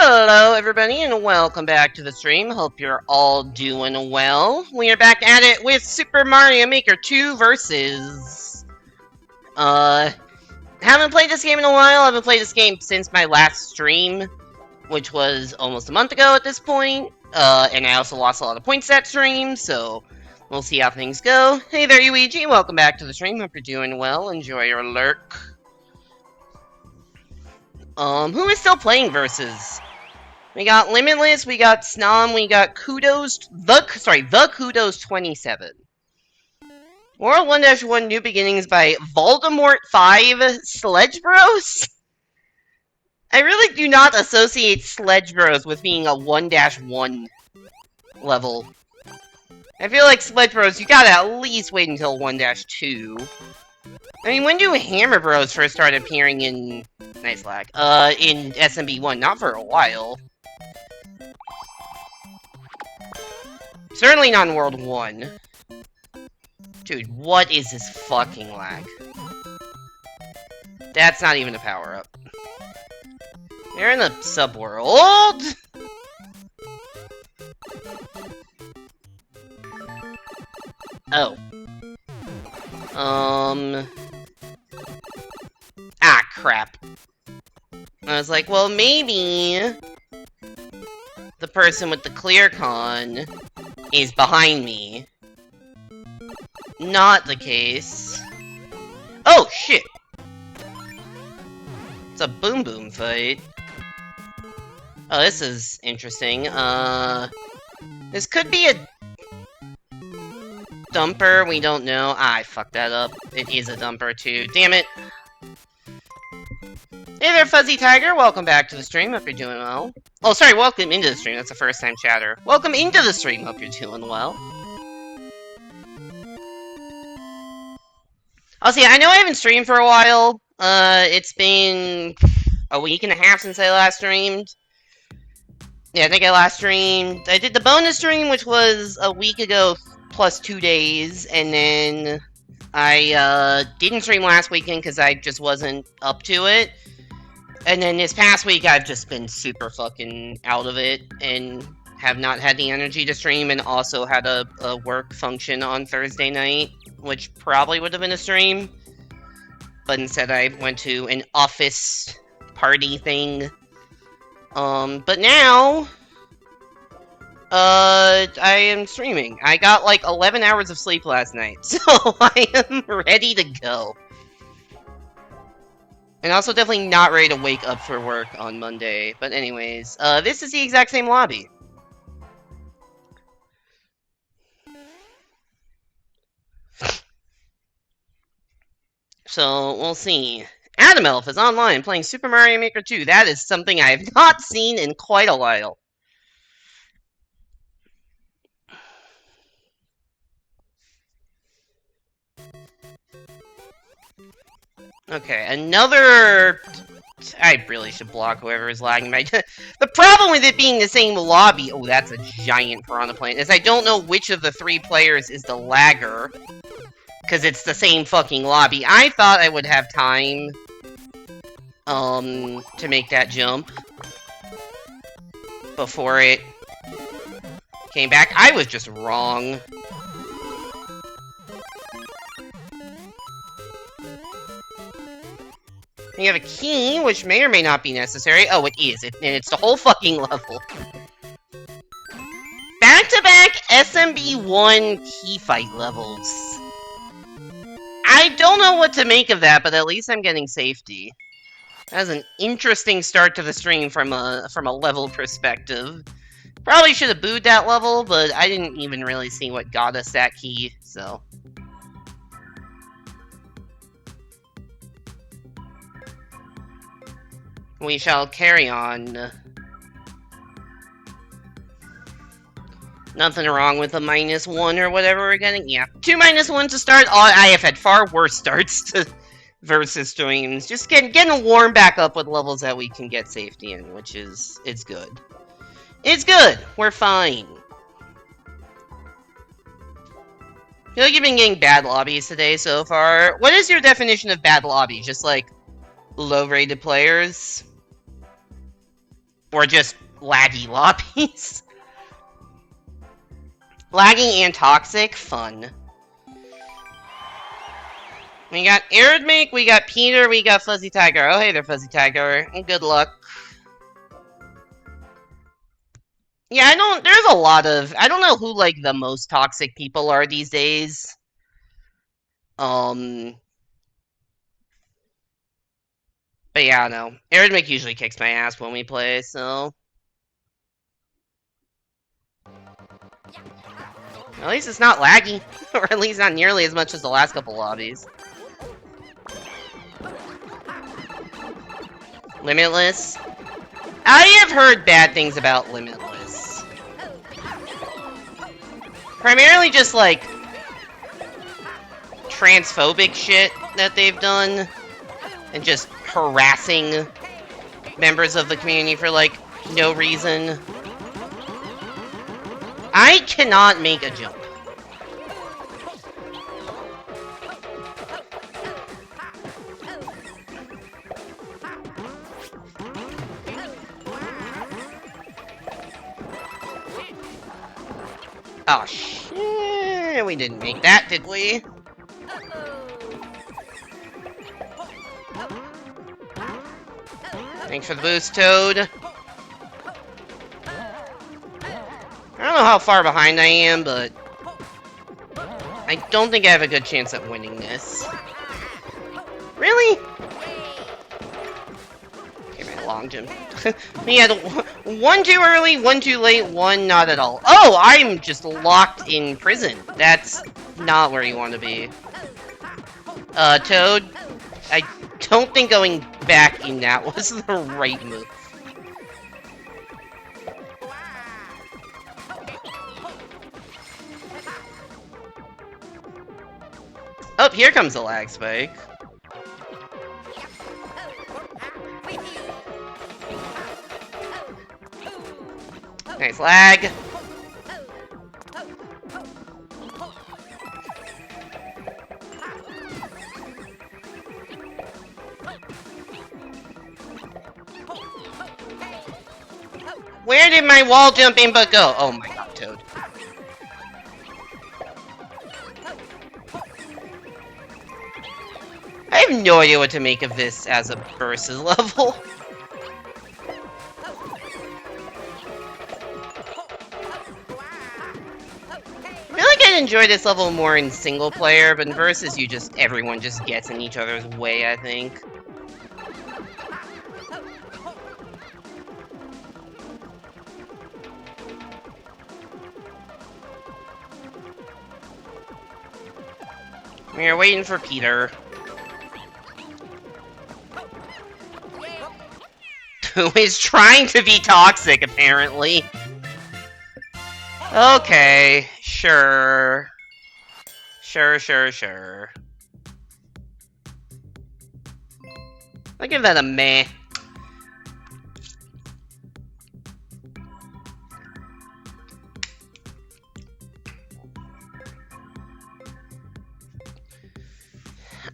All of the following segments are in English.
Hello everybody and welcome back to the stream. Hope you're all doing well. We are back at it with Super Mario Maker 2 versus... haven't played this game in a while. I haven't played this game since my last stream, which was almost a month ago at this point. And I also lost a lot of points that stream, so we'll see how things go. Hey there, Luigi. Welcome back to the stream. Hope you're doing well. Enjoy your lurk. Who is still playing versus? We got Limitless, we got Snom, we got the Kudos 27. World 1-1 New Beginnings by Voldemort 5 Sledge Bros? I really do not associate Sledge Bros with being a 1-1 level. I feel like Sledge Bros, you gotta at least wait until 1-2. I mean, when do Hammer Bros first start appearing in... Nice lag. In SMB1? Not for a while. Certainly not in World 1. Dude, what is this fucking lag? That's not even a power-up. They're in the subworld! Oh. Ah, crap. I was like, well, maybe... the person with the clear con is behind me. Not the case. Oh, shit! It's a boom boom fight. Oh, this is interesting. This could be a dumper, we don't know. Ah, I fucked that up. It is a dumper, too. Damn it! Hey there, Fuzzy Tiger! Welcome back to the stream, hope you're doing well. Oh, sorry, welcome into the stream, that's a first time chatter. Welcome into the stream, hope you're doing well. Oh, see, I know I haven't streamed for a while. It's been a week and a half since I last streamed. Yeah, I think I last streamed. I did the bonus stream, which was a week ago plus 2 days, and then I didn't stream last weekend because I just wasn't up to it. And then this past week, I've just been super fucking out of it, and have not had the energy to stream, and also had a work function on Thursday night, which probably would have been a stream. But instead, I went to an office party thing. But now... I am streaming. I got like 11 hours of sleep last night, so I am ready to go. And also definitely not ready to wake up for work on Monday. But anyways, this is the exact same lobby. So, we'll see. Adam Elf is online playing Super Mario Maker 2. That is something I have not seen in quite a while. Okay, another... I really should block whoever is lagging. The problem with it being the same lobby... Oh, that's a giant piranha plant. Is I don't know which of the 3 players is the lagger. Because it's the same fucking lobby. I thought I would have time... to make that jump. Before it... came back. I was just wrong. You have a key, which may or may not be necessary. Oh, it is. And it's the whole fucking level. Back-to-back SMB1 key fight levels. I don't know what to make of that, but at least I'm getting safety. That's an interesting start to the stream from a level perspective. Probably should have booed that level, but I didn't even really see what got us that key, so... we shall carry on. Nothing wrong with a -1 or whatever we're getting. Yeah, 2 -1 to start. Oh, I have had far worse starts to versus streams. Just getting warm back up with levels that we can get safety in, which is it's good. It's good. We're fine. I feel like you've been getting bad lobbies today so far. What is your definition of bad lobby? Just like low-rated players? Or just laggy lobbies. Laggy and toxic, fun. We got Aridmake, we got Peter, we got Fuzzy Tiger. Oh, hey there, Fuzzy Tiger. Good luck. Yeah, there's a lot of, I don't know who, like, the most toxic people are these days. But yeah, I know. Aridmake usually kicks my ass when we play, so. At least it's not laggy. Or at least not nearly as much as the last couple lobbies. Limitless? I have heard bad things about Limitless. Primarily just, like, transphobic shit that they've done. And just harassing members of the community for, like, no reason. I cannot make a jump. Oh, shit. We didn't make that, did we? Thanks for the boost, Toad. I don't know how far behind I am, but I don't think I have a good chance at winning this. Really? Okay, my long jump. We had one too early, one too late, one not at all. Oh, I'm just locked in prison. That's not where you want to be. Toad, I don't think going back in that was the right move. Oh, here comes the lag spike. Nice lag. Where did my wall jump input go? Oh my god, Toad. I have no idea what to make of this as a versus level. I feel like I'd enjoy this level more in single player, but in versus everyone just gets in each other's way, I think. We're waiting for Peter. Who is trying to be toxic, apparently. Okay, sure. Sure. I'll give that a meh.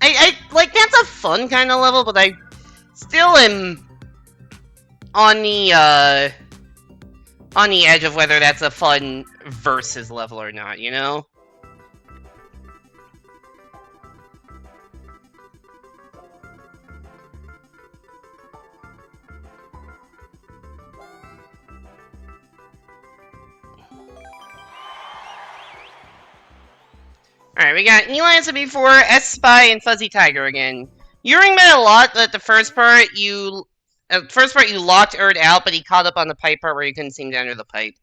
I like, that's a fun kind of level, but I still am on the edge of whether that's a fun versus level or not, you know? Alright, we got Eli SMM2, S-Spy, and Fuzzy Tiger again. You remember a lot that the first part you locked Erd out, but he caught up on the pipe part where you couldn't seem to enter the pipe.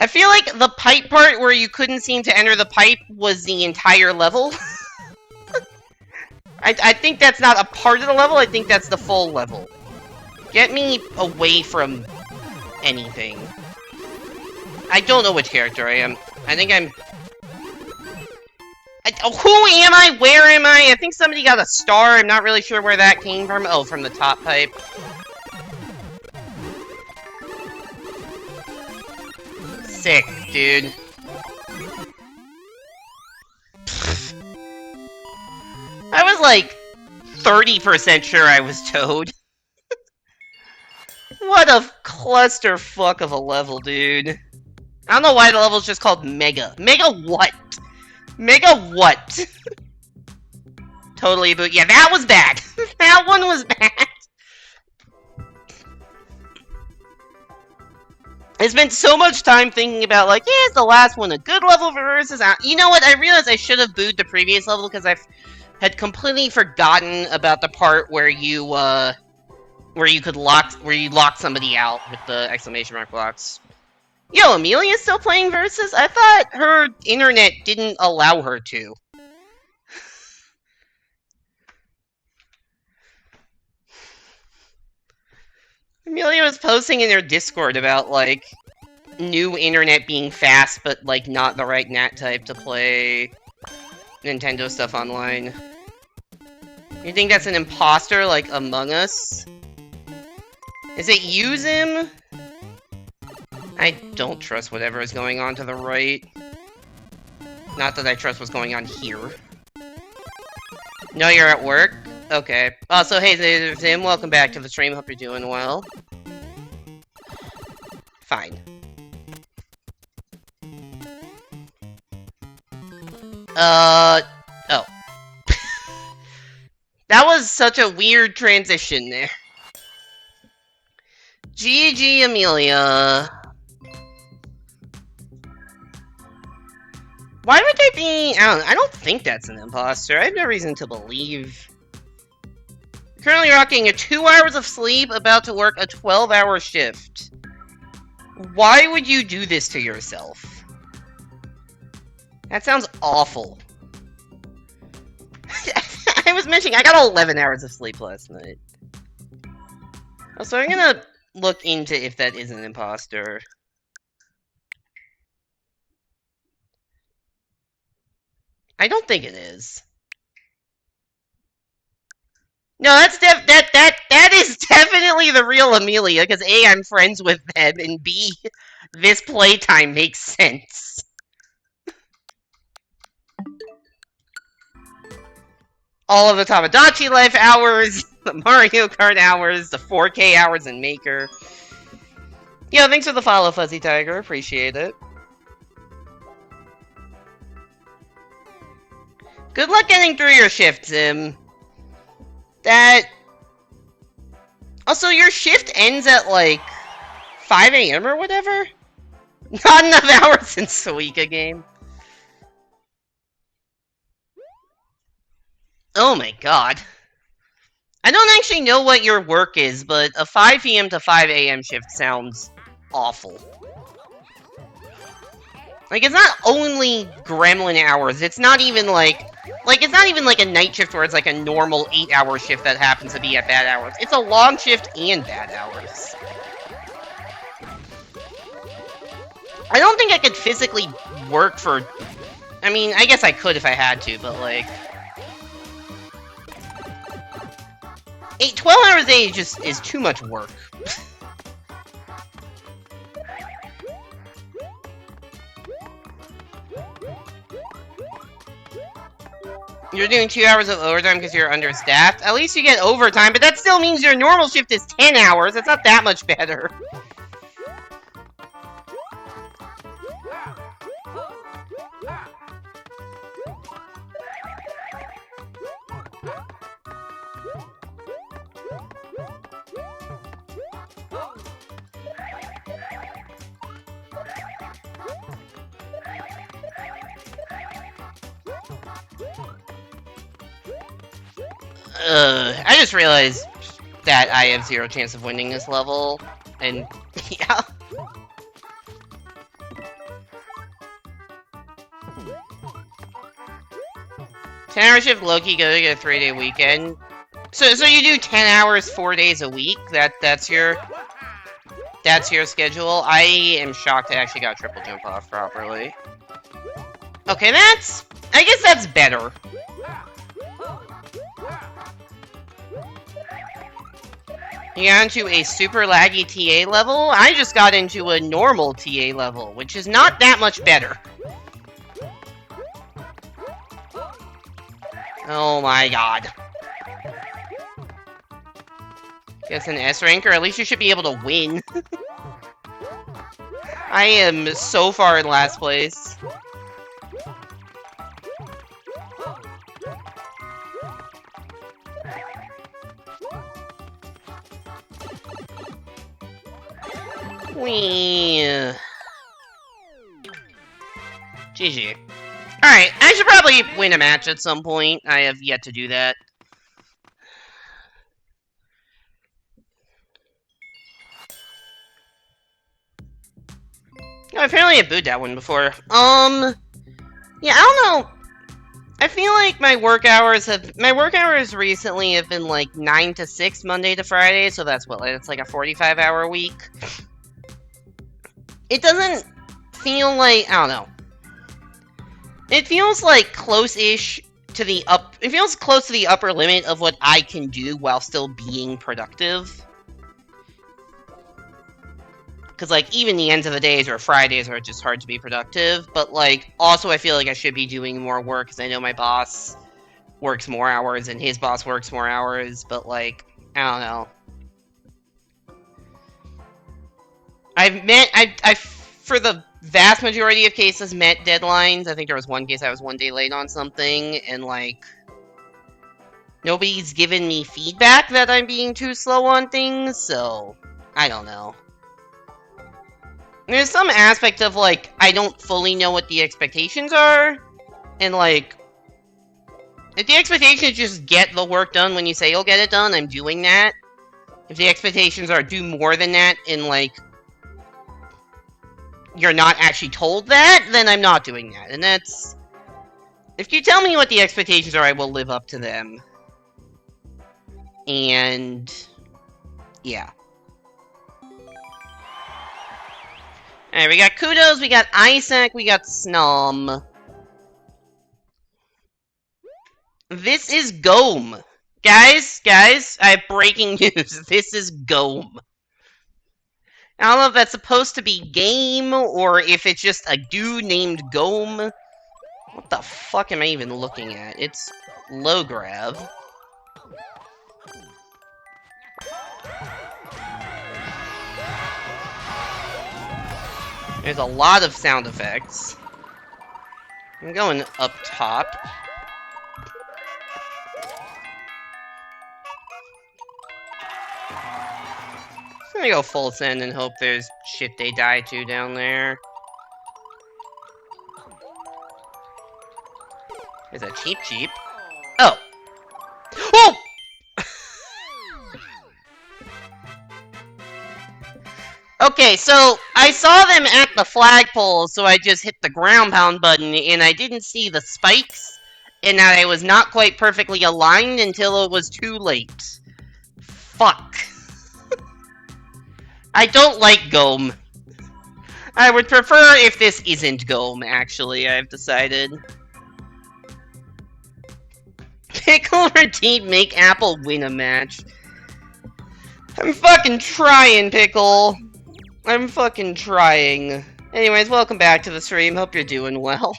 I feel like the pipe part where you couldn't seem to enter the pipe was the entire level. I think that's not a part of the level, I think that's the full level. Get me away from anything. I don't know which character I am. I think I'm... who am I? Where am I? I think somebody got a star. I'm not really sure where that came from. Oh, from the top pipe. Sick, dude. I was like 30% sure I was Toad. What a clusterfuck of a level, dude. I don't know why the level's just called Mega. Mega what? Mega what? Totally, but yeah, that was bad. That one was bad. I spent so much time thinking about, like, yeah, is the last one a good level for versus? You know what? I realized I should have booed the previous level because I had completely forgotten about the part where you lock somebody out with the exclamation mark blocks. Yo, Amelia's still playing versus? I thought her internet didn't allow her to. Amelia was posting in her Discord about, like, new internet being fast, but, like, not the right NAT type to play Nintendo stuff online. You think that's an imposter, like Among Us? Is it Uzim? I don't trust whatever is going on to the right. Not that I trust what's going on here. No, you're at work? Okay. Also, hey, Zim, welcome back to the stream. Hope you're doing well. Fine. Oh. That was such a weird transition there. GG, Amelia. Why would they be... I don't think that's an imposter. I have no reason to believe. Currently rocking a 2 hours of sleep, about to work a 12-hour shift. Why would you do this to yourself? That sounds awful. I was mentioning, I got 11 hours of sleep last night. Oh, so I'm gonna look into if that is an imposter. I don't think it is. No, that's that is definitely the real Amelia, because A, I'm friends with them, and B, this playtime makes sense. All of the Tamagotchi Life hours, the Mario Kart hours, the 4K hours in Maker. Yo, thanks for the follow, Fuzzy Tiger. Appreciate it. Good luck getting through your shift, Zim. Also, your shift ends at, like, 5 AM or whatever? Not enough hours in Suika game. Oh my god. I don't actually know what your work is, but a 5 PM to 5 AM shift sounds awful. Like, it's not only gremlin hours, it's not even like it's not even like a night shift where it's like a normal 8-hour shift that happens to be at bad hours. It's a long shift and bad hours. I don't think I could physically work for... I mean, I guess I could if I had to, but like... 12 hours a day just is too much work. You're doing 2 hours of overtime because you're understaffed? At least you get overtime, but that still means your normal shift is 10 hours. It's not that much better. I just realized that I have 0 chance of winning this level, and yeah. Ten-hour shift, Loki, go get a 3-day weekend. So you do 10 hours 4 days a week? That's your schedule? I am shocked I actually got triple jump off properly. Okay, I guess that's better. You got into a super laggy TA level? I just got into a normal TA level, which is not that much better. Oh my god. Guess an S ranker. At least you should be able to win. I am so far in last place. Whee. GG. Alright, I should probably win a match at some point. I have yet to do that. Oh, apparently I booed that one before. Yeah, I don't know. I feel like my work hours recently have been like 9 to 6 Monday to Friday, so that's what, it's like a 45-hour week. It doesn't feel like, I don't know. It feels like close-ish to the it feels close to the upper limit of what I can do while still being productive. Because, like, even the ends of the days or Fridays are just hard to be productive. But, like, also I feel like I should be doing more work because I know my boss works more hours and his boss works more hours. But, like, I don't know. I've for the vast majority of cases, met deadlines. I think there was one case I was 1 day late on something. And, like, nobody's given me feedback that I'm being too slow on things. So, I don't know. There's some aspect of, like, I don't fully know what the expectations are, and, like, if the expectation is just get the work done when you say you'll get it done, I'm doing that. If the expectations are do more than that, and, like, you're not actually told that, then I'm not doing that, and that's... If you tell me what the expectations are, I will live up to them. And... yeah. Alright, we got Kudos, we got Isaac, we got Snom. This is Gome. Guys, I have breaking news. This is Gome. I don't know if that's supposed to be game, or if it's just a dude named Gome. What the fuck am I even looking at? It's low grab. There's a lot of sound effects. I'm going up top. I'm gonna go full send and hope there's shit they die to down there. There's a cheap. Oh! Oh! Okay, so I saw them at the flagpole, so I just hit the ground pound button, and I didn't see the spikes, and that I was not quite perfectly aligned until it was too late. Fuck. I don't like Gome. I would prefer if this isn't Gome, actually, I've decided. Pickle or Team make Apple win a match. I'm fucking trying, Pickle. I'm fucking trying. Anyways, welcome back to the stream. Hope you're doing well.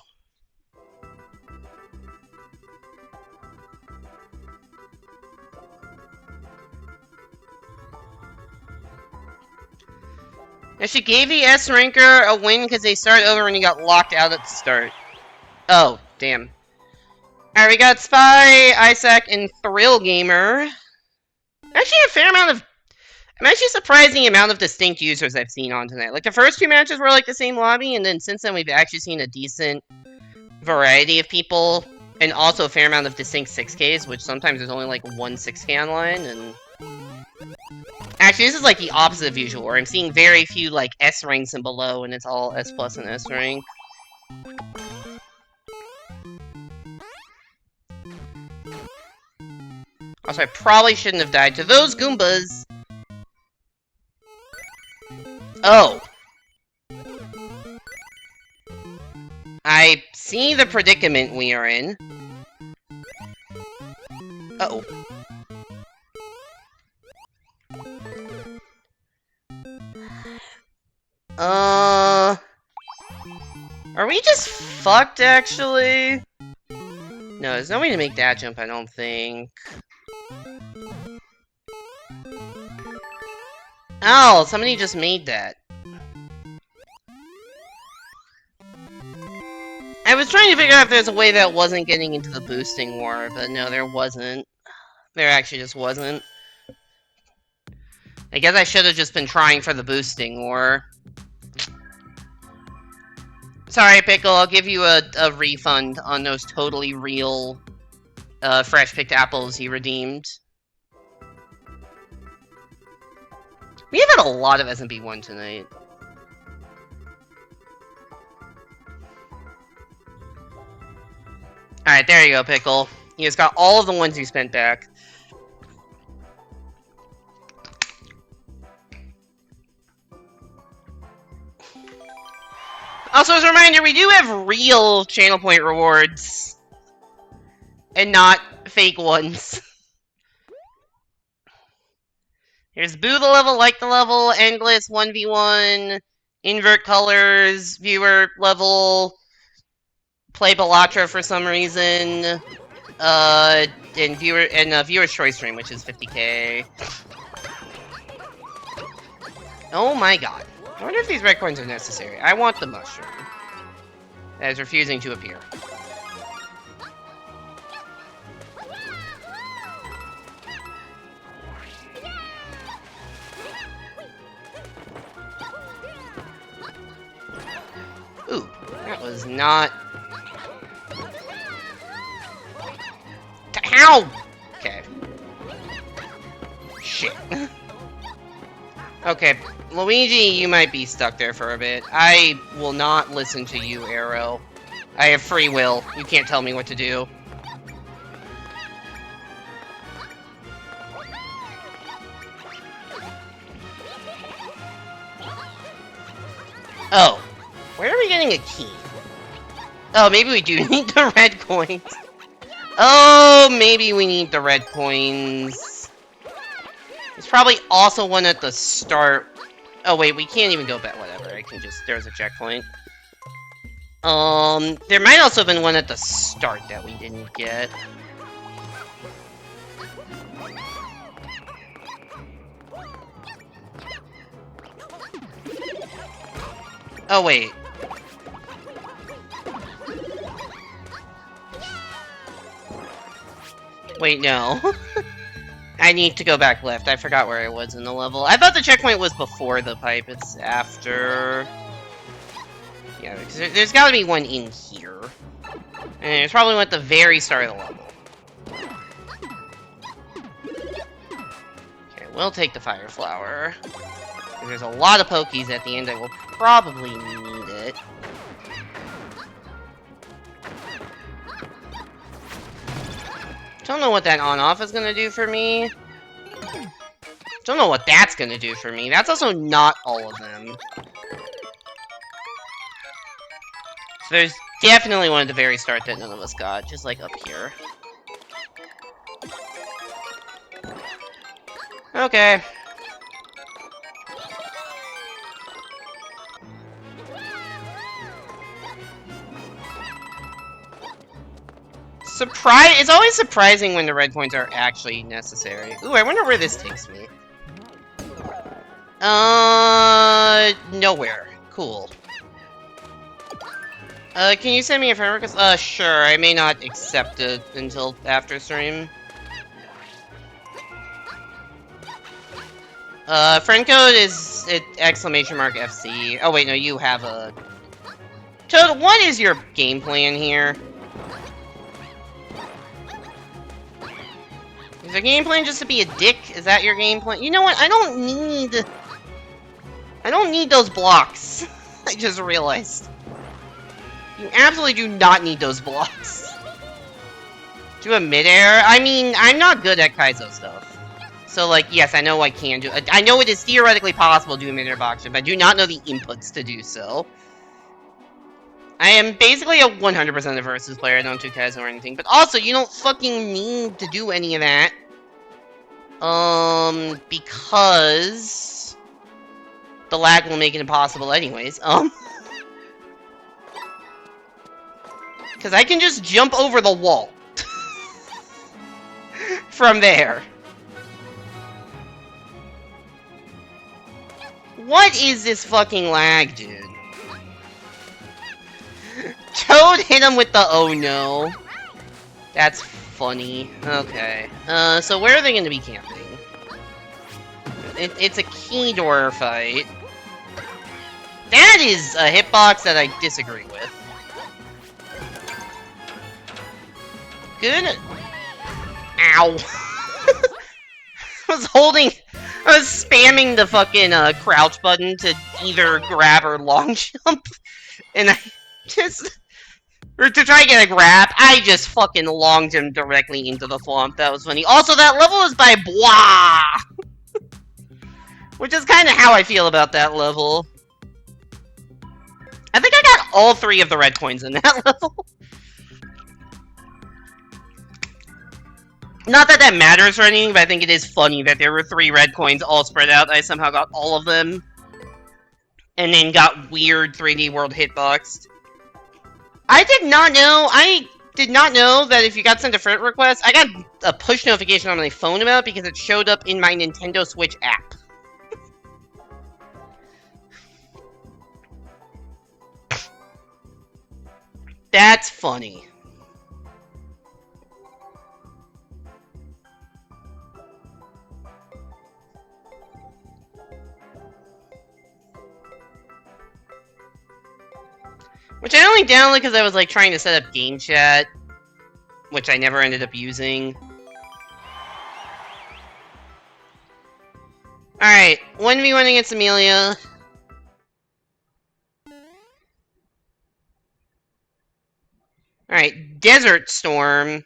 Now, she gave the S ranker a win because they started over and he got locked out at the start. Oh, damn. Alright, we got Spy, Isaac, and Thrill Gamer. Actually, a fair amount of... I'm actually surprised the amount of distinct users I've seen on tonight. Like, the first two matches were, like, the same lobby, and then since then we've actually seen a decent variety of people, and also a fair amount of distinct 6Ks, which sometimes there's only, like, one 6K online, and... Actually, this is, like, the opposite of usual, where I'm seeing very few, like, S ranks and below, and it's all S plus and S rank. Also, I probably shouldn't have died to those Goombas! Oh! I see the predicament we are in. Uh-oh. Are we just fucked, actually? No, there's no way to make that jump, I don't think. Oh, somebody just made that. I was trying to figure out if there's a way that wasn't getting into the boosting war, but no, there wasn't. There actually just wasn't. I guess I should have just been trying for the boosting war. Sorry, Pickle, I'll give you a refund on those totally real fresh-picked apples you redeemed. We have had a lot of SMM2 tonight. Alright, there you go, Pickle. You just got all of the ones you spent back. Also, as a reminder, we do have real channel point rewards. And not fake ones. Here's Boo the level, Like the level, Endless, 1v1, Invert Colors, Viewer level, Play Bellatra for some reason, and Viewer's Choice Stream, which is 50k. Oh my god. I wonder if these red coins are necessary. I want the mushroom. That is refusing to appear. Ooh, that was not... How? Okay. Shit. Okay, Luigi, you might be stuck there for a bit. I will not listen to you, Arrow. I have free will. You can't tell me what to do. Oh. Where are we getting a key? Oh, maybe we do need the red coins. Oh, maybe we need the red coins. There's probably also one at the start. Oh, wait, we can't even go back. Whatever, I can just... There's a checkpoint. There might also have been one at the start that we didn't get. Oh, wait. Wait, no. I need to go back left. I forgot where I was in the level. I thought the checkpoint was before the pipe. It's after... Yeah, because there's got to be one in here. And it's probably one at the very start of the level. Okay, we'll take the fire flower. There's a lot of pokies at the end. I will probably need it. Don't know what that on-off is gonna do for me. Don't know what that's gonna do for me. That's also not all of them. So there's definitely one at the very start that none of us got, just like up here. Okay. It's always surprising when the red coins are actually necessary. Ooh, I wonder where this takes me. Nowhere. Cool. Can you send me a friend request? Sure. I may not accept it until after stream. Friend code is !FC. Oh wait, no, you have a... Toad, what is your game plan here? Is your game plan just to be a dick? Is that your game plan? You know what? I don't need those blocks. I just realized. You absolutely do not need those blocks. Do a mid-air? I mean, I'm not good at Kaizo stuff. So, like, yes, I know I can do it. I know it is theoretically possible to do a mid-air box jump, but I do not know the inputs to do so. I am basically a 100% of versus player. I don't do Kaizo or anything. But also, you don't fucking need to do any of that. Because... the lag will make it impossible anyways. Because I can just jump over the wall. From there. What is this fucking lag, dude? Toad hit him with the oh no. That's funny. Okay. So where are they gonna be camping? It's a key door fight. That is a hitbox that I disagree with. Good. Ow. I was spamming the fucking crouch button to either grab or long jump. And I just... Or to try and get a grab, I just fucking longed him directly into the swamp. That was funny. Also, that level is by Bois! Which is kind of how I feel about that level. I think I got all 3 of the red coins in that level. Not that that matters or anything, but I think it is funny that there were 3 red coins all spread out. I somehow got all of them. And then got weird 3D World hitboxed. I did not know that if you got sent a friend request, I got a push notification on my phone about it because it showed up in my Nintendo Switch app. That's funny. Which I only downloaded because I was like trying to set up game chat, which I never ended up using. Alright, 1v1 against Amelia. Alright, Desert Storm.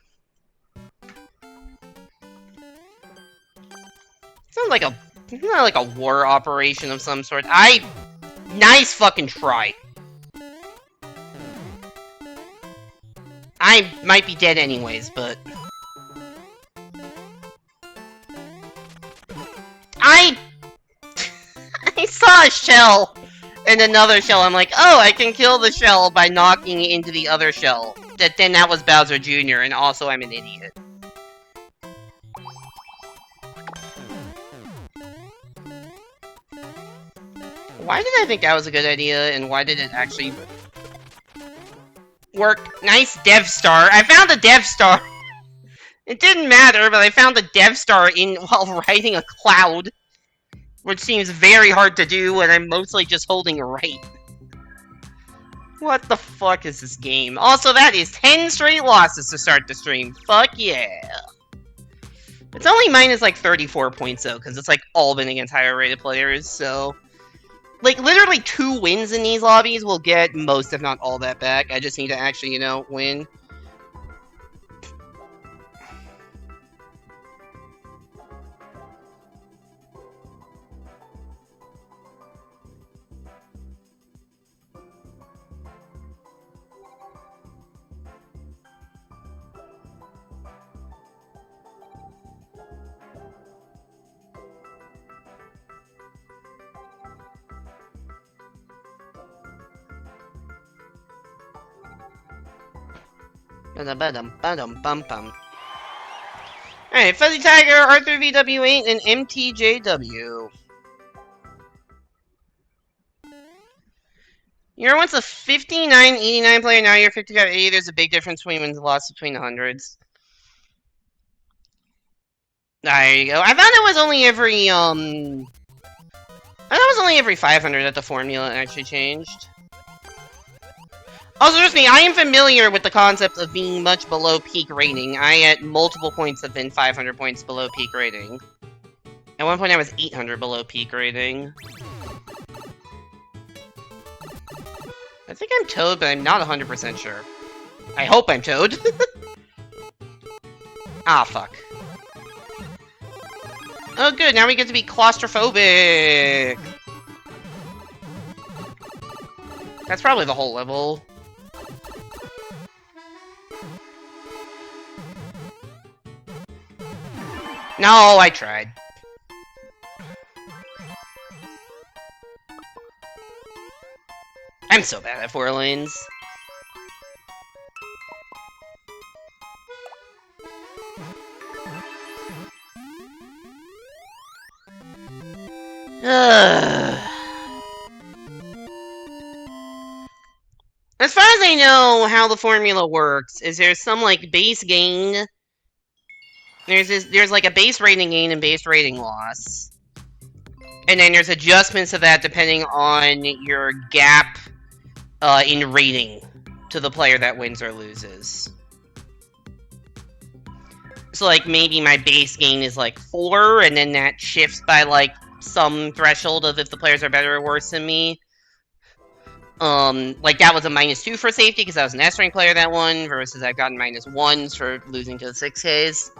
Sounds like a war operation of some sort. Nice fucking try. I might be dead anyways, but... I saw a shell and another shell. I'm like, oh, I can kill the shell by knocking it into the other shell. Then that was Bowser Jr., and also I'm an idiot. Why did I think that was a good idea, and why did it actually... work? Nice Dev Star. I found a Dev Star. It didn't matter, but I found a Dev Star while riding a cloud, which seems very hard to do when I'm mostly just holding right. What the fuck is this game? Also, that is 10 straight losses to start the stream. Fuck yeah. It's only minus like 34 points though, because it's like all been against higher rated players, so... Like, literally 2 wins in these lobbies will get most, if not all, that back. I just need to actually, you know, win. Alright, Fuzzy Tiger, R3VW8, and MTJW. You're once a 59-89 player, now you're 55-80. There's a big difference between wins and losses between the hundreds. There you go. I thought it was only every, I thought it was only every 500 that the formula actually changed. Also, trust me, I am familiar with the concept of being much below peak rating. I, at multiple points, have been 500 points below peak rating. At one point, I was 800 below peak rating. I think I'm Toad, but I'm not 100% sure. I hope I'm Toad. Ah, fuck. Oh, good, now we get to be claustrophobic! That's probably the whole level. No, I tried. I'm so bad at 4 lanes. Ugh. I know how the formula works is there's some, like, base gain. There's like a base rating gain and base rating loss. And then there's adjustments to that depending on your gap in rating to the player that wins or loses. So, like, maybe my base gain is, like, 4, and then that shifts by, like, some threshold of if the players are better or worse than me. Like, that was a -2 for safety, because I was an S-rank player that won, versus I've gotten -1s for losing to the 6Ks.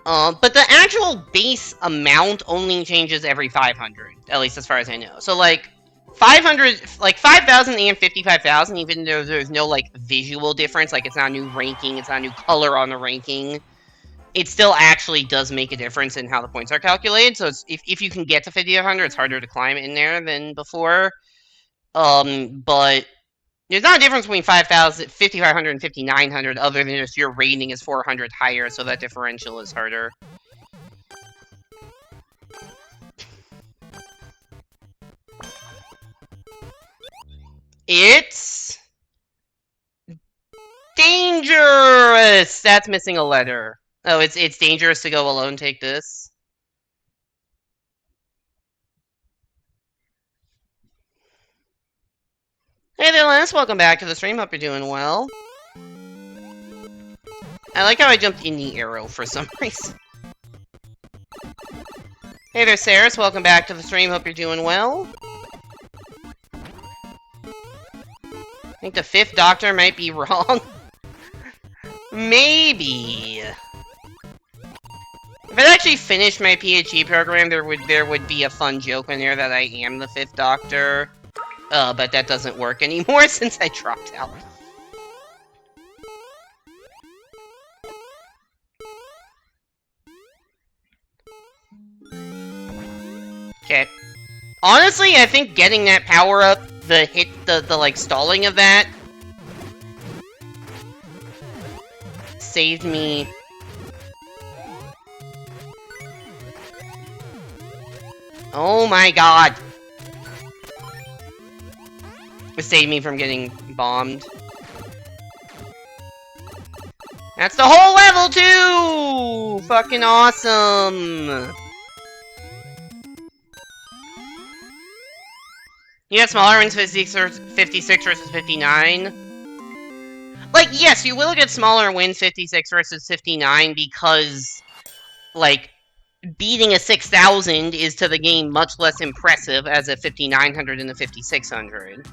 But the actual base amount only changes every 500, at least as far as I know. So, like, 500, like, 5,000 and 55,000, even though there's no, like, visual difference, like, it's not a new ranking, it's not a new color on the ranking, it still actually does make a difference in how the points are calculated. So if you can get to 5,500, it's harder to climb in there than before. But there's not a difference between 5,000, 5,500 and 5,900 other than just your rating is 400 higher, so that differential is harder. It's dangerous! That's missing a letter. Oh, it's dangerous to go alone. Take this. Hey there, Lance. Welcome back to the stream. Hope you're doing well. I like how I jumped in the arrow for some reason. Hey there, Saris. Welcome back to the stream. Hope you're doing well. I think the 5th Doctor might be wrong. Maybe. If I actually finished my PhD program, there would be a fun joke in there that I am the 5th Doctor. But that doesn't work anymore since I dropped out. Okay. Honestly, I think getting that power up, the like stalling of that saved me. Oh my god. It saved me from getting bombed. That's the whole level too! Fucking awesome! You got smaller wins 56 versus 59. Like, yes, you will get smaller wins 56 versus 59 because, like, beating a 6,000 is to the game much less impressive as a 5,900 and a 5,600.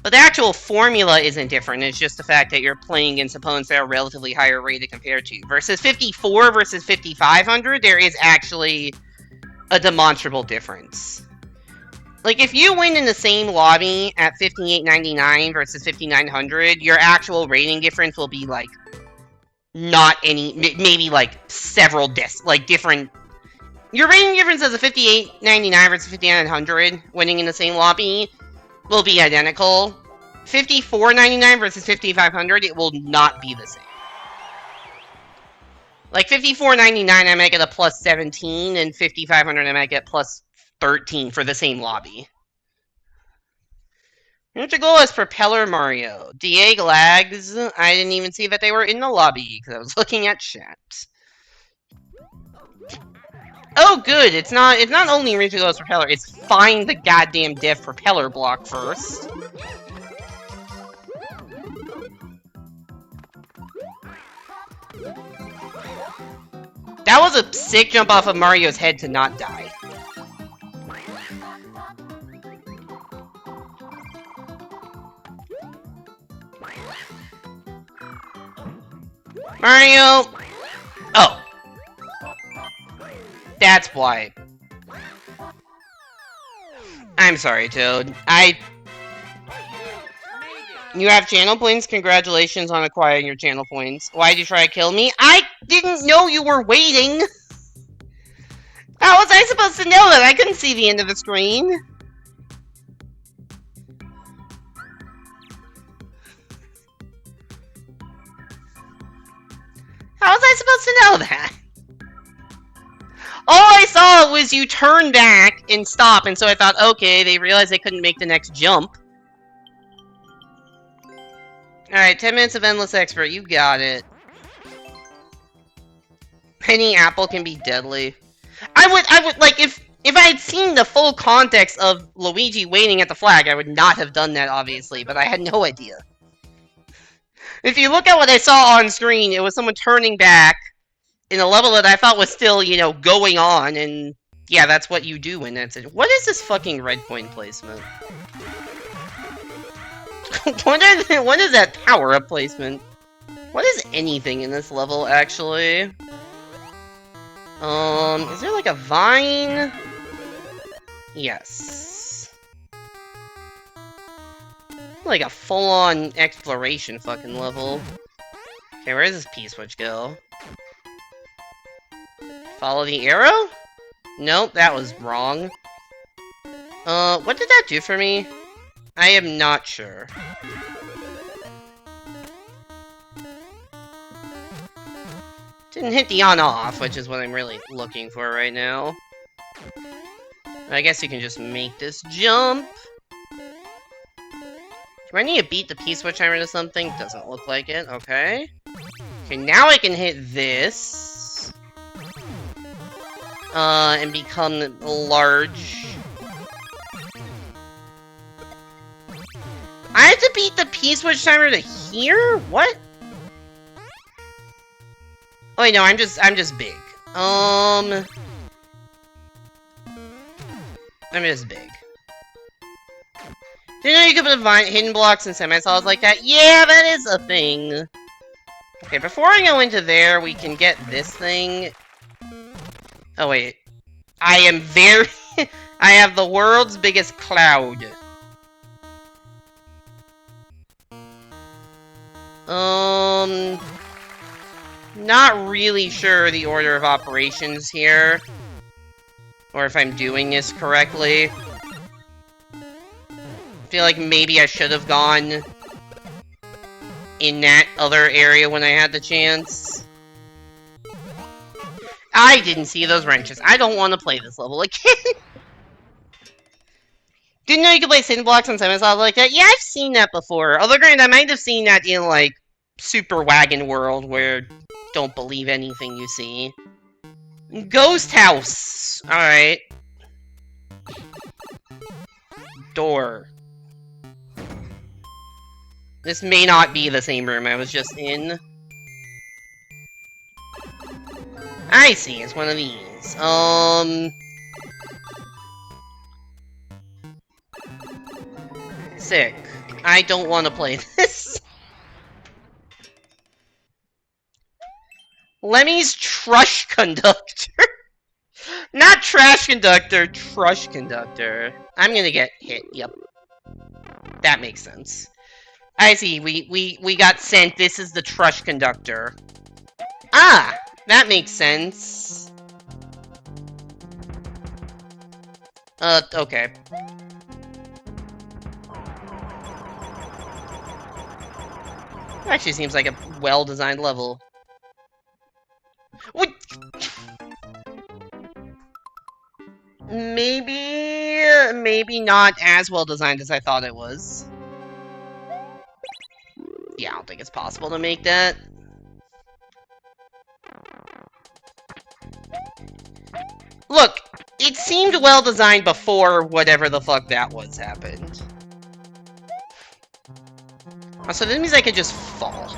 But the actual formula isn't different, it's just the fact that you're playing against opponents that are relatively higher rated compared to you. Versus 54 versus 5,500, there is actually a demonstrable difference. Like, if you win in the same lobby at 5899 versus 5900, your actual rating difference will be, like, not any, maybe, like, several different... Your rating difference as a 5899 versus 5900 winning in the same lobby will be identical. 5499 versus 5500, it will not be the same. Like, 5499, I might get a plus 17, and 5500, I might get plus 13 for the same lobby. What's your goal as Propeller Mario? Dieg lags. I didn't even see that they were in the lobby, because I was looking at chat. Oh, good. It's not only reach your goal as Propeller, it's find the goddamn dev Propeller block first. That was a sick jump off of Mario's head to not die. Mario! Oh. That's why. I'm sorry, Toad. You have channel points? Congratulations on acquiring your channel points. Why'd you try to kill me? I didn't know you were waiting! How was I supposed to know that? I couldn't see the end of the screen. How was I supposed to know that? All I saw was you turn back and stop, and so I thought, okay, they realized they couldn't make the next jump. Alright, 10 minutes of Endless Expert, you got it. Penny apple can be deadly. I would, like, if I had seen the full context of Luigi waiting at the flag, I would not have done that, obviously, but I had no idea. If you look at what I saw on screen, it was someone turning back in a level that I thought was still, you know, going on, and yeah, that's what you do when that's it. What is this fucking red coin placement? What is that power-up placement? What is anything in this level, actually? Is there like a vine? Yes. Like a full-on exploration fucking level. Okay, where does this P-switch go? Follow the arrow? Nope, that was wrong. What did that do for me? I am not sure. Didn't hit the on-off, which is what I'm really looking for right now. I guess you can just make this jump. Do I need to beat the P-switch timer to something? Doesn't look like it. Okay. Okay, now I can hit this. And become large. I have to beat the P-switch timer to here? What? Oh wait, no, I'm just big. I'm just big. Didn't know you could put hidden blocks and semi-solids like that? Yeah, that is a thing. Okay, before I go into there, we can get this thing. Oh wait. I am very... I have the world's biggest cloud. Not really sure the order of operations here. Or if I'm doing this correctly. I feel like maybe I should have gone in that other area when I had the chance. I didn't see those wrenches. I don't want to play this level again. Didn't know you could play hidden blocks on semi-solids like that. Yeah, I've seen that before. Although, granted, I might have seen that in, like, Super Wagon World, where don't believe anything you see. Ghost house! Alright. Door. This may not be the same room I was just in. I see, it's one of these. Sick. I don't want to play this. Lemmy's Trush Conductor. Not Trash Conductor, Trush Conductor. I'm gonna get hit, yep. That makes sense. I see, we got sent, this is the Trush Conductor. Ah! That makes sense. Okay. Actually seems like a well-designed level. What? Maybe not as well-designed as I thought it was. Yeah, I don't think it's possible to make that. Look, it seemed well-designed before whatever the fuck that was happened. Oh, so that means I could just fall.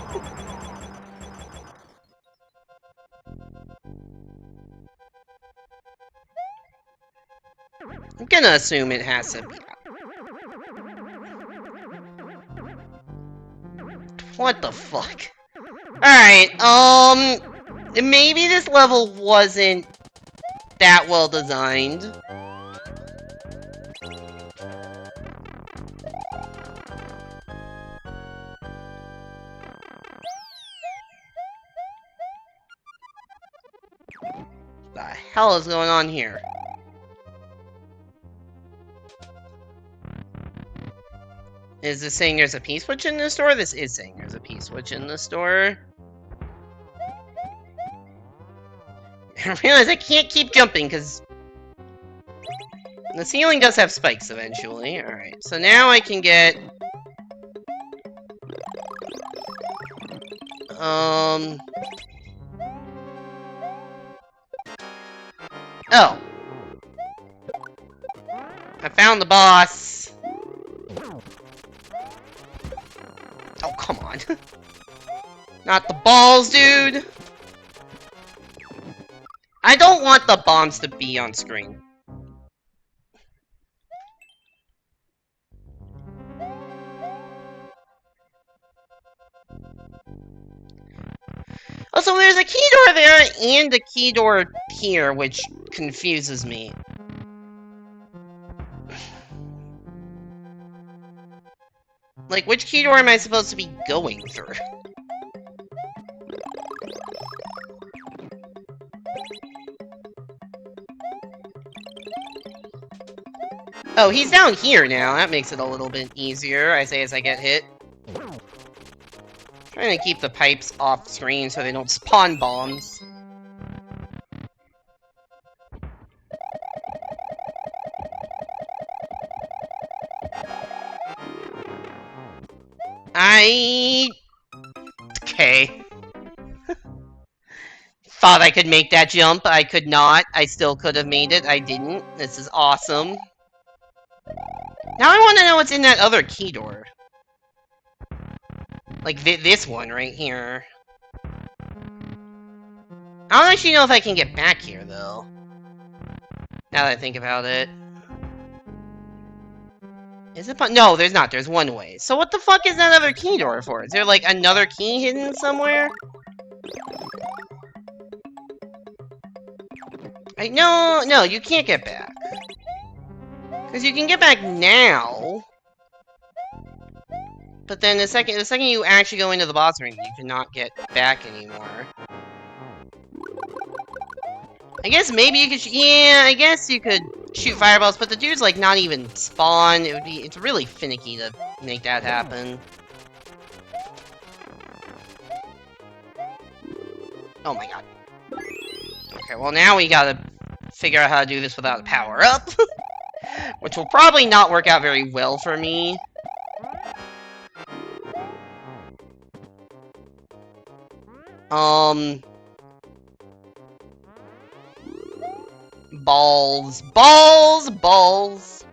I'm gonna assume it has to be. What the fuck? Alright, maybe this level wasn't that well designed. What the hell is going on here? Is this saying there's a P-switch in the store? This is saying there's a P-switch in the store. I realize I can't keep jumping because the ceiling does have spikes eventually. Alright, so now I can get Oh. I found the boss. Oh, come on. Not the balls, dude. I don't want the bombs to be on screen. Also, there's a key door there and a key door here, which confuses me. Like, which key door am I supposed to be going through? Oh, he's down here now. That makes it a little bit easier, I say as I get hit. Trying to keep the pipes off screen so they don't spawn bombs. Okay. Thought I could make that jump. I could not. I still could have made it. I didn't. This is awesome. Now I want to know what's in that other key door. Like this one right here. I don't actually know if I can get back here, though. Now that I think about it. Is it? No, there's not. There's one way. So what the fuck is that other key door for? Is there, like, another key hidden somewhere? No, you can't get back. Because you can get back now. But then the second you actually go into the boss ring, you cannot get back anymore. I guess maybe you could, yeah, I guess you could shoot fireballs, but the dude's like not even spawn. It's really finicky to make that happen. Oh my god. Okay, well now we gotta figure out how to do this without a power-up. Which will probably not work out very well for me. Balls. Balls! Balls!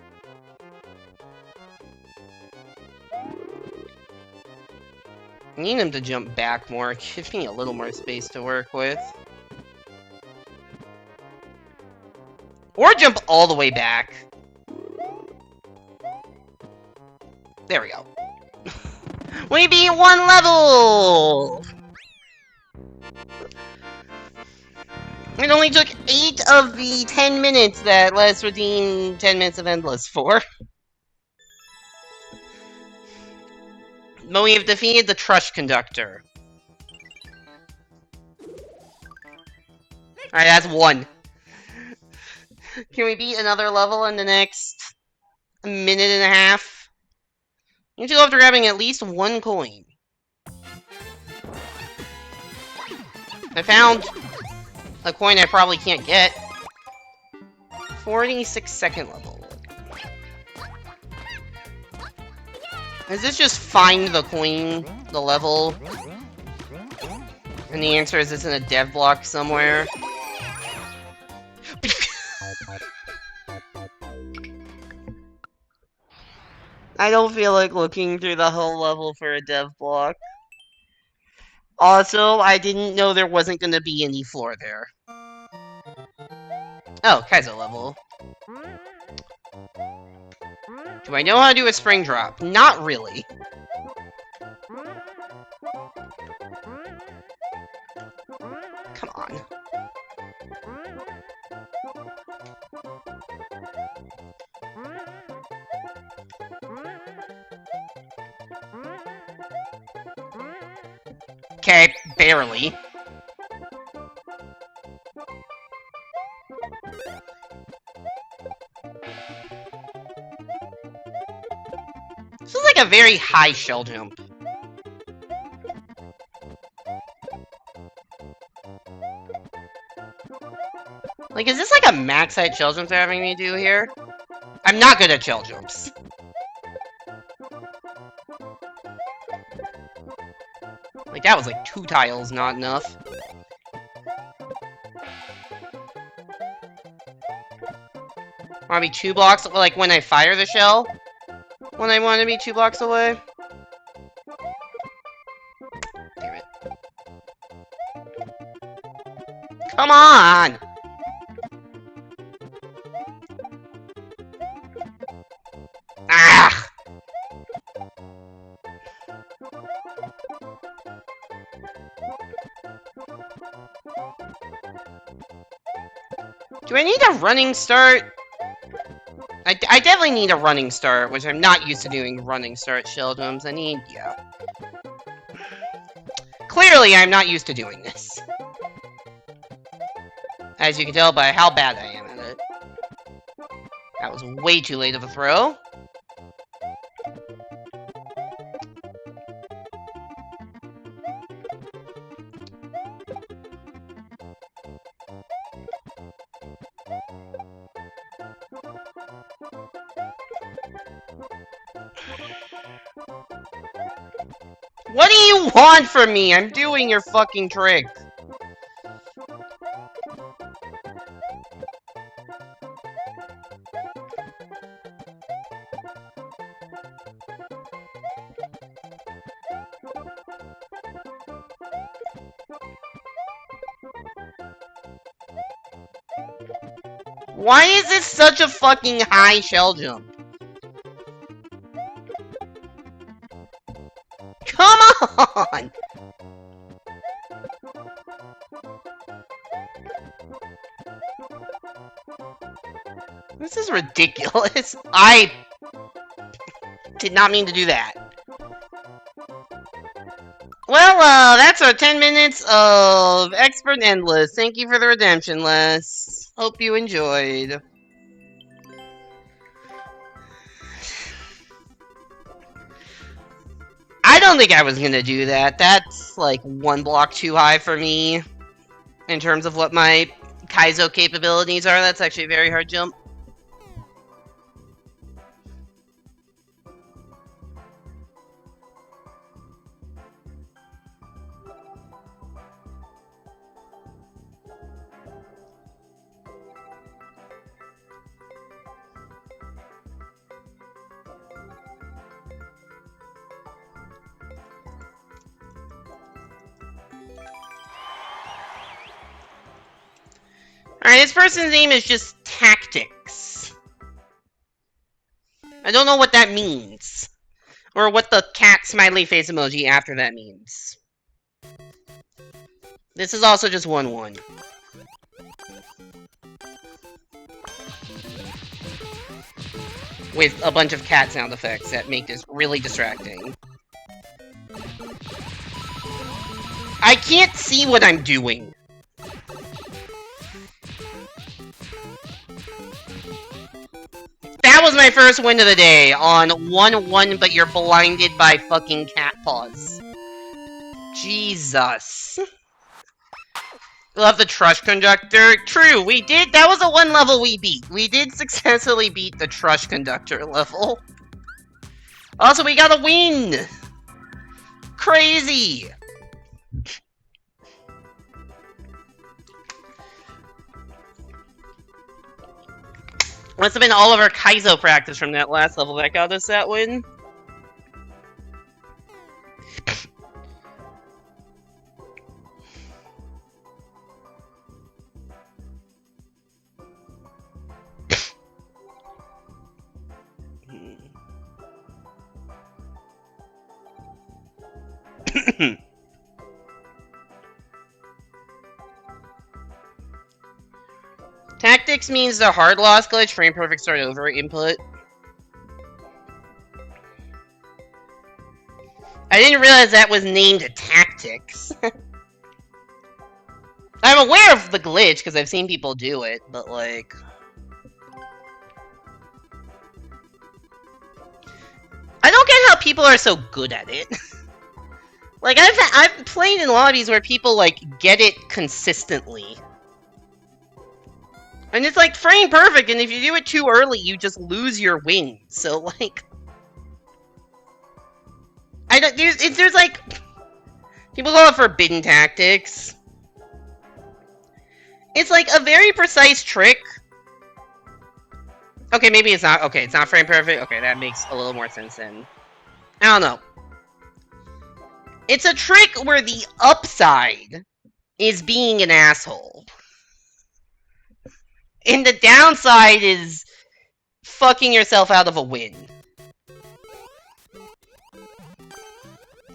I need him to jump back more. Give me a little more space to work with. Or jump all the way back. There we go. We beat one level! It only took 8 of the 10 minutes that Let's Redeem 10 Minutes of Endless for. But we have defeated the Trush Conductor. Alright, that's 1. Can we beat another level in the next minute and a half? You two after grabbing at least 1 coin. I found a coin I probably can't get. 46-second level. Is this just find the coin, the level? And the answer is it's in a dev block somewhere. I don't feel like looking through the whole level for a dev block. Also, I didn't know there wasn't gonna be any floor there. Oh, Kaiser level. Do I know how to do a spring drop? Not really. Come on. Okay, barely. This is like a very high shell jump. Like, is this like a max height shell jump they're having me do here? I'm not good at shell jumps. Like, that was like 2 tiles, not enough. Want to be 2 blocks, like when I fire the shell? When I want to be 2 blocks away? Damn it. Come on! Ah! Do I need a running start? I definitely need a running start, which I'm not used to doing running start shell jumps. Yeah. Clearly, I'm not used to doing this. As you can tell by how bad I am at it. That was way too late of a throw. What do you want from me? I'm doing your fucking trick. Why is this such a fucking high shell jump? Come on! This is ridiculous. I did not mean to do that. Well, that's our 10 minutes of Expert Endless. Thank you for the redemption, Les. Hope you enjoyed. I don't think I was gonna do that. That's like 1 block too high for me. In terms of what my Kaizo capabilities are. That's actually a very hard jump. Alright, this person's name is just Tactics. I don't know what that means. Or what the cat smiley face emoji after that means. This is also just 1-1. With a bunch of cat sound effects that make this really distracting. I can't see what I'm doing. That was my first win of the day on 1-1, but you're blinded by fucking cat paws. Jesus. Love the Trush Conductor. True, we did. That was a 1 level we beat. We did successfully beat the Trush Conductor level. Also, we got a win! Crazy! Must have been all of our Kaizo practice from that last level that got us that win. Tactics means the hard loss glitch, frame perfect start over input. I didn't realize that was named Tactics. I'm aware of the glitch because I've seen people do it, but like... I don't get how people are so good at it. Like, I've played in lobbies where people, like, get it consistently. And it's, like, frame perfect, and if you do it too early, you just lose your win. So, like... there's, like... People call it forbidden tactics. It's like a very precise trick. Okay, maybe it's not. Okay, it's not frame perfect. Okay, that makes a little more sense then. I don't know. It's a trick where the upside is being an asshole. And the downside is fucking yourself out of a win.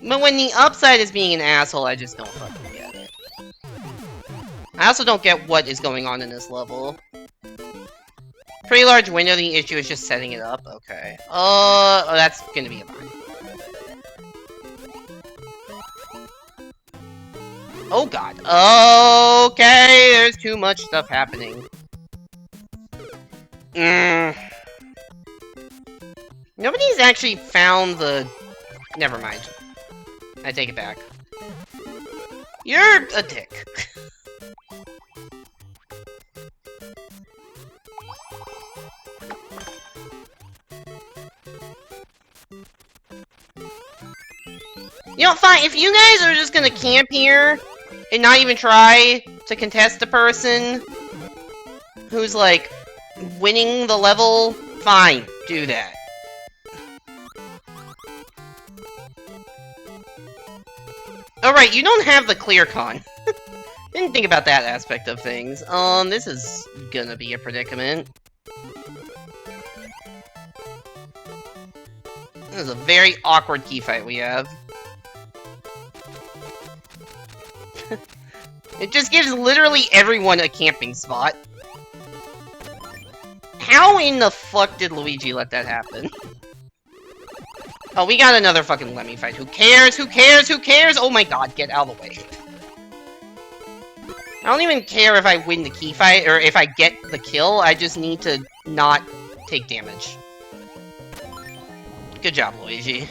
But when the upside is being an asshole, I just don't fucking get it. I also don't get what is going on in this level. Pretty large window, the issue is just setting it up. Okay. Oh, that's gonna be a mine. Oh god. Okay, there's too much stuff happening. Nobody's actually found the... Never mind. I take it back. You're a dick. You know, fine, if you guys are just gonna camp here and not even try to contest a person who's, like, winning the level, fine, do that. Oh, right, you don't have the clear con. Didn't think about that aspect of things. This is gonna be a predicament. This is a very awkward key fight we have. It just gives literally everyone a camping spot. How in the fuck did Luigi let that happen? Oh, we got another fucking Lemmy fight. Who cares? Who cares? Who cares? Oh my god, get out of the way. I don't even care if I win the key fight, or if I get the kill. I just need to not take damage. Good job, Luigi.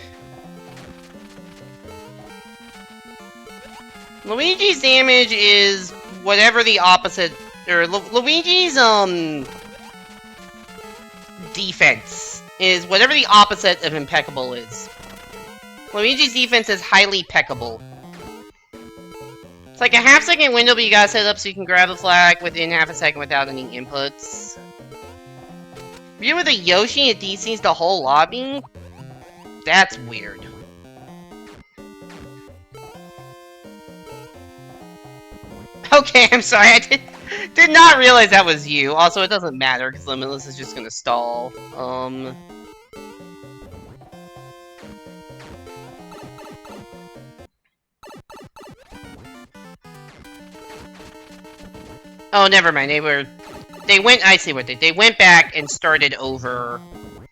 Luigi's damage is whatever the opposite... Or Luigi's, defense is whatever the opposite of impeccable is. Luigi's defense is highly peccable. It's like a half-second window, but you gotta set it up so you can grab the flag within half a second without any inputs. You with a Yoshi, it DCs the whole lobby? That's weird. Okay, I'm sorry, I did not realize that was you. Also, it doesn't matter, because Limitless is just gonna stall. Oh, never mind, they went, I see what they went back and started over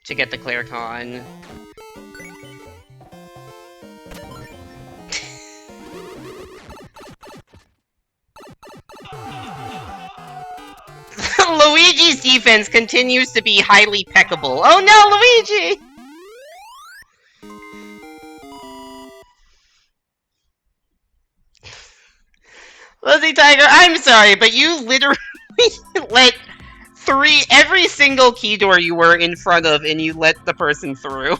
to get the clear con. Luigi's defense continues to be highly peccable. Oh no, Luigi! Lizzie Tiger, I'm sorry, but you literally let every single key door you were in front of, and you let the person through.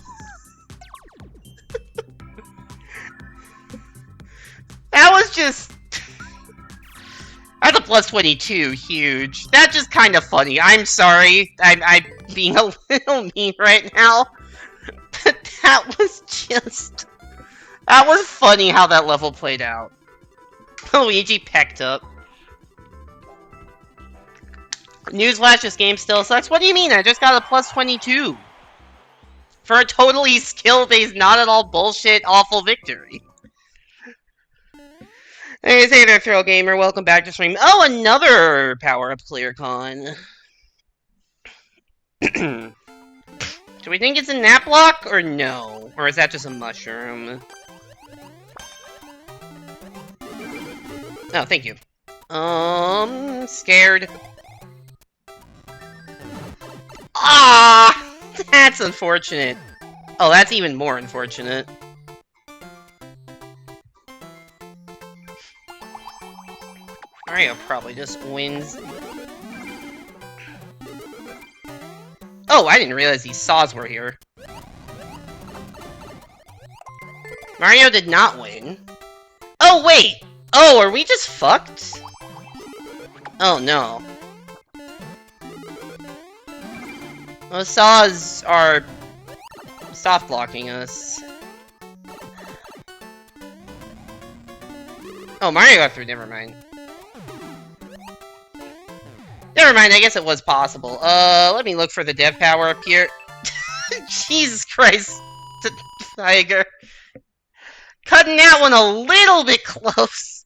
That was just... That's a plus 22, huge. That's just kind of funny. I'm sorry, I'm being a little mean right now. But that was just... That was funny how that level played out. Luigi pecked up. Newsflash, this game still sucks. What do you mean? I just got a plus 22. For a totally skill-based, not at all bullshit, awful victory. Hey there, Thrill Gamer. Welcome back to stream. Oh, another power-up clear con. Do we think it's a nap block, or no? Or is that just a mushroom? Oh, thank you. Scared. Ah! That's unfortunate. Oh, that's even more unfortunate. Mario probably just wins. Oh, I didn't realize these saws were here. Mario did not win. Oh, Oh, wait! Oh, are we just fucked? Oh, no. Those saws are soft blocking us. Oh, Mario got through, never mind. Never mind, I guess it was possible. Let me look for the dev power up here. Jesus Christ, Tiger. Cutting that one a little bit close.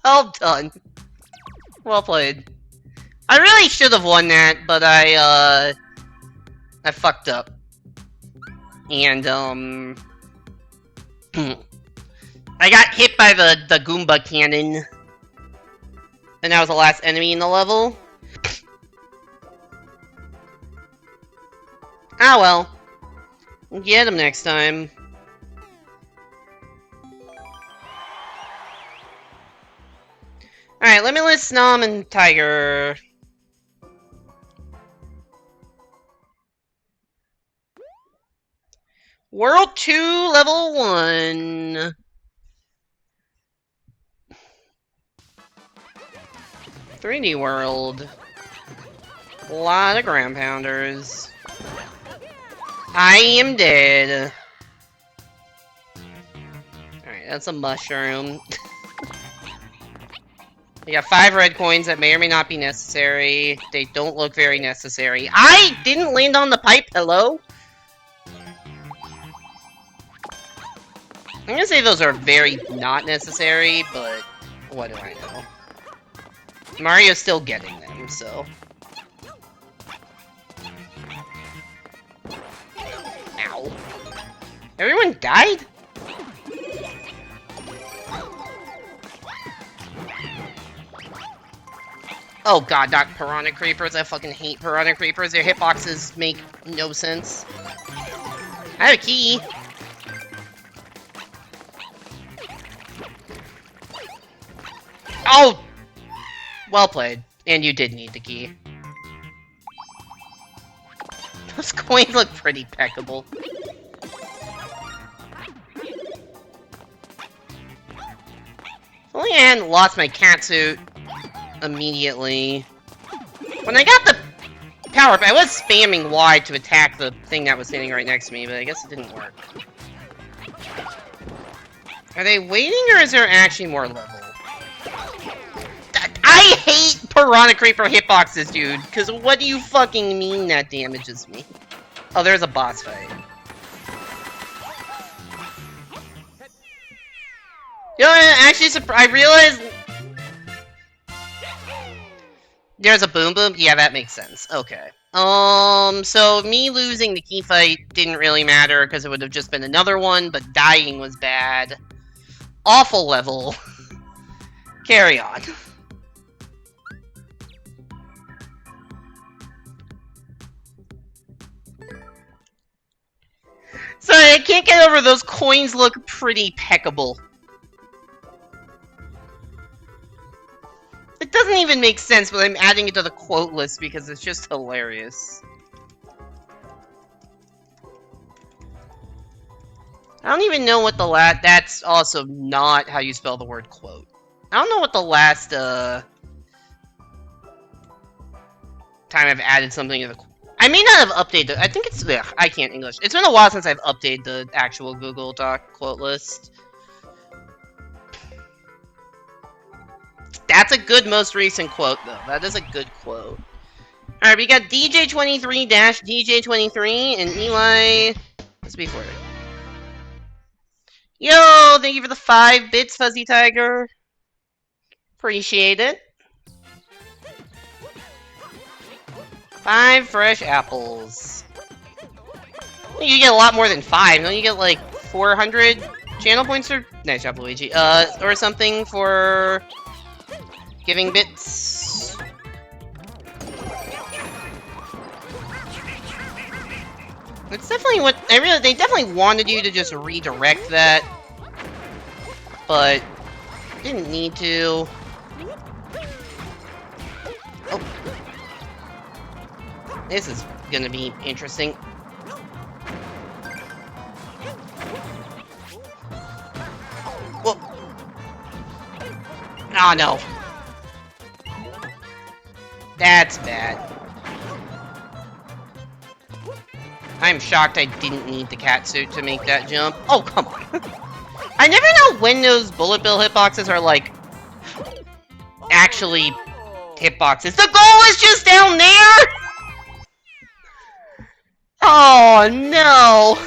Well done. Well played. I really should have won that, but I fucked up. And, I got hit by the Goomba cannon. And that was the last enemy in the level. Ah well. We'll get him next time. Alright, let me list Nom and Tiger. World 2, Level 1. 3D World. A lot of ground pounders. I am dead. Alright, that's a mushroom. I got 5 red coins that may or may not be necessary. They don't look very necessary. I didn't land on the pipe, hello? I'm gonna say those are very not necessary, but what do I know? Mario's still getting them, so... Ow. Everyone died? Oh god, not piranha creepers. I fucking hate piranha creepers. Their hitboxes make no sense. I have a key. Oh! Well played. And you did need the key. Those coins look pretty peckable. If only I hadn't lost my catsuit immediately. When I got the power-up, I was spamming Y to attack the thing that was standing right next to me, but I guess it didn't work. Are they waiting, or is there actually more level? I hate Piranha Creeper hitboxes, dude, because what do you fucking mean that damages me? Oh, there's a boss fight. You know, actually, I realized... There's a boom boom? Yeah, that makes sense. Okay. So me losing the key fight didn't really matter, because it would have just been another one, but dying was bad. Awful level. Carry on. Sorry, I can't get over those coins look pretty peckable. It doesn't even make sense, but I'm adding it to the quote list because it's just hilarious. I don't even know what the that's also not how you spell the word quote. I don't know what the last, time I've added something to the... I may not have updated... I think it's... Ugh, I can't English. It's been a while since I've updated the actual Google Doc quote list. That's a good most recent quote, though. That is a good quote. Alright, we got DJ23-DJ23 and Eli... Let's be for it. Yo, thank you for the 5 bits, Fuzzy Tiger. Appreciate it. 5 fresh apples. You get a lot more than 5. Don't you get like 400 channel points or... Nice job, Luigi. Or something for... giving bits. It's definitely what... They definitely wanted you to just redirect that. But... didn't need to. Oh. This is gonna be interesting. Oh, no. That's bad. I'm shocked I didn't need the catsuit to make that jump. Oh, come on. I never know when those bullet bill hitboxes are, like, actually hitboxes. The goal is just down there! Oh, no.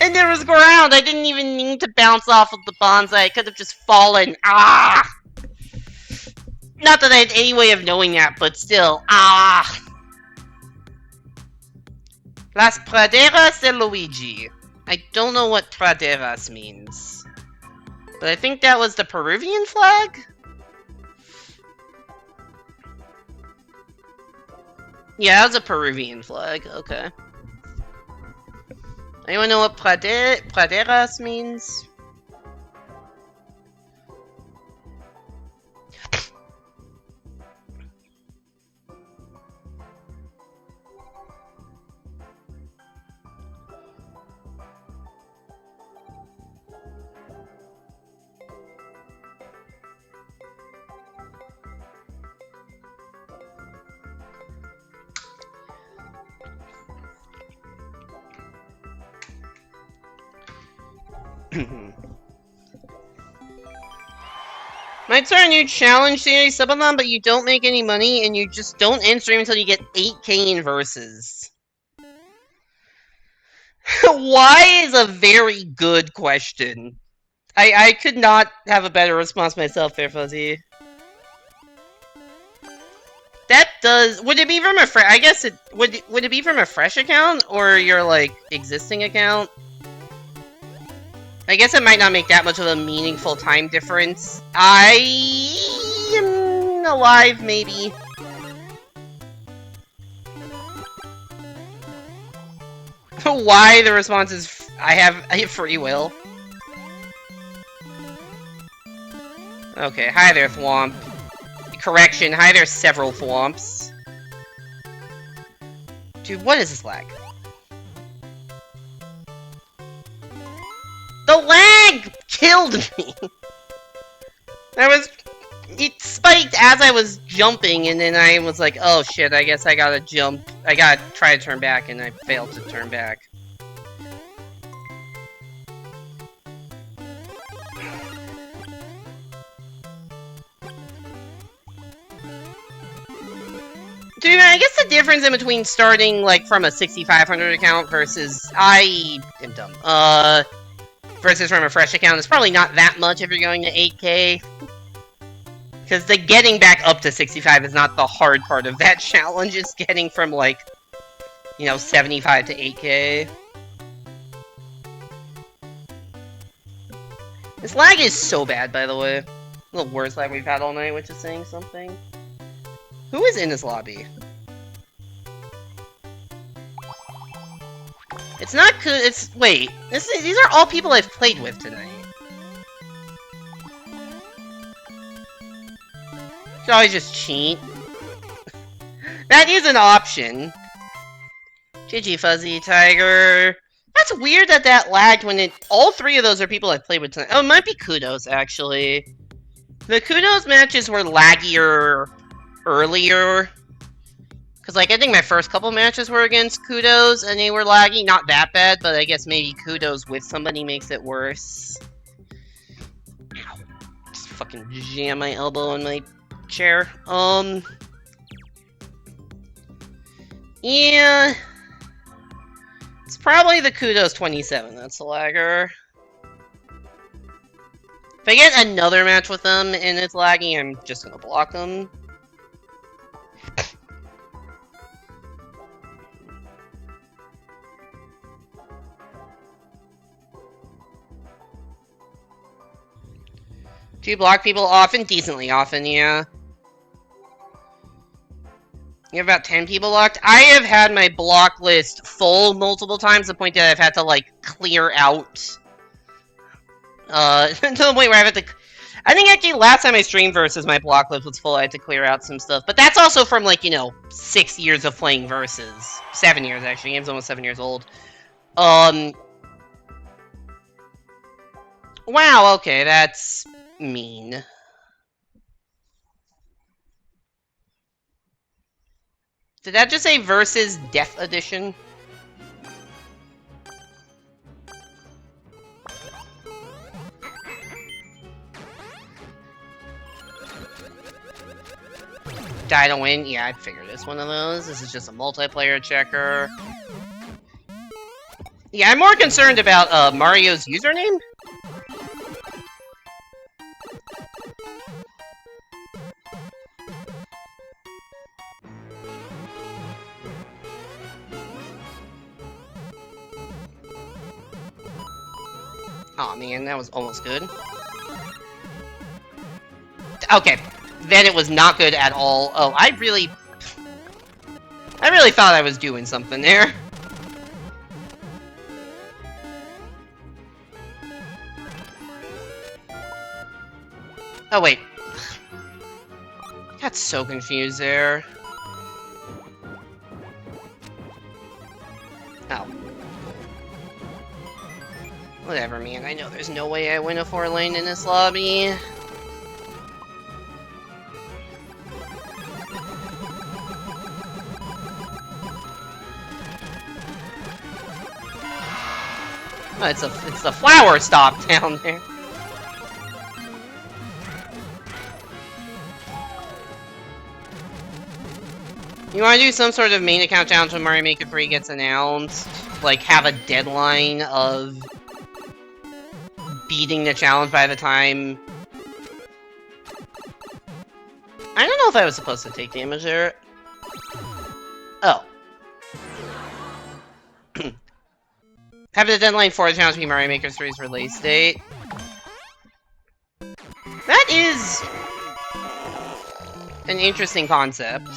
And there was ground. I didn't even need to bounce off of the bonsai. I could have just fallen. Ah! Not that I had any way of knowing that, but still. Ah! Las praderas de Luigi. I don't know what praderas means. But I think that was the Peruvian flag? Yeah, that was a Peruvian flag. Okay. Anyone know what praderas means? Might start a new challenge series, Subathon, but you don't make any money and you just don't end stream until you get 8K in verses. Why is a very good question. I could not have a better response myself there, Fuzzy. That does... Would it be from a I guess it... Would it be from a fresh account? Or your, like, existing account? I guess it might not make that much of a meaningful time difference. I am alive, maybe. Why the response is I have free will. Okay, hi there, Thwomp. Correction, hi there, several Thwomps. Dude, what is this lag? The lag killed me! It spiked as I was jumping, and then I was like, oh shit, I guess I gotta jump. I gotta try to turn back, and I failed to turn back. Dude, I guess the difference in between starting, like, from a 6,500 account versus... I am dumb. Versus from a fresh account is probably not that much if you're going to 8K. Because the getting back up to 65 is not the hard part of that challenge. It's getting from, like, you know, 75 to 8K. This lag is so bad, by the way. The worst lag we've had all night, which is saying something. Who is in this lobby? It's not good. It's wait. These are all people I've played with tonight. You always just cheat. That is an option. GG Fuzzy Tiger. That's weird that that lagged when all three of those are people I've played with tonight. Oh, it might be Kudos actually. The Kudos matches were laggier earlier. Because, like, I think my first couple matches were against Kudos, and they were laggy. Not that bad, but I guess maybe Kudos with somebody makes it worse. Ow. Just fucking jam my elbow in my chair. Yeah. It's probably the Kudos 27 that's the lagger. If I get another match with them and it's laggy, I'm just gonna block them. Do you block people often? Decently often, yeah. You have about 10 people locked? I have had my block list full multiple times, to the point that I've had to, like, clear out. To the point where I've had to... I think, actually, last time I streamed Versus, my block list was full. I had to clear out some stuff. But that's also from, like, you know, 6 years of playing Versus. 7 years, actually. The game's almost 7 years old. Wow, okay, that's... mean. Did that just say versus Death Edition? Die to win? Yeah, I'd figured it's one of those. This is just a multiplayer checker. Yeah, I'm more concerned about Mario's username. Aw, man, that was almost good. Okay, then it was not good at all. Oh, I really thought I was doing something there. Oh, wait. I got so confused there. Oh. Whatever, man. I know there's no way I win a 4-lane in this lobby. Oh, it's the flower stop down there. You want to do some sort of main account challenge when Mario Maker 3 gets announced? Like, have a deadline of beating the challenge by the time... I don't know if I was supposed to take damage there. Oh. Have the deadline for the challenge be Mario Maker 3's release date. That is... an interesting concept.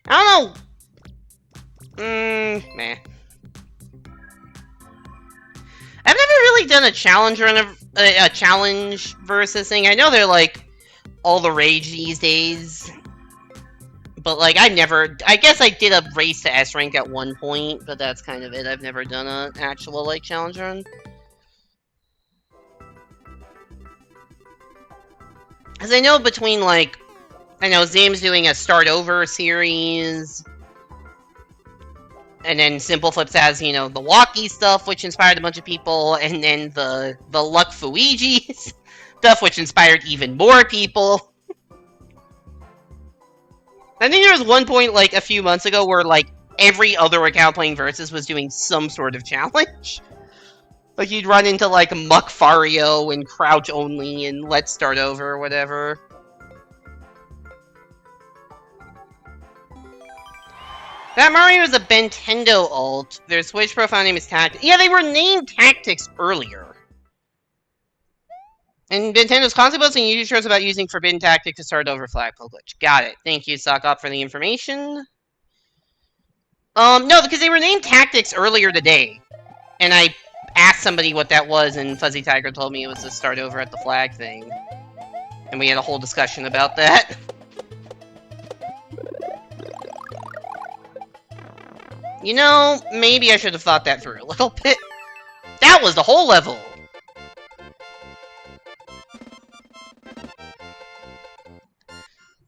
I don't know. Meh. I've never really done a challenge run a challenge versus thing. I know they're like all the rage these days, but like I guess I did a race to S rank at one point, but that's kind of it. I've never done an actual like challenge run. Because I know between like, I know Zam's doing a start over series, and then Simple Flips has, you know, the walkie stuff, which inspired a bunch of people, and then the Luck Fuigi stuff, which inspired even more people. I think there was one point, like, a few months ago where, like, every other account playing Versus was doing some sort of challenge. Like, you'd run into, like, Muck Fario and Crouch Only and Let's Start Over or whatever. That Mario is a Nintendo alt. Their Switch profile name is Tactics. Yeah, they were named Tactics earlier. And Nintendo's constantly posting YouTube shows about using Forbidden Tactics to start over Flagpole Glitch. Got it. Thank you, Sockop, for the information. No, because they were named Tactics earlier today. And I asked somebody what that was, and Fuzzy Tiger told me it was to start over at the flag thing. And we had a whole discussion about that. You know, maybe I should have thought that through a little bit. That was the whole level!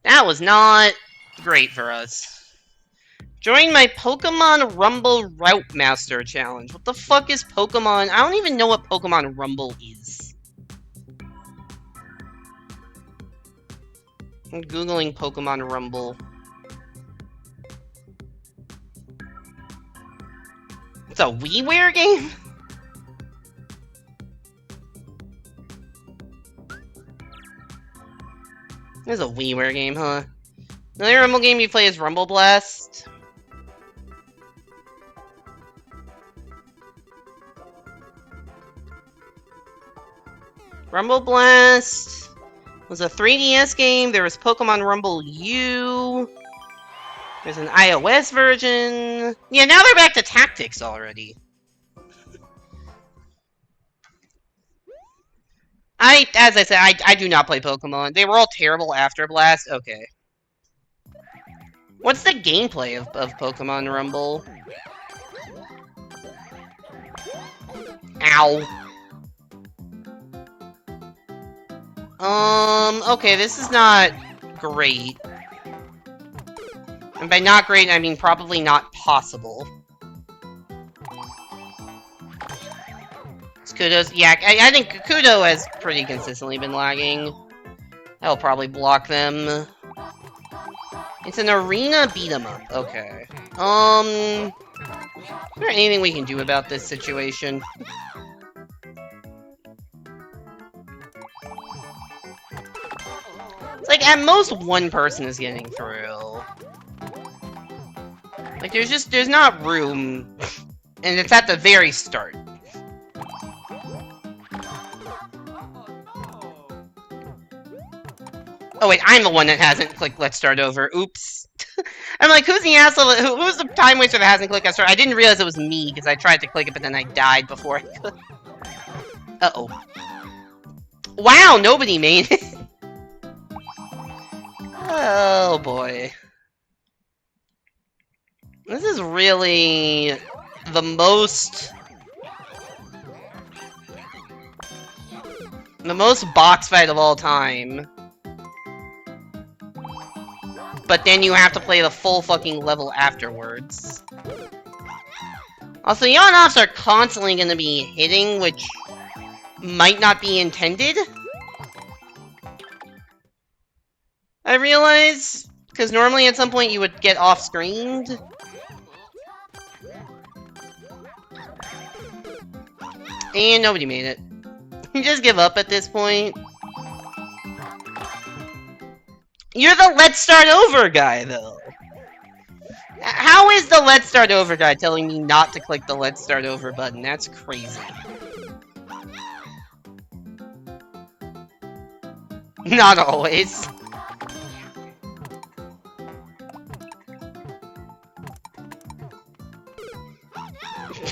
That was not great for us. Join my Pokemon Rumble Route Master Challenge. What the fuck is Pokemon? I don't even know what Pokemon Rumble is. I'm Googling Pokemon Rumble. It's a WiiWare game? This is a WiiWare game, huh? The only Rumble game you play is Rumble Blast. Rumble Blast was a 3DS game. There was Pokemon Rumble U. There's an iOS version. Yeah, now they're back to Tactics already. As I said, I do not play Pokemon. They were all terrible after Blast. Okay. What's the gameplay of Pokemon Rumble? Ow. Okay, this is not great. And by not great, I mean probably not possible. Kudo's, yeah, I think Kudo has pretty consistently been lagging. That'll probably block them. It's an arena beat 'em up. Okay. Is there anything we can do about this situation? It's like, at most, one person is getting through. Like, there's not room. And it's at the very start. Oh wait, I'm the one that hasn't clicked Let's Start Over. Oops. I'm like, who's the asshole? Who's the time waster that hasn't clicked Let's Start? I didn't realize it was me, because I tried to click it, but then I died before I could. Uh-oh. Wow, nobody made it. Oh boy. This is really the most box fight of all time. But then you have to play the full fucking level afterwards. Also, the on-offs are constantly going to be hitting, which might not be intended. I realize, because normally at some point you would get off-screened. And nobody made it. You just give up at this point. You're the Let's Start Over guy, though. How is the Let's Start Over guy telling me not to click the Let's Start Over button? That's crazy. Not always.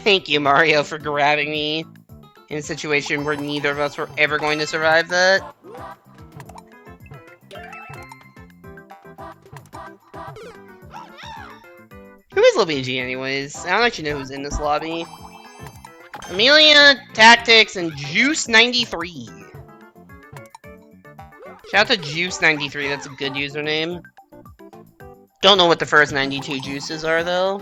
Thank you, Mario, for grabbing me in a situation where neither of us were ever going to survive that. Who is Luigi, anyways? I don't actually know who's in this lobby. Amelia, Tactics, and Juice93. Shout out to Juice93, that's a good username. Don't know what the first 92 juices are, though.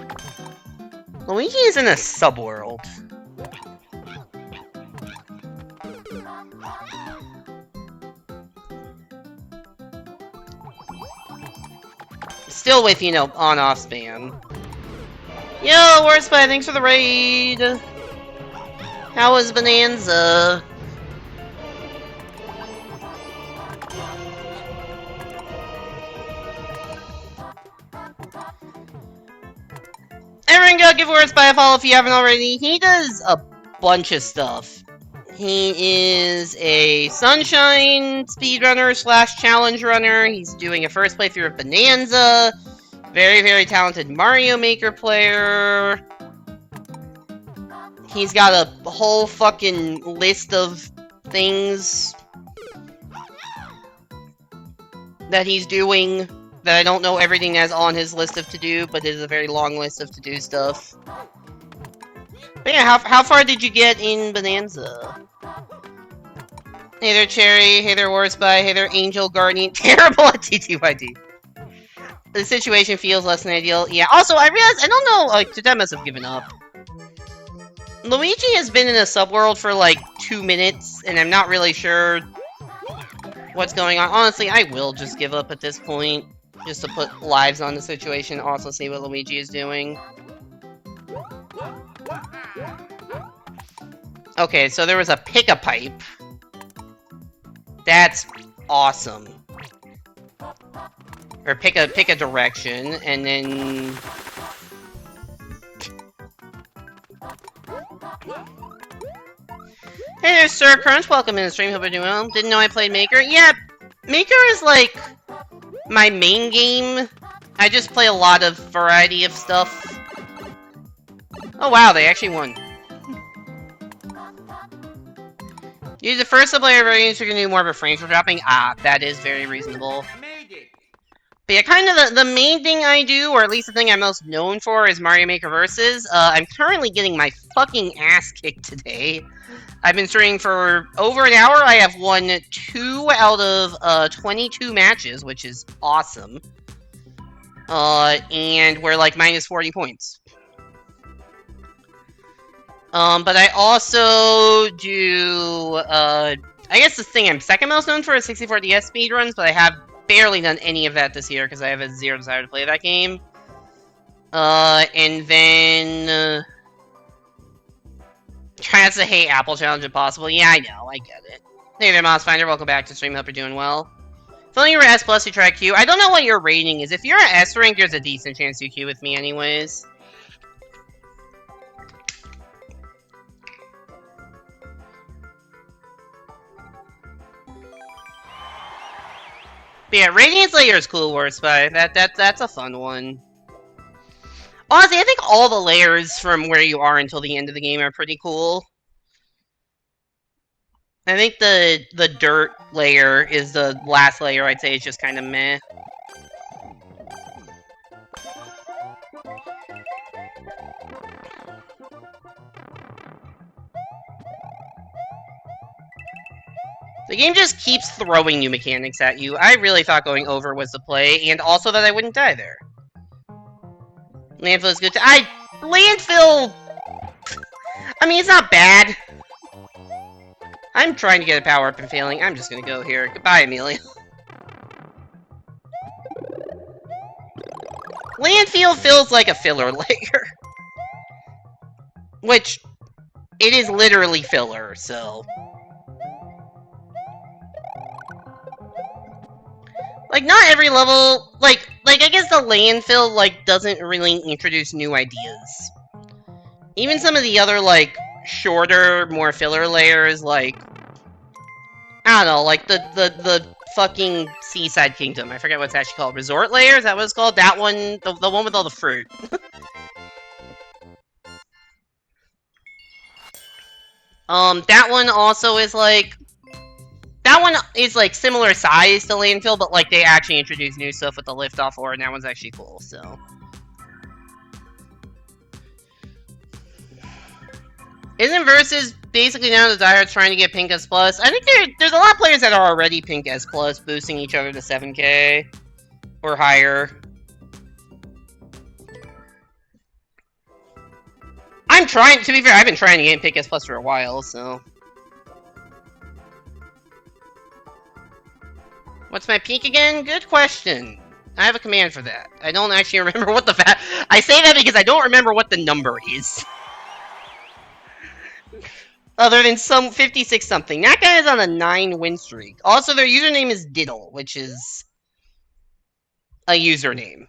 Luigi is in a subworld. Still with, you know, on-off spam. Yo, Warspy, thanks for the raid! How was Bonanza? Everyone go give Warspy a follow if you haven't already. He does a bunch of stuff. He is a Sunshine speedrunner / challenge runner. He's doing a first playthrough of Bonanza. Very, very talented Mario Maker player. He's got a whole fucking list of things that he's doing that I don't know everything that's on his list of to-do, but it is a very long list of to-do stuff. But yeah, how far did you get in Bonanza? Hey there, Cherry. Hey there, Warspy. Hey there, Angel Guardian. Terrible at TTYD. The situation feels less than ideal. Yeah, also, I realized, I don't know, like, Totem must have given up. Luigi has been in a subworld for, like, 2 minutes, and I'm not really sure what's going on. Honestly, I will just give up at this point, just to put lives on the situation, also see what Luigi is doing. Okay, so there was a pick-a-pipe. That's awesome. Or pick a direction, and then... Hey there, Sir Crunch. Welcome in the stream. Hope you're doing well. Didn't know I played Maker. Yeah, Maker is like my main game. I just play a lot of variety of stuff. Oh wow, they actually won. You're the first player ever, so you're gonna do more of a frame for dropping. Ah, that is very reasonable. But yeah, kind of the main thing I do, or at least the thing I'm most known for, is Mario Maker Versus. I'm currently getting my fucking ass kicked today. I've been streaming for over an hour. I have won 2 out of 22 matches, which is awesome. And we're like minus 40 points. But I also do, I guess the thing I'm second most known for is 64DS speedruns, but I have barely done any of that this year because I have a zero desire to play that game. And then, try not to hate Apple Challenge if possible. Yeah, I know, I get it. Hey there, Mouse Finder, welcome back to stream, hope you're doing well. If only you were S+, you try Q. I don't know what your rating is. If you're at S rank, there's a decent chance you Q with me anyways. But yeah, Radiant Slayer is cool, worse, but that's a fun one. Honestly, I think all the layers from where you are until the end of the game are pretty cool. I think the dirt layer is the last layer I'd say is just kind of meh. The game just keeps throwing new mechanics at you. I really thought going over was the play, and also that I wouldn't die there. Landfill is good Landfill... I mean, it's not bad. I'm trying to get a power-up and failing. I'm just gonna go here. Goodbye, Amelia. Landfill feels like a filler layer. Which, it is literally filler, so... Like, not every level, like, I guess the landfill, like, doesn't really introduce new ideas. Even some of the other, like, shorter, more filler layers, like, I don't know, like, the fucking Seaside Kingdom, I forget what it's actually called, Resort Layer, is that what it's called? That one, the one with all the fruit. That one also is, like, that one is, like, similar size to Landfill, but, like, they actually introduced new stuff with the Liftoff Ore, and that one's actually cool, so. Isn't Versus basically now the diehards trying to get Pink S+? I think there's a lot of players that are already Pink S+, boosting each other to 7k or higher. I'm trying, to be fair, I've been trying to get Pink S+ for a while, so. What's my peak again? Good question. I have a command for that. I don't actually remember what the I say that because I don't remember what the number is. Other than some 56 something. That guy is on a 9 win streak. Also, their username is Diddle, which is a username.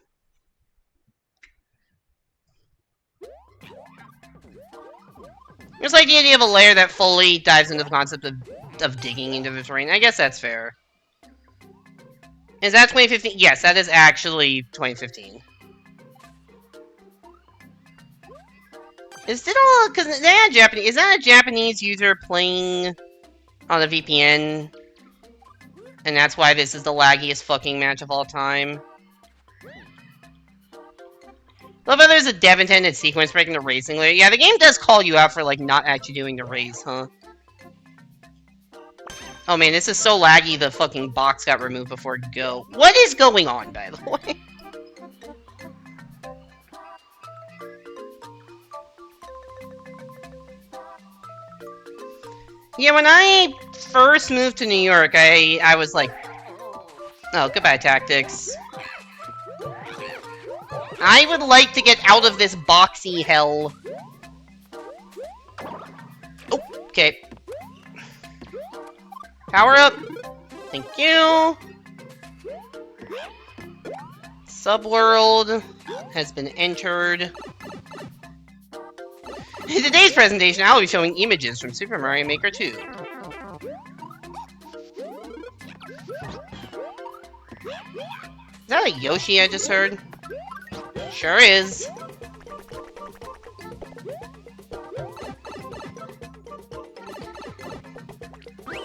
It's like the idea of a layer that fully dives into the concept of digging into the terrain. I guess that's fair. Is that 2015? Yes, that is actually 2015. Is Diddle, because they had Japanese, is that a Japanese user playing on a VPN? And that's why this is the laggiest fucking match of all time? Love how there's a dev intended sequence breaking the racing layer. Yeah, the game does call you out for, like, not actually doing the race, huh? Oh man, this is so laggy the fucking box got removed before go. What is going on, by the way? Yeah, when I first moved to New York, I was like... Oh, goodbye, Tactics. I would like to get out of this boxy hell. Oh, okay. Power up! Thank you! Subworld has been entered. In today's presentation, I will be showing images from Super Mario Maker 2. Is that a Yoshi I just heard? Sure is.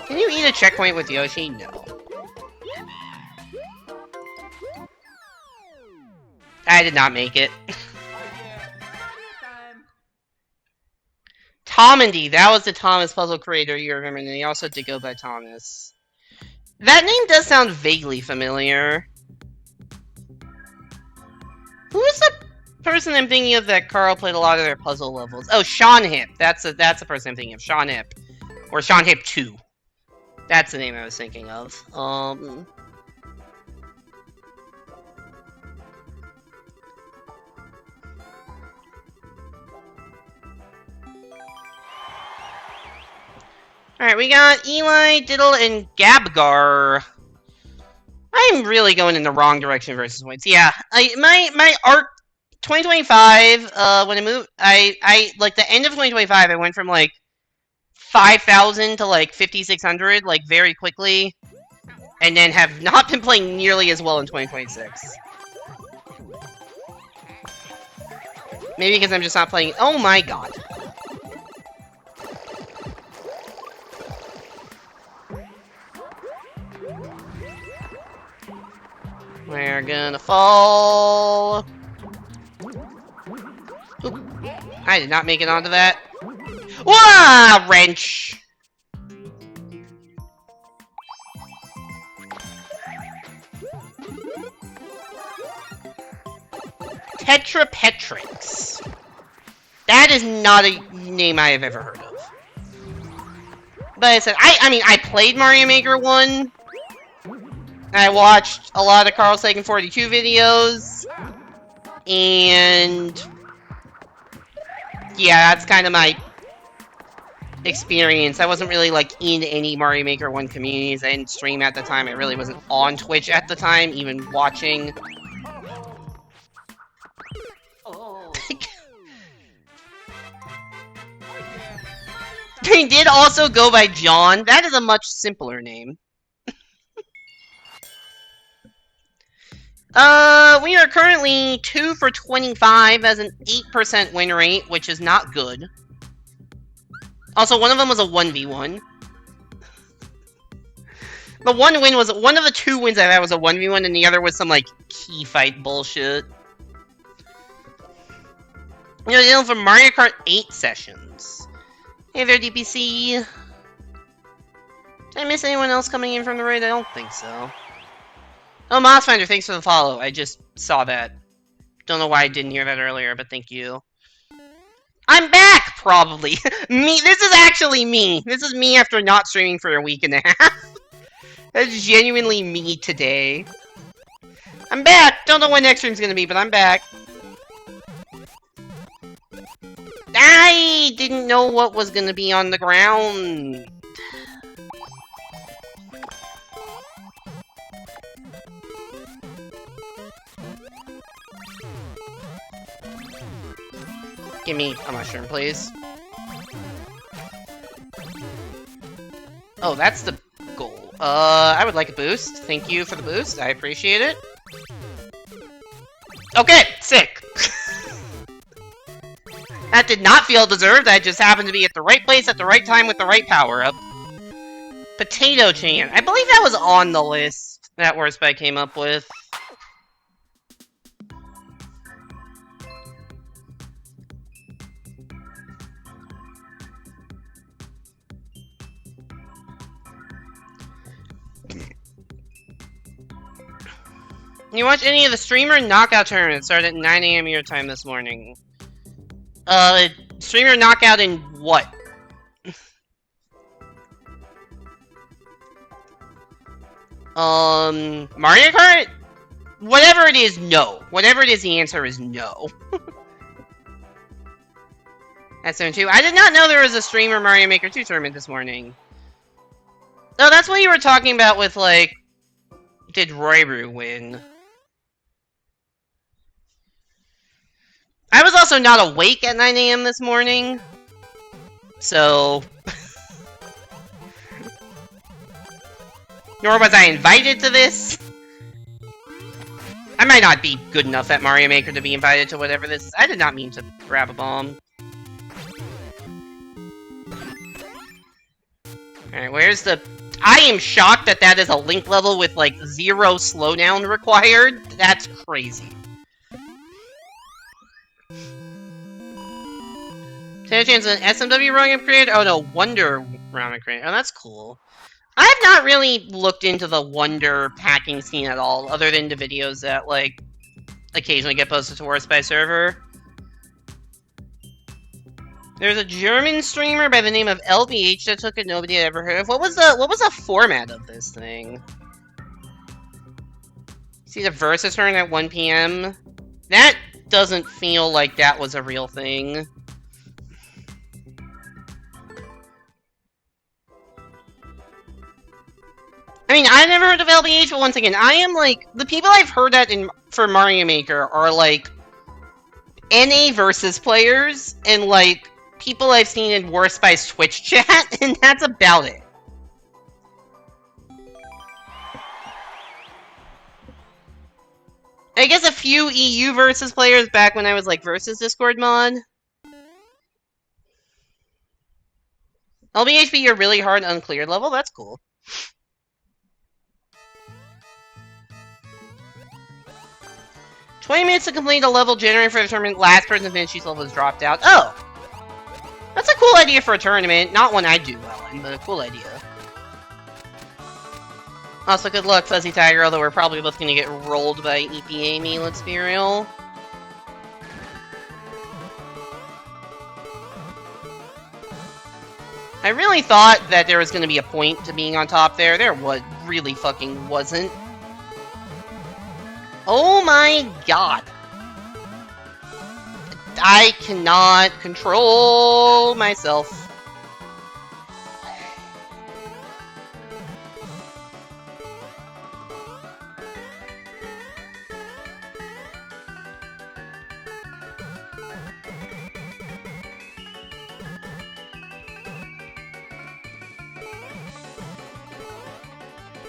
Can you eat a checkpoint with Yoshi? No. I did not make it. Tomandy, that was the Thomas puzzle creator you remember, and he also did go by Thomas. That name does sound vaguely familiar. Who is the person I'm thinking of that Carl played a lot of their puzzle levels? Oh, Sean Hip. That's the person I'm thinking of. Sean Hip. Or Sean Hip 2. That's the name I was thinking of. Alright, we got Eli, Diddle, and Gabgar. I'm really going in the wrong direction versus points. Yeah, my arc 2025. When I moved, I like the end of 2025. I went from like 5,000 to like 5,600, like very quickly, and then have not been playing nearly as well in 2026. Maybe because I'm just not playing. Oh my god. We're gonna fall. Oop. I did not make it onto that. Wah! Wrench! Tetrapetrix. That is not a name I have ever heard of. But I said, I mean, I played Mario Maker 1. I watched a lot of Carl Sagan 42 videos, and yeah, that's kind of my experience. I wasn't really, like, in any Mario Maker 1 communities. I didn't stream at the time. I really wasn't on Twitch at the time, even watching. Oh. They did also go by John. That is a much simpler name. We are currently 2 for 25 as an 8% win rate, which is not good. Also, one of them was a 1v1. The one win was, one of the 2 wins I've had was a 1v1, and the other was some, like, key fight bullshit. You know, from Mario Kart 8 sessions. Hey there, DPC. Did I miss anyone else coming in from the raid? I don't think so. Oh, Mossfinder, thanks for the follow. I just saw that. Don't know why I didn't hear that earlier, but thank you. I'm back, probably. Me. This is actually me. This is me after not streaming for a week and a half. That's genuinely me today. I'm back. Don't know when next stream's gonna be, but I'm back. I didn't know what was gonna be on the ground. Give me a mushroom, please. Oh, that's the goal. I would like a boost. Thank you for the boost. I appreciate it. Okay, sick. That did not feel deserved. I just happened to be at the right place at the right time with the right power-up. Potato Chan. I believe that was on the list that Worst I came up with. You watch any of the streamer knockout tournaments started at 9 AM your time this morning? Streamer knockout in what? Mario Kart? Whatever it is, no. Whatever it is, the answer is no. SMM2. I did not know there was a streamer Mario Maker 2 tournament this morning. No, that's what you were talking about with, like, did Royru win? I was also not awake at 9 AM this morning, so... Nor was I invited to this. I might not be good enough at Mario Maker to be invited to whatever this is. I did not mean to grab a bomb. Alright, where's the... I am shocked that that is a Link level with, like, 0 slowdown required. That's crazy. Take a chance on SMW rung upgrade? Oh no, Wonder rung upgrade. Oh, that's cool. I have not really looked into the Wonder packing scene at all, other than the videos that, like, occasionally get posted to Worst by Server. There's a German streamer by the name of LBH that took it nobody had ever heard of. What was the format of this thing? See the Versus turn at 1 PM? That doesn't feel like that was a real thing. I mean, I've never heard of LBH, but once again, I am like, the people I've heard that for Mario Maker are like NA versus players and like people I've seen in Worst By's Twitch chat, and that's about it. I guess a few EU versus players back when I was like versus Discord mod. LBH be a really hard uncleared level? That's cool. "20 minutes to complete a level generated for the tournament. Last person to finish each level is dropped out." Oh! That's a cool idea for a tournament. Not one I do well in, but a cool idea. Also, good luck, Fuzzy Tiger, although we're probably both gonna get rolled by EPA me, let's be real. I really thought that there was gonna be a point to being on top there. There really fucking wasn't. Oh my god. I cannot control myself.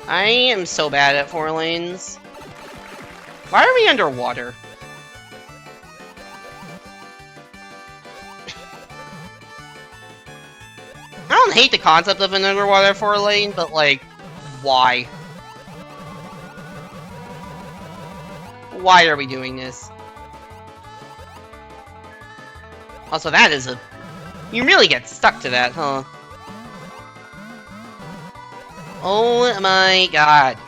I am so bad at 4 lanes. Why are we underwater? I don't hate the concept of an underwater 4 lane, but like, why? Why are we doing this? Also, that is a... You really get stuck to that, huh? Oh my god.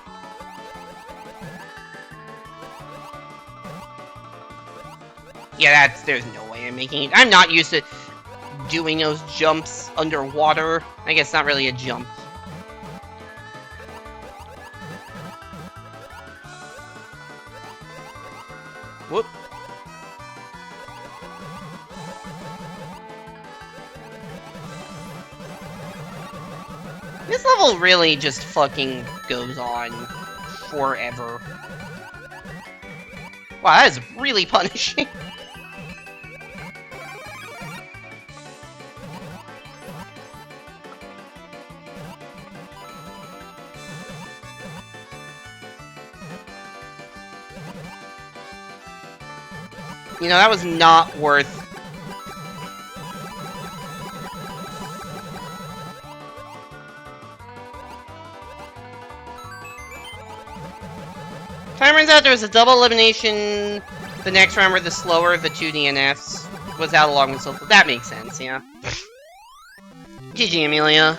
Yeah, there's no way I'm making it. I'm not used to doing those jumps underwater. I guess not really a jump. Whoop. This level really just fucking goes on forever. Wow, that is really punishing. You know, that was not worth... Time runs out, there was a double elimination. The next round were the slower of the 2 DNFs. Was out along with... That makes sense, yeah. GG, Amelia.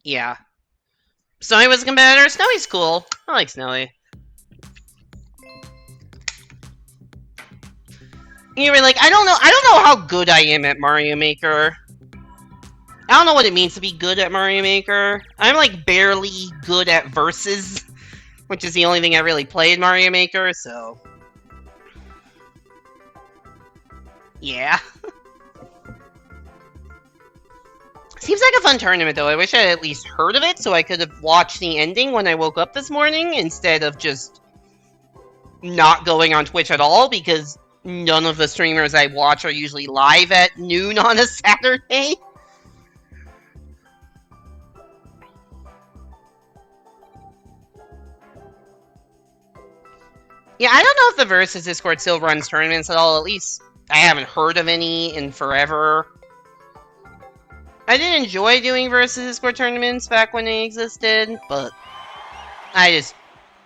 Yeah. Snowy was a competitor. Snowy's cool. I like Snowy. You were like, I don't know how good I am at Mario Maker. I don't know what it means to be good at Mario Maker. I'm like barely good at Versus, which is the only thing I really played Mario Maker, so... Yeah. Seems like a fun tournament, though. I wish I had at least heard of it, so I could have watched the ending when I woke up this morning, instead of just not going on Twitch at all, because none of the streamers I watch are usually live at noon on a Saturday. Yeah, I don't know if the Versus Discord still runs tournaments at all. At least I haven't heard of any in forever. I did enjoy doing Versus Discord tournaments back when they existed, but I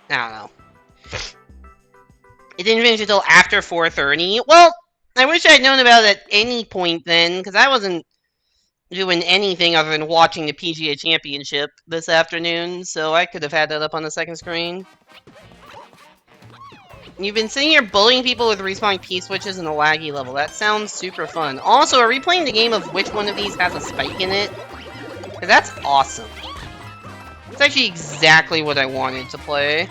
don't know. It didn't finish until after 4:30. Well, I wish I'd known about it at any point then, because I wasn't doing anything other than watching the PGA Championship this afternoon, so I could have had that up on the second screen. You've been sitting here bullying people with respawning P-switches in a laggy level. That sounds super fun. Also, are we playing the game of which one of these has a spike in it? 'Cause that's awesome. It's actually exactly what I wanted to play.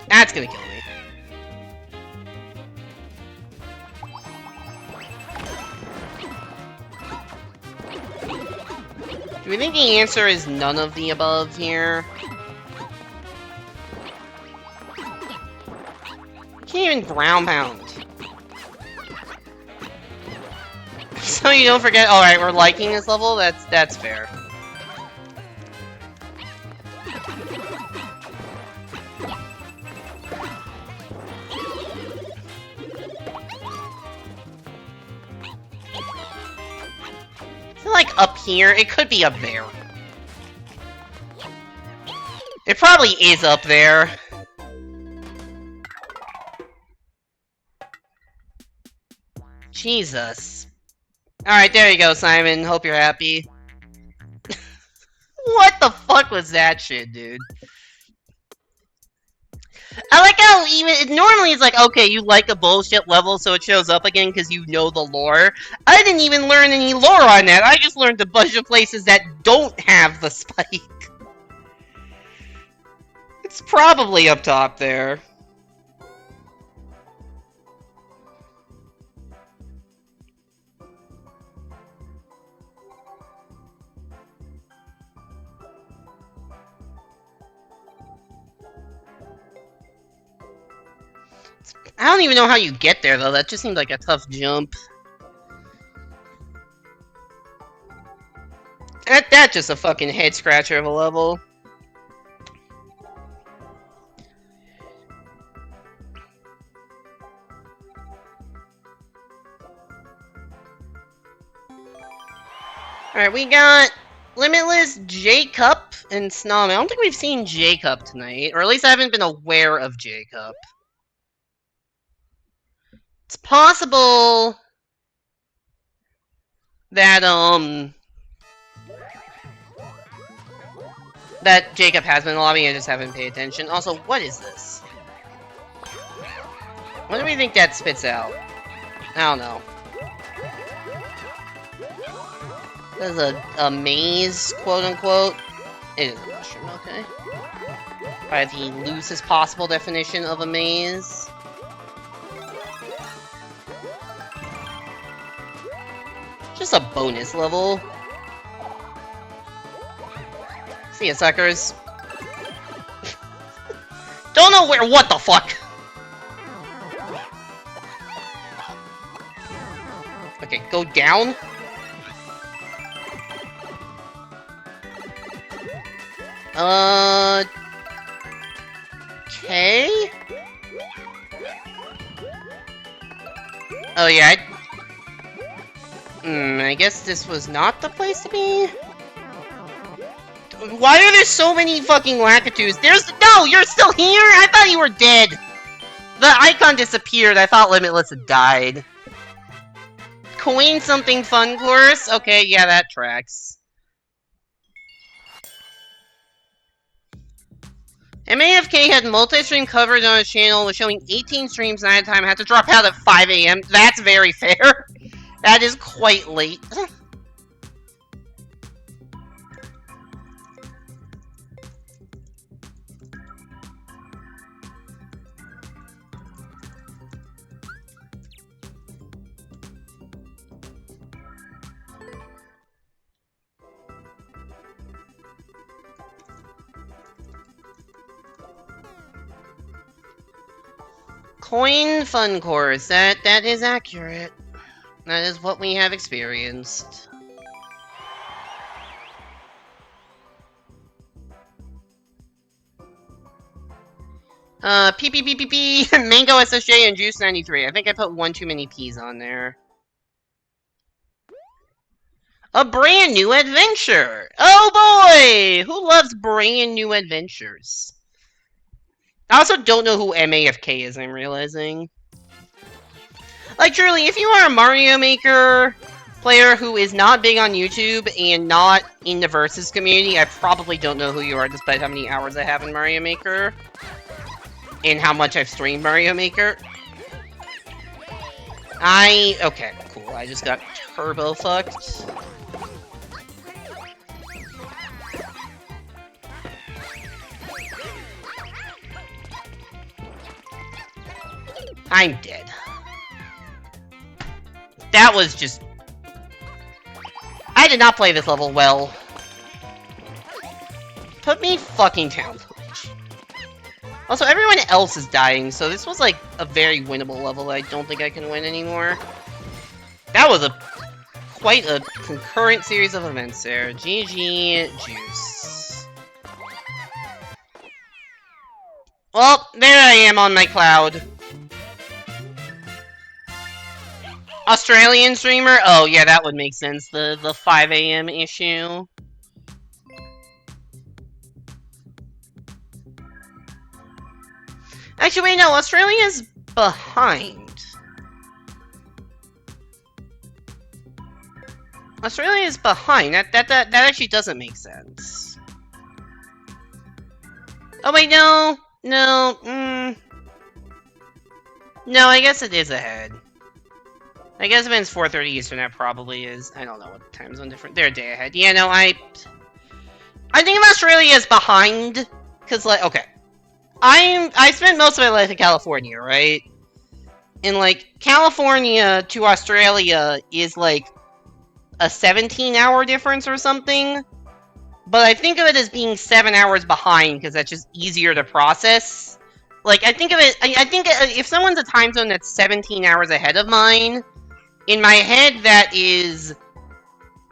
That's gonna kill me. Do we think the answer is none of the above here? Can't even ground pound. So you don't forget. All right, we're liking this level. That's fair. I feel like up here, it could be up there. It probably is up there. Jesus. Alright, there you go, Simon. Hope you're happy. What the fuck was that shit, dude? I like how even normally it's like, okay, you like a bullshit level, so it shows up again because you know the lore. I didn't even learn any lore on that. I just learned a bunch of places that don't have the spike. It's probably up top there. I don't even know how you get there, though. That just seemed like a tough jump. That's just a fucking head-scratcher of a level. Alright, we got Limitless, J-Cup, and Snom. I don't think we've seen J-Cup tonight. Or at least I haven't been aware of J-Cup. It's possible that, that Jacob has been in the lobby, I just haven't paid attention. Also, what is this? What do we think that spits out? I don't know. This is a maze, quote-unquote. It is a mushroom, okay. By the loosest possible definition of a maze. Just a bonus level. See ya, suckers. Don't know where- what the fuck? Okay, go down. Okay. Oh yeah, I guess this was not the place to be? Why are there so many fucking Lakitus? No, you're still here? I thought you were dead! The icon disappeared, I thought Limitless had died. Coin something fun course? Okay, yeah, that tracks. MAFK had multi-stream coverage on his channel, was showing 18 streams at a time, had to drop out at 5 AM. That's very fair. That is quite late. Coin fun course, that is accurate. That is what we have experienced. PPPPP, Mango SSJ and Juice 93. I think I put one too many P's on there. A brand new adventure! Oh boy! Who loves brand new adventures? I also don't know who MAFK is, I'm realizing. Like, truly, if you are a Mario Maker player who is not big on YouTube and not in the Versus community, I probably don't know who you are, despite how many hours I have in Mario Maker. And how much I've streamed Mario Maker. Okay, cool. I just got turbo fucked. I'm dead. That was just... I did not play this level well. Put me fucking down. Also, everyone else is dying, so this was like a very winnable level that I don't think I can win anymore. That was quite a concurrent series of events there. GG Juice. Well, there I am on my cloud. Australian streamer? Oh, yeah, that would make sense. The 5 AM issue. Actually, wait, no, Australia's behind. Australia's behind. That actually doesn't make sense. Oh, wait, no. No, No, I guess it is ahead. I guess if it's 4:30 Eastern, that probably is. I don't know what time zone different. They're a day ahead. Yeah, no, I think Australia is behind. Because, like, okay. I spent most of my life in California, right? And, like, California to Australia is, like, a 17-hour difference or something. But I think of it as being 7 hours behind, because that's just easier to process. Like, I think of it... I think if someone's a time zone that's 17 hours ahead of mine, in my head, that is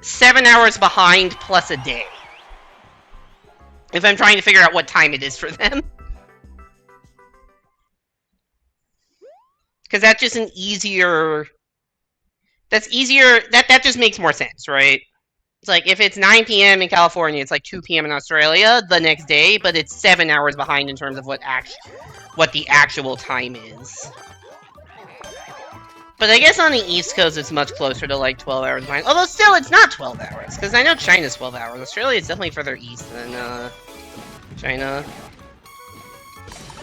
7 hours behind plus a day. If I'm trying to figure out what time it is for them. Because that's just an easier... That's easier... That just makes more sense, right? It's like, if it's 9 PM in California, it's like 2 PM in Australia the next day, but it's 7 hours behind in terms of what the actual time is. But I guess on the East Coast, it's much closer to, like, 12 hours behind. Although, still, it's not 12 hours, because I know China's 12 hours. Australia is definitely further east than, China.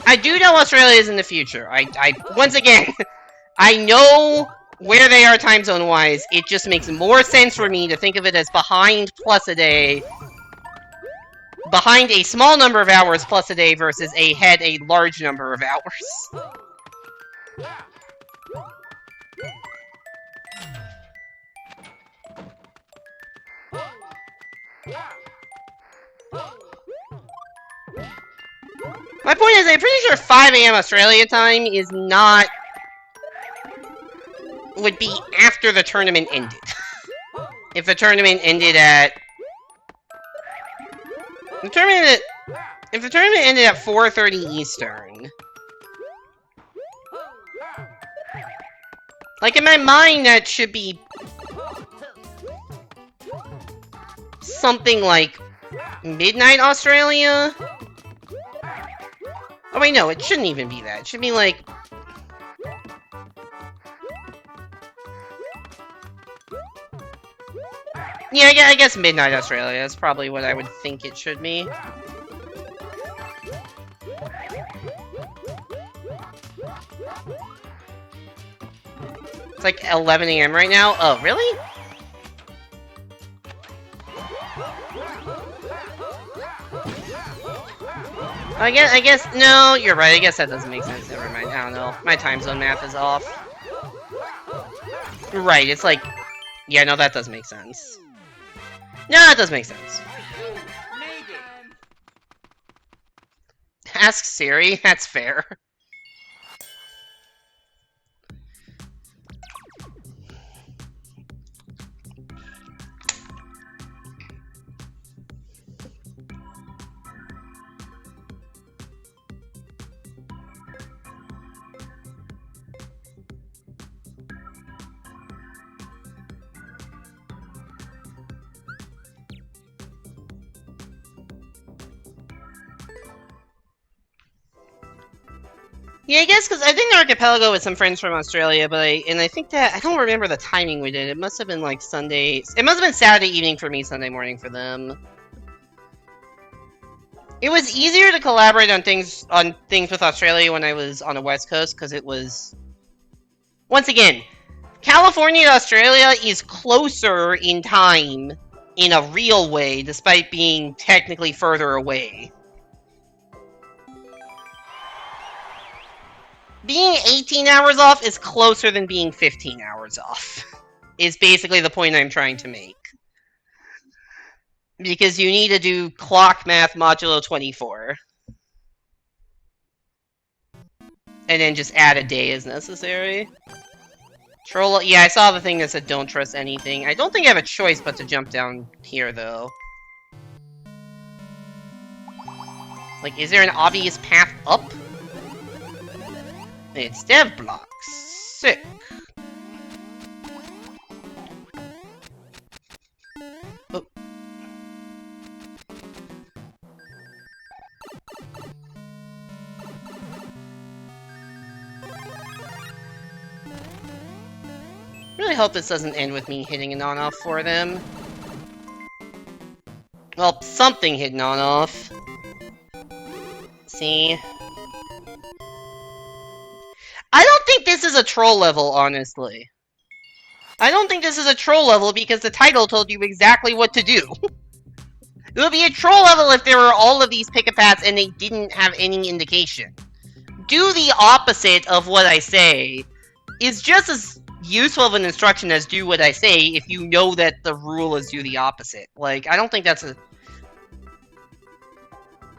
I do know Australia is in the future. Once again, I know where they are time zone-wise. It just makes more sense for me to think of it as behind plus a day. Behind a small number of hours plus a day versus ahead a large number of hours. My point is, I'm pretty sure 5 AM Australia time is not... would be after the tournament ended. If the tournament ended at... If the tournament ended at 4:30 Eastern... Like, in my mind, that should be... something like... midnight Australia? Oh wait, no, it shouldn't even be that. It should be like... Yeah, I guess midnight Australia is probably what I would think it should be. It's like 11 AM right now? Oh, really? I guess, no, you're right, I guess that doesn't make sense, never mind, I don't know, my time zone math is off. Right, it's like, yeah, no, that does make sense. No, that does make sense. Ask Siri, that's fair. Yeah, I guess because I did an archipelago with some friends from Australia, but I think that I don't remember the timing we did. It must have been like Sunday. It must have been Saturday evening for me, Sunday morning for them. It was easier to collaborate on things with Australia when I was on the West Coast because it was, once again, California to Australia is closer in time in a real way, despite being technically further away. Being 18 hours off is closer than being 15 hours off, is basically the point I'm trying to make. Because you need to do clock math modulo 24. And then just add a day as necessary. Troll, yeah, I saw the thing that said don't trust anything. I don't think I have a choice but to jump down here, though. Like, is there an obvious path up? It's dev blocks. Sick. Oh. Really hope this doesn't end with me hitting an on-off for them. Well, something hitting on-off. See? I don't think this is a troll level, honestly. I don't think this is a troll level because the title told you exactly what to do. It would be a troll level if there were all of these pick-a-paths and they didn't have any indication. Do the opposite of what I say is just as useful of an instruction as do what I say if you know that the rule is do the opposite. Like, I don't think that's a...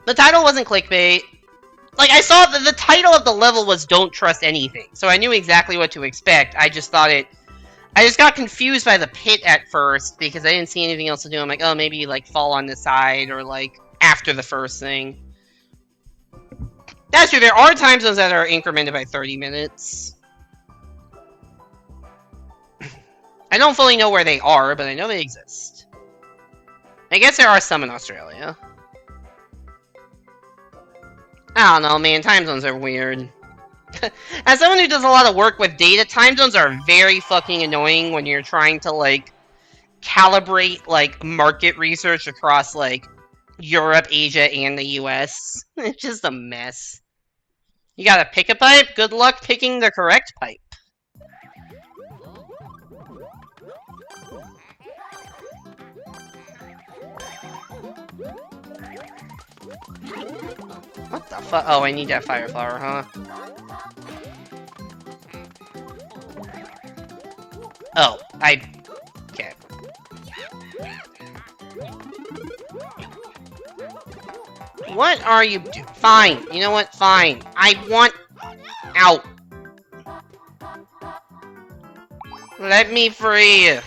The title wasn't clickbait. Like, I saw that the title of the level was Don't Trust Anything, so I knew exactly what to expect. I just thought it... I just got confused by the pit at first, because I didn't see anything else to do. I'm like, oh, maybe, like, fall on the side, or, like, after the first thing. That's true, there are time zones that are incremented by 30 minutes. I don't fully know where they are, but I know they exist. I guess there are some in Australia. I don't know, man. Time zones are weird. As someone who does a lot of work with data, time zones are very fucking annoying when you're trying to, like, calibrate, like, market research across, like, Europe, Asia, and the US. It's just a mess. You gotta pick a pipe? Good luck picking the correct pipe. What the fuck? Oh, I need that fire flower, huh? Oh, okay. What are you doing? Fine. You know what? Fine. I want out. Let me free.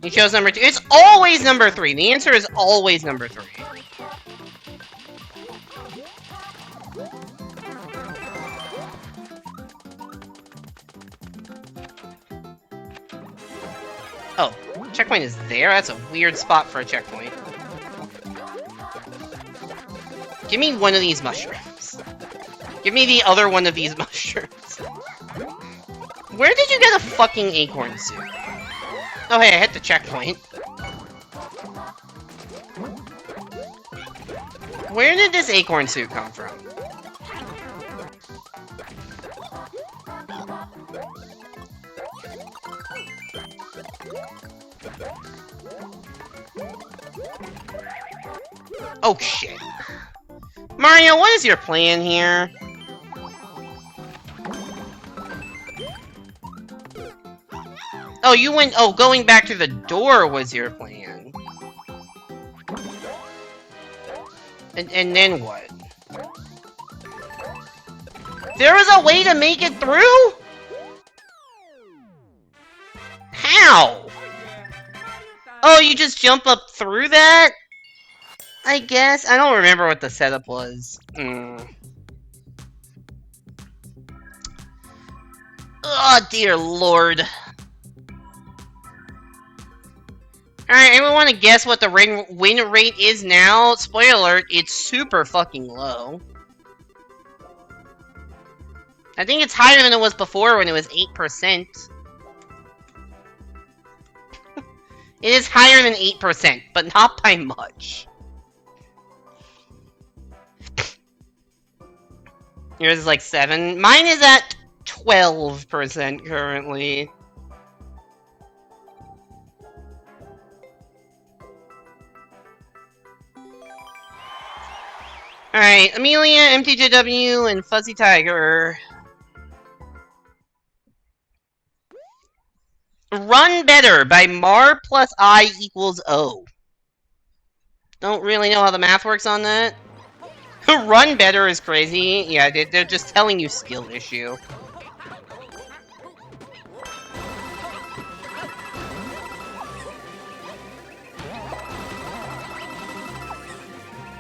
You chose number 2. It's always number 3. The answer is always number 3. Oh, checkpoint is there? That's a weird spot for a checkpoint. Give me one of these mushrooms. Give me the other one of these mushrooms. Where did you get a fucking acorn suit? Oh hey, I hit the checkpoint. Where did this acorn suit come from? Oh shit. Mario, what is your plan here? Oh, you went... Oh, going back to the door was your plan. And then what? There is a way to make it through? How? Oh, you just jump up through that? I guess. I don't remember what the setup was. Oh, dear lord. Alright, anyone want to guess what the win rate is now? Spoiler alert, it's super fucking low. I think it's higher than it was before when it was 8%. It is higher than 8%, but not by much. Yours is like 7. Mine is at 12% currently. Alright, Amelia, MTJW, and Fuzzy Tiger. Run Better by Mar plus I equals O. Don't really know how the math works on that. Run Better is crazy. Yeah, they're just telling you skill issue.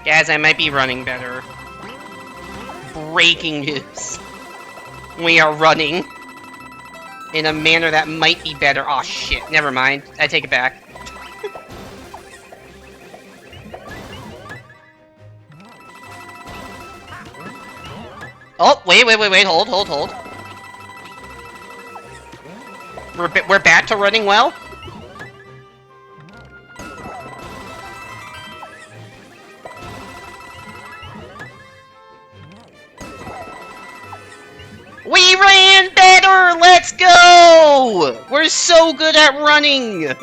Guys, I might be running better. Breaking news. We are running in a manner that might be better. Aw, shit. Never mind. I take it back. Oh, wait. Hold. We're back to running well? We ran better! Let's go! We're so good at running! It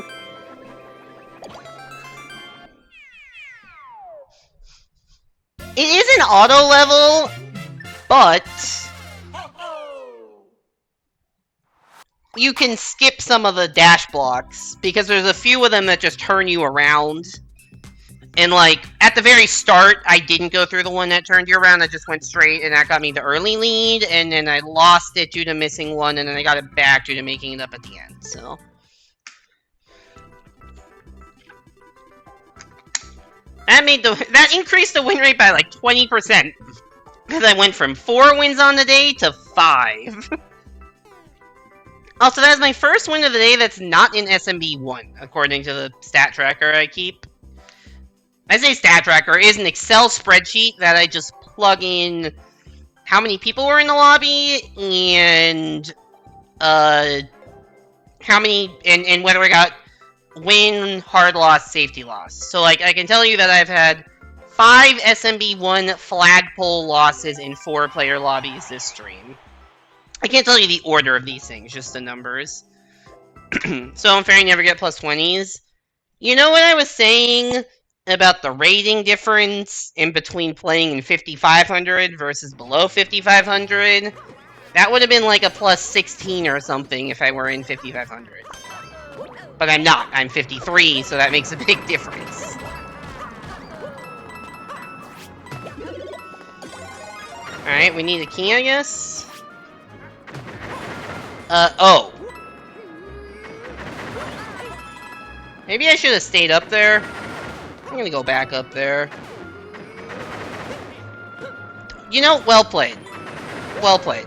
is an auto level, but you can skip some of the dash blocks, because there's a few of them that just turn you around. And, like, at the very start, I didn't go through the one that turned you around. I just went straight, and that got me the early lead, and then I lost it due to missing one, and then I got it back due to making it up at the end, so. That increased the win rate by, like, 20%. Because I went from 4 wins on the day to 5. Also, that is my first win of the day that's not in SMB1, according to the stat tracker I keep. I say stat tracker is an Excel spreadsheet that I just plug in how many people were in the lobby and how many and whether I got win, hard loss, safety loss. So like I can tell you that I've had 5 SMB1 flagpole losses in 4-player lobbies this stream. I can't tell you the order of these things, just the numbers. So unfair, you never get plus 20s. You know what I was saying about the rating difference in between playing in 5500 versus below 5500? That would have been like a plus 16 or something if I were in 5500. But I'm not. I'm 53, so that makes a big difference. Alright, we need a key, I guess? Oh. Maybe I should have stayed up there. I'm gonna go back up there. You know, well played. Well played.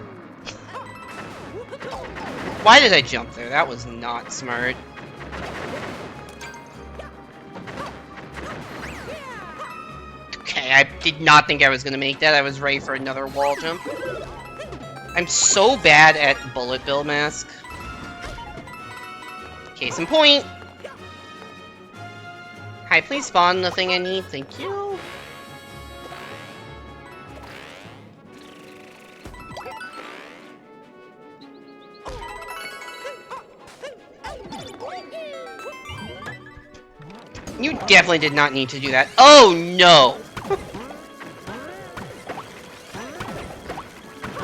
Why did I jump there? That was not smart. Okay, I did not think I was gonna make that. I was ready for another wall jump. I'm so bad at bullet bill mask. Case in point. Hi, please spawn the thing I need. Thank you. You definitely did not need to do that. Oh, no!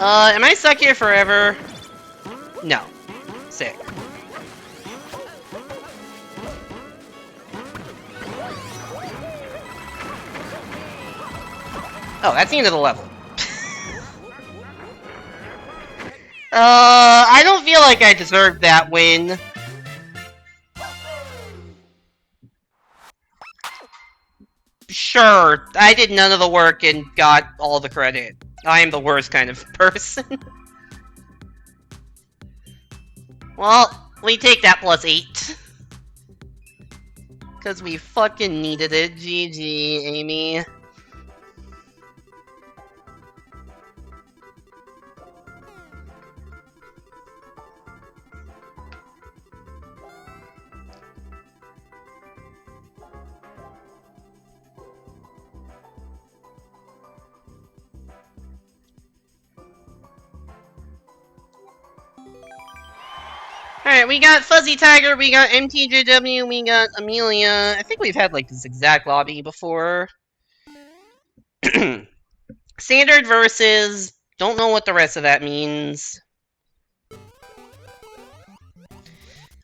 Am I stuck here forever? No. Sick. Oh, that's the end of the level. I don't feel like I deserved that win. Sure, I did none of the work and got all the credit. I am the worst kind of person. Well, we take that plus 8. Because we fucking needed it. GG, Amy. Alright, we got Fuzzy Tiger, we got MTJW, we got Amelia. I think we've had, like, this exact lobby before. Standard versus... Don't know what the rest of that means.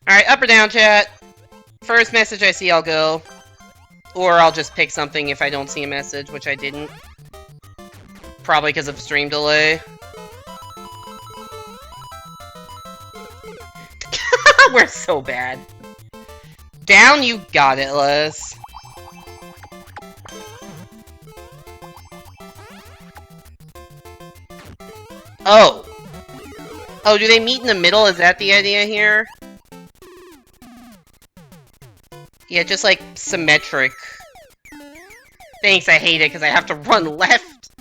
Alright, up or down, chat? First message I see, I'll go. Or I'll just pick something if I don't see a message, which I didn't. Probably because of stream delay. We're so bad. Down, you got it, Les. Oh. Oh, do they meet in the middle? Is that the idea here? Yeah, just like symmetric. Thanks, I hate it because I have to run left.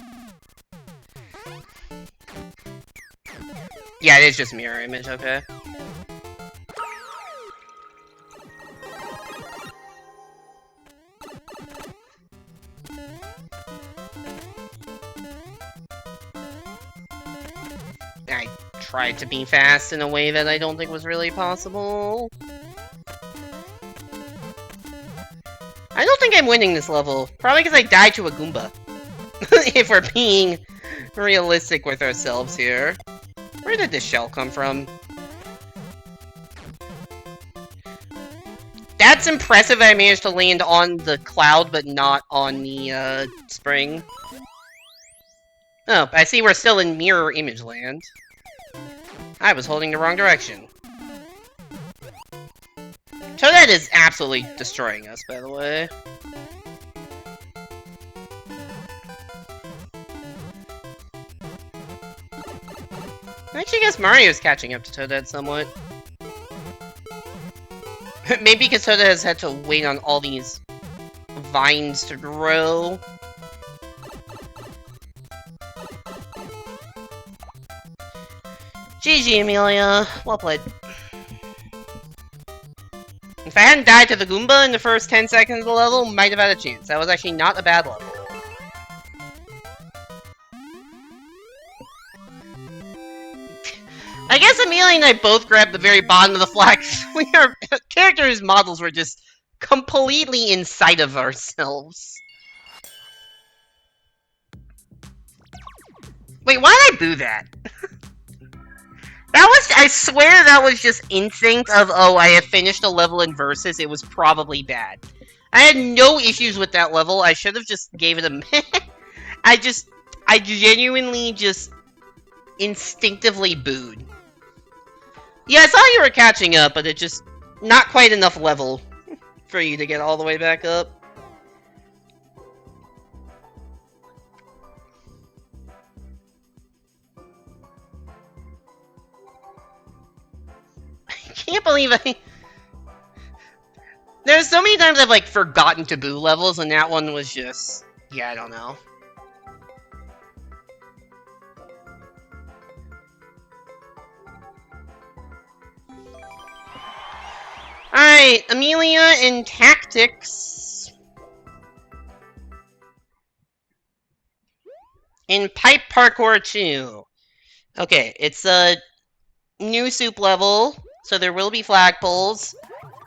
Yeah, it is just mirror image, okay. I tried to be fast in a way that I don't think was really possible. I don't think I'm winning this level. Probably because I died to a Goomba. If we're being realistic with ourselves here. Where did this shell come from? That's impressive I managed to land on the cloud, but not on the, spring. Oh, I see we're still in mirror image land. I was holding the wrong direction. Toadette is absolutely destroying us, by the way. I actually guess Mario's catching up to Toadette somewhat. Maybe because Toadette has had to wait on all these vines to grow. GG, Amelia. Well played. If I hadn't died to the Goomba in the first 10 seconds of the level, might have had a chance. That was actually not a bad level. I guess Amelia and I both grabbed the very bottom of the flag. We are characters' models were just completely inside of ourselves. Wait, why did I boo that? That was, I swear that was just instinct of, oh, I have finished a level in Versus, it was probably bad. I had no issues with that level, I should have just gave it a minute. I genuinely just instinctively booed. Yeah, I saw you were catching up, but it just, not quite enough level for you to get all the way back up. I can't believe There's so many times I've, like, forgotten to boo levels, and that one was just... Yeah, I don't know. Alright, Amelia in Tactics. In Pipe Parkour 2. Okay, it's a new soup level, so there will be flagpoles,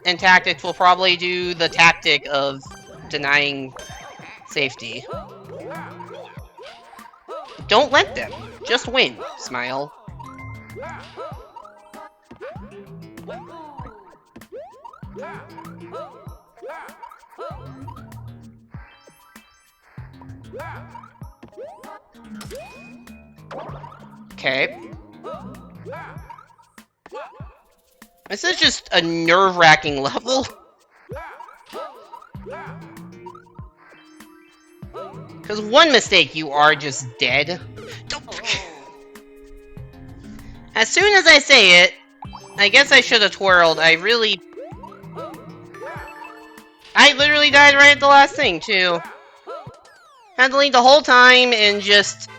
and Tactics will probably do the tactic of denying safety. Don't let them. Just win. Smile. Okay. This is just a nerve-wracking level. Because one mistake, you are just dead. As soon as I say it, I guess I should have twirled. I really... I literally died right at the last thing, too. Had to lead the whole time and just...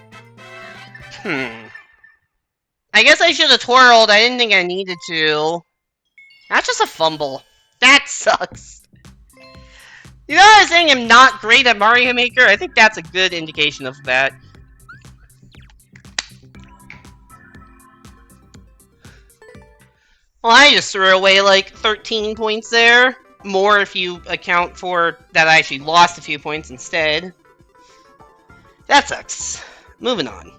I guess I should have twirled. I didn't think I needed to. That's just a fumble. That sucks. You know, I was saying I'm not great at Mario Maker. I think that's a good indication of that. Well, I just threw away like 13 points there. More if you account for that I actually lost a few points instead. That sucks. Moving on.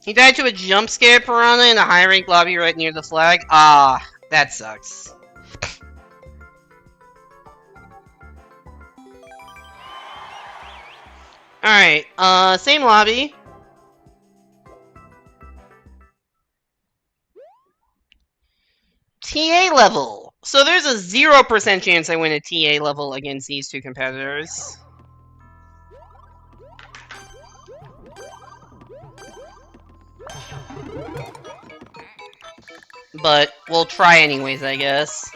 He died to a jump scare piranha in a high rank lobby right near the flag. Ah, that sucks. Alright, same lobby. TA level. So there's a 0% chance I win a TA level against these two competitors. But we'll try anyways, I guess.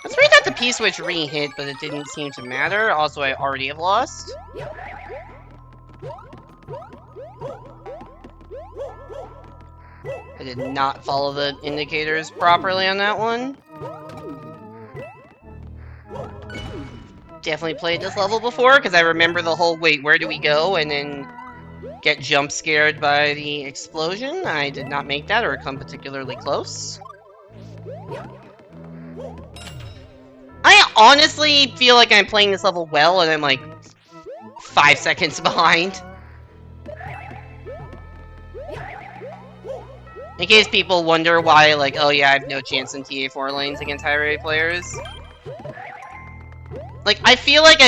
That's weird that the P-switch re-hit, but it didn't seem to matter. Also, I already have lost. I did not follow the indicators properly on that one. Definitely played this level before, because I remember the whole, wait, where do we go? And then get jump scared by the explosion. I did not make that or come particularly close. I honestly feel like I'm playing this level well, and I'm like 5 seconds behind. In case people wonder why, like, oh yeah, I have no chance in TA4 lanes against high-rated players. Like, I feel like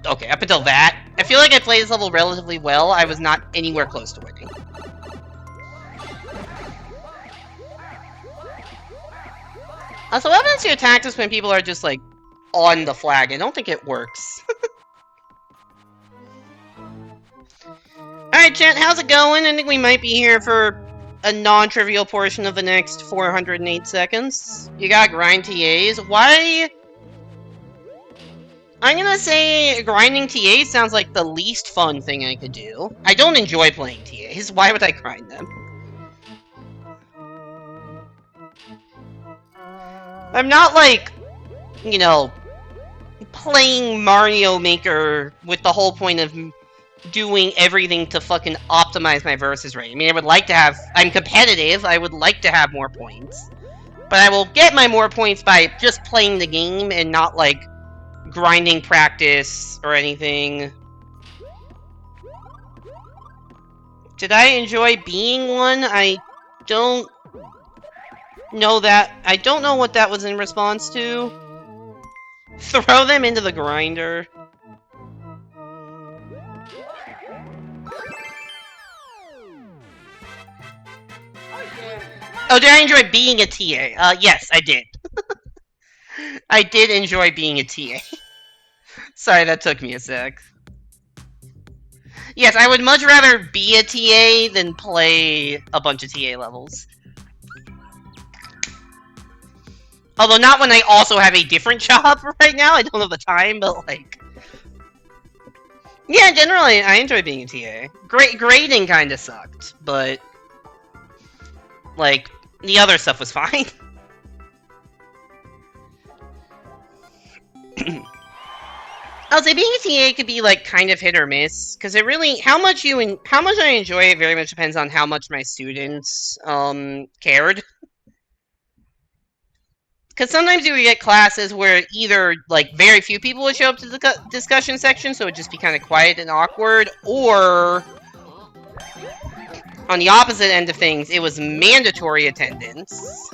okay, up until that, I feel like I played this level relatively well. I was not anywhere close to winning. So what happens to attack us when people are just, like, on the flag? I don't think it works. Alright, chat, how's it going? I think we might be here for a non-trivial portion of the next 408 seconds. You got grind TAs. Why? I'm gonna say grinding TAs sounds like the least fun thing I could do. I don't enjoy playing TAs. Why would I grind them? I'm not like, you know, playing Mario Maker with the whole point of doing everything to fucking optimize my versus rate. I mean, I would like to have... I'm competitive, I would like to have more points. But I will get my more points by just playing the game and not, like, grinding practice or anything. Did I enjoy being one? I don't know that. I don't know what that was in response to. Throw them into the grinder. Oh, did I enjoy being a TA? Yes, I did. I did enjoy being a TA. Sorry, that took me a sec. Yes, I would much rather be a TA than play a bunch of TA levels. Although not when I also have a different job right now. I don't have the time, but like... Yeah, generally, I enjoy being a TA. Grading kinda sucked, but... like, the other stuff was fine. I'll say being a TA could be like kind of hit or miss, because it really how much I enjoy it very much depends on how much my students cared. Because sometimes you would get classes where either like very few people would show up to the discussion section, so it would just be kind of quiet and awkward, or on the opposite end of things, it was mandatory attendance.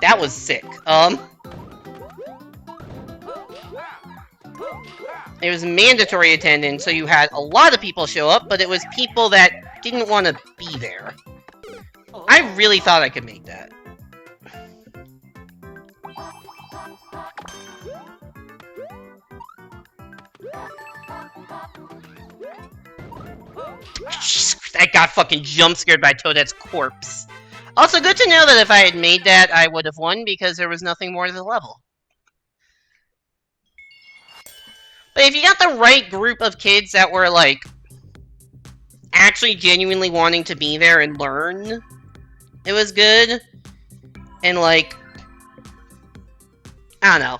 That was sick. It was mandatory attendance, so you had a lot of people show up, but it was people that didn't want to be there. I really thought I could make that. I got fucking jump scared by Toadette's corpse. Also, good to know that if I had made that, I would have won because there was nothing more to the level. But if you got the right group of kids that were, like, actually genuinely wanting to be there and learn, it was good. And, like, I don't know.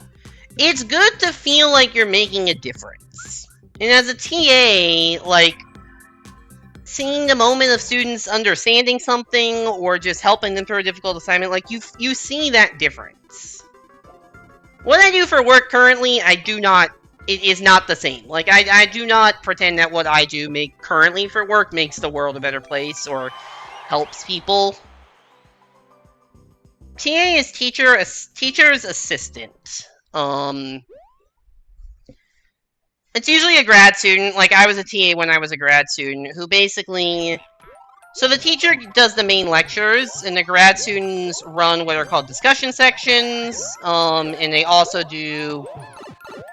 It's good to feel like you're making a difference. And as a TA, like, seeing the moment of students understanding something or just helping them through a difficult assignment, like, you see that difference. What I do for work currently, it is not the same. Like, I do not pretend that what I do currently for work makes the world a better place or helps people. TA is teacher's assistant. It's usually a grad student. Like, I was a TA when I was a grad student, who basically... So the teacher does the main lectures, and the grad students run what are called discussion sections, and they also do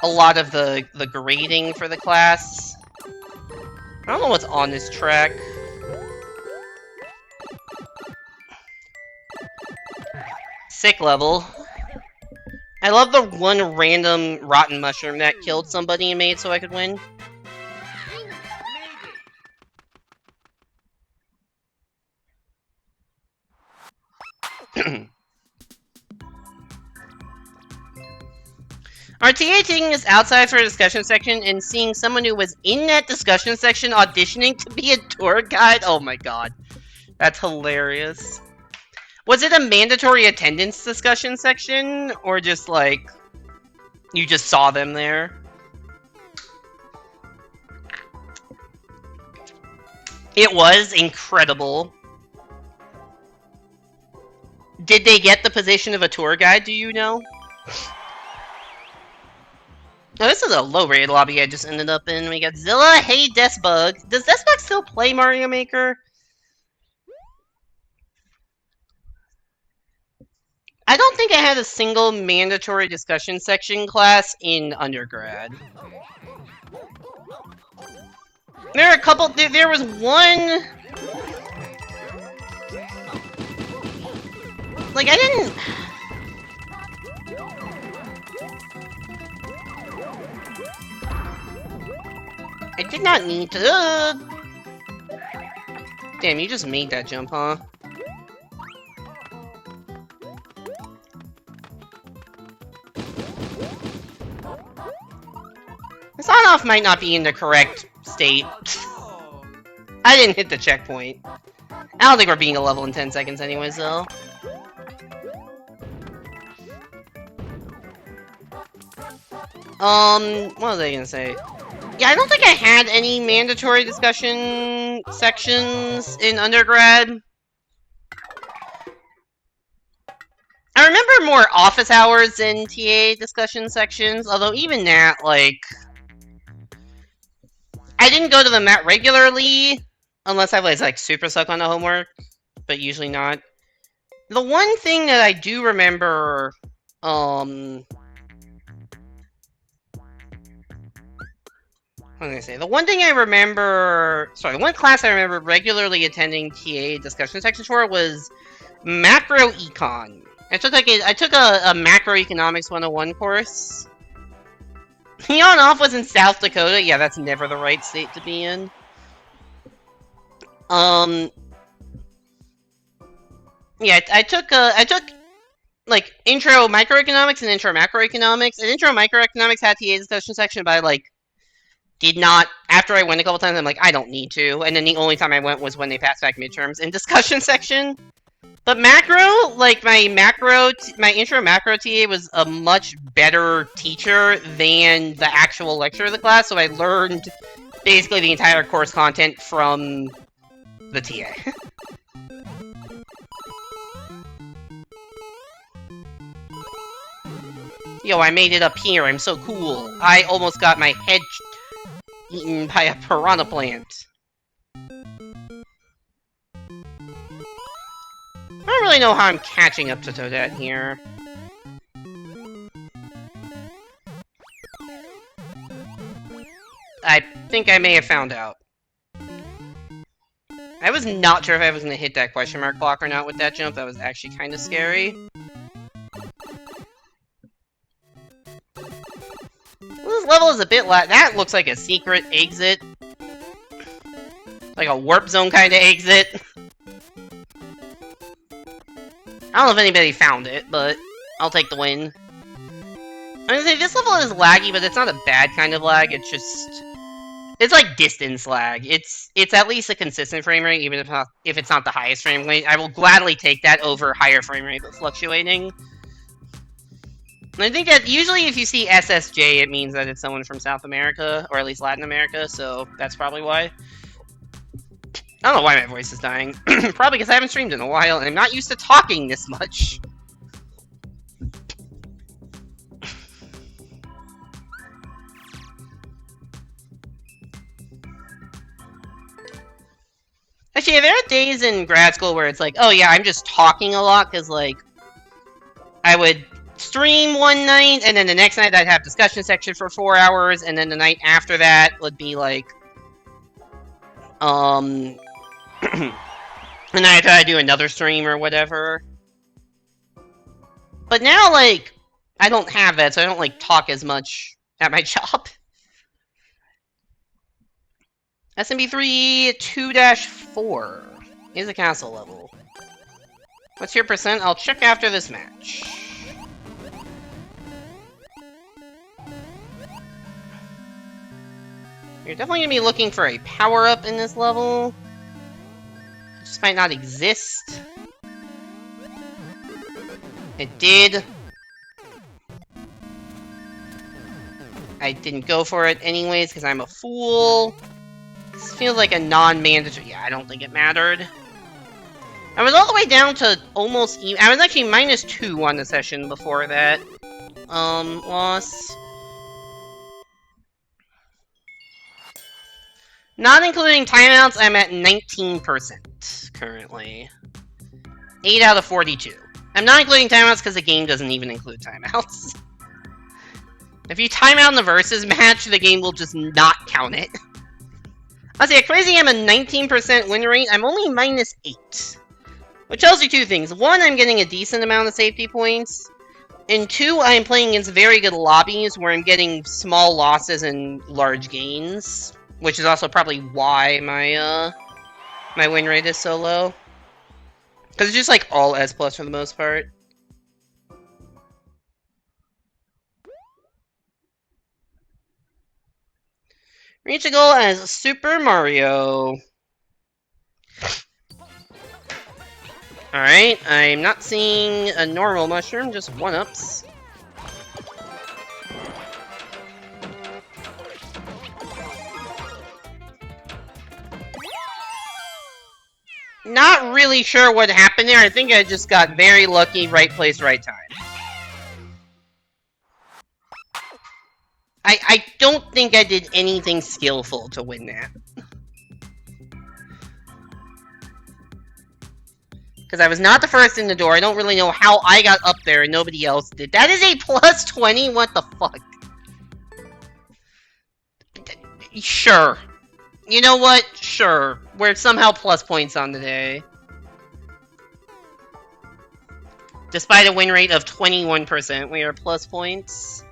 a lot of the grading for the class. I don't know what's on this track. Sick level. I love the one random rotten mushroom that killed somebody and made so I could win. Our TA taking us outside for a discussion section and seeing someone who was in that discussion section auditioning to be a tour guide? Oh my god. That's hilarious. Was it a mandatory attendance discussion section? Or just like, you just saw them there? It was incredible. Did they get the position of a tour guide, do you know? Oh, this is a low-rated lobby I just ended up in. We got Zilla, hey Deskbug. Does Deskbug still play Mario Maker? I don't think I had a single mandatory discussion section class in undergrad. There are a couple, there was one... Like, I didn't... I did not need to... Damn, you just made that jump, huh? This on-off might not be in the correct state. I didn't hit the checkpoint. I don't think we're beating a level in 10 seconds anyways, though. What was I gonna say? Yeah, I don't think I had any mandatory discussion sections in undergrad. I remember more office hours in TA discussion sections, although even that, like... I didn't go to them that regularly, unless I was, like, super stuck on the homework, but usually not. The one thing that I do remember, what was I gonna say? The one thing I remember... Sorry, the one class I remember regularly attending TA discussion sections for was macro econ. I took a macroeconomics 101 course. Neon Off was in South Dakota. Yeah, that's never the right state to be in. Yeah, I took like intro microeconomics and intro macroeconomics. And intro microeconomics had TA discussion section, but I like did not. After I went a couple times, I'm like, I don't need to. And then the only time I went was when they passed back midterms in discussion section. But macro, like my intro macro TA was a much better teacher than the actual lecturer of the class, so I learned basically the entire course content from the TA. Yo, I made it up here. I'm so cool. I almost got my head eaten by a piranha plant. I don't really know how I'm catching up to Toadette here. I think I may have found out. I was not sure if I was going to hit that question mark block or not with that jump. That was actually kind of scary. Well, this level is a bit that looks like a secret exit. Like a warp zone kind of exit. I don't know if anybody found it, but I'll take the win. I'm gonna say this level is laggy, but it's not a bad kind of lag. It's just... it's like distance lag. It's at least a consistent frame rate, even if it's not the highest frame rate. I will gladly take that over higher frame rate but fluctuating. And I think that usually if you see SSJ, it means that it's someone from South America, or at least Latin America, so that's probably why. I don't know why my voice is dying. Probably because I haven't streamed in a while, and I'm not used to talking this much. Actually, there are days in grad school where it's like, oh yeah, I'm just talking a lot, because, like, I would stream one night, and then the next night I'd have discussion section for 4 hours, and then the night after that would be, like, and then I try to do another stream or whatever. But now, like, I don't have that, so I don't, like, talk as much at my job. SMB3 2-4 is a castle level. What's your percent? I'll check after this match. You're definitely gonna be looking for a power-up in this level. It just might not exist. It did. I didn't go for it anyways, because I'm a fool. This feels like a non-mandatory... yeah, I don't think it mattered. I was all the way down to almost... I was actually -2 on the session before that. Loss. Not including timeouts, I'm at 19% currently. 8 out of 42. I'm not including timeouts because the game doesn't even include timeouts. If you time out in the versus match, the game will just not count it. I'll say, at Crazy I'm a 19% win rate, I'm only -8. Which tells you two things. One, I'm getting a decent amount of safety points. And two, I'm playing against very good lobbies where I'm getting small losses and large gains. Which is also probably why my, my win rate is so low. Because it's just like all S+ for the most part. Reach a goal as Super Mario. Alright, I'm not seeing a normal mushroom, just 1-ups. Not really sure what happened there. I think I just got very lucky, right place, right time. I don't think I did anything skillful to win that. Because I was not the first in the door. I don't really know how I got up there and nobody else did. That is a +20? What the fuck? Sure. You know what? Sure. We're somehow plus points on the day. Despite a win rate of 21%, we are plus points.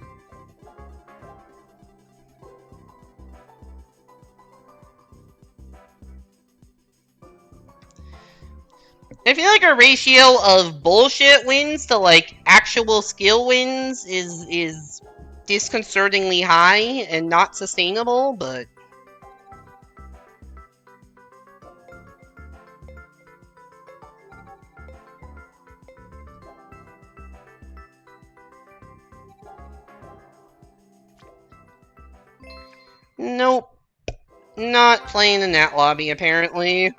I feel like our ratio of bullshit wins to, like, actual skill wins is disconcertingly high and not sustainable, but... Nope. Not playing in that lobby, apparently.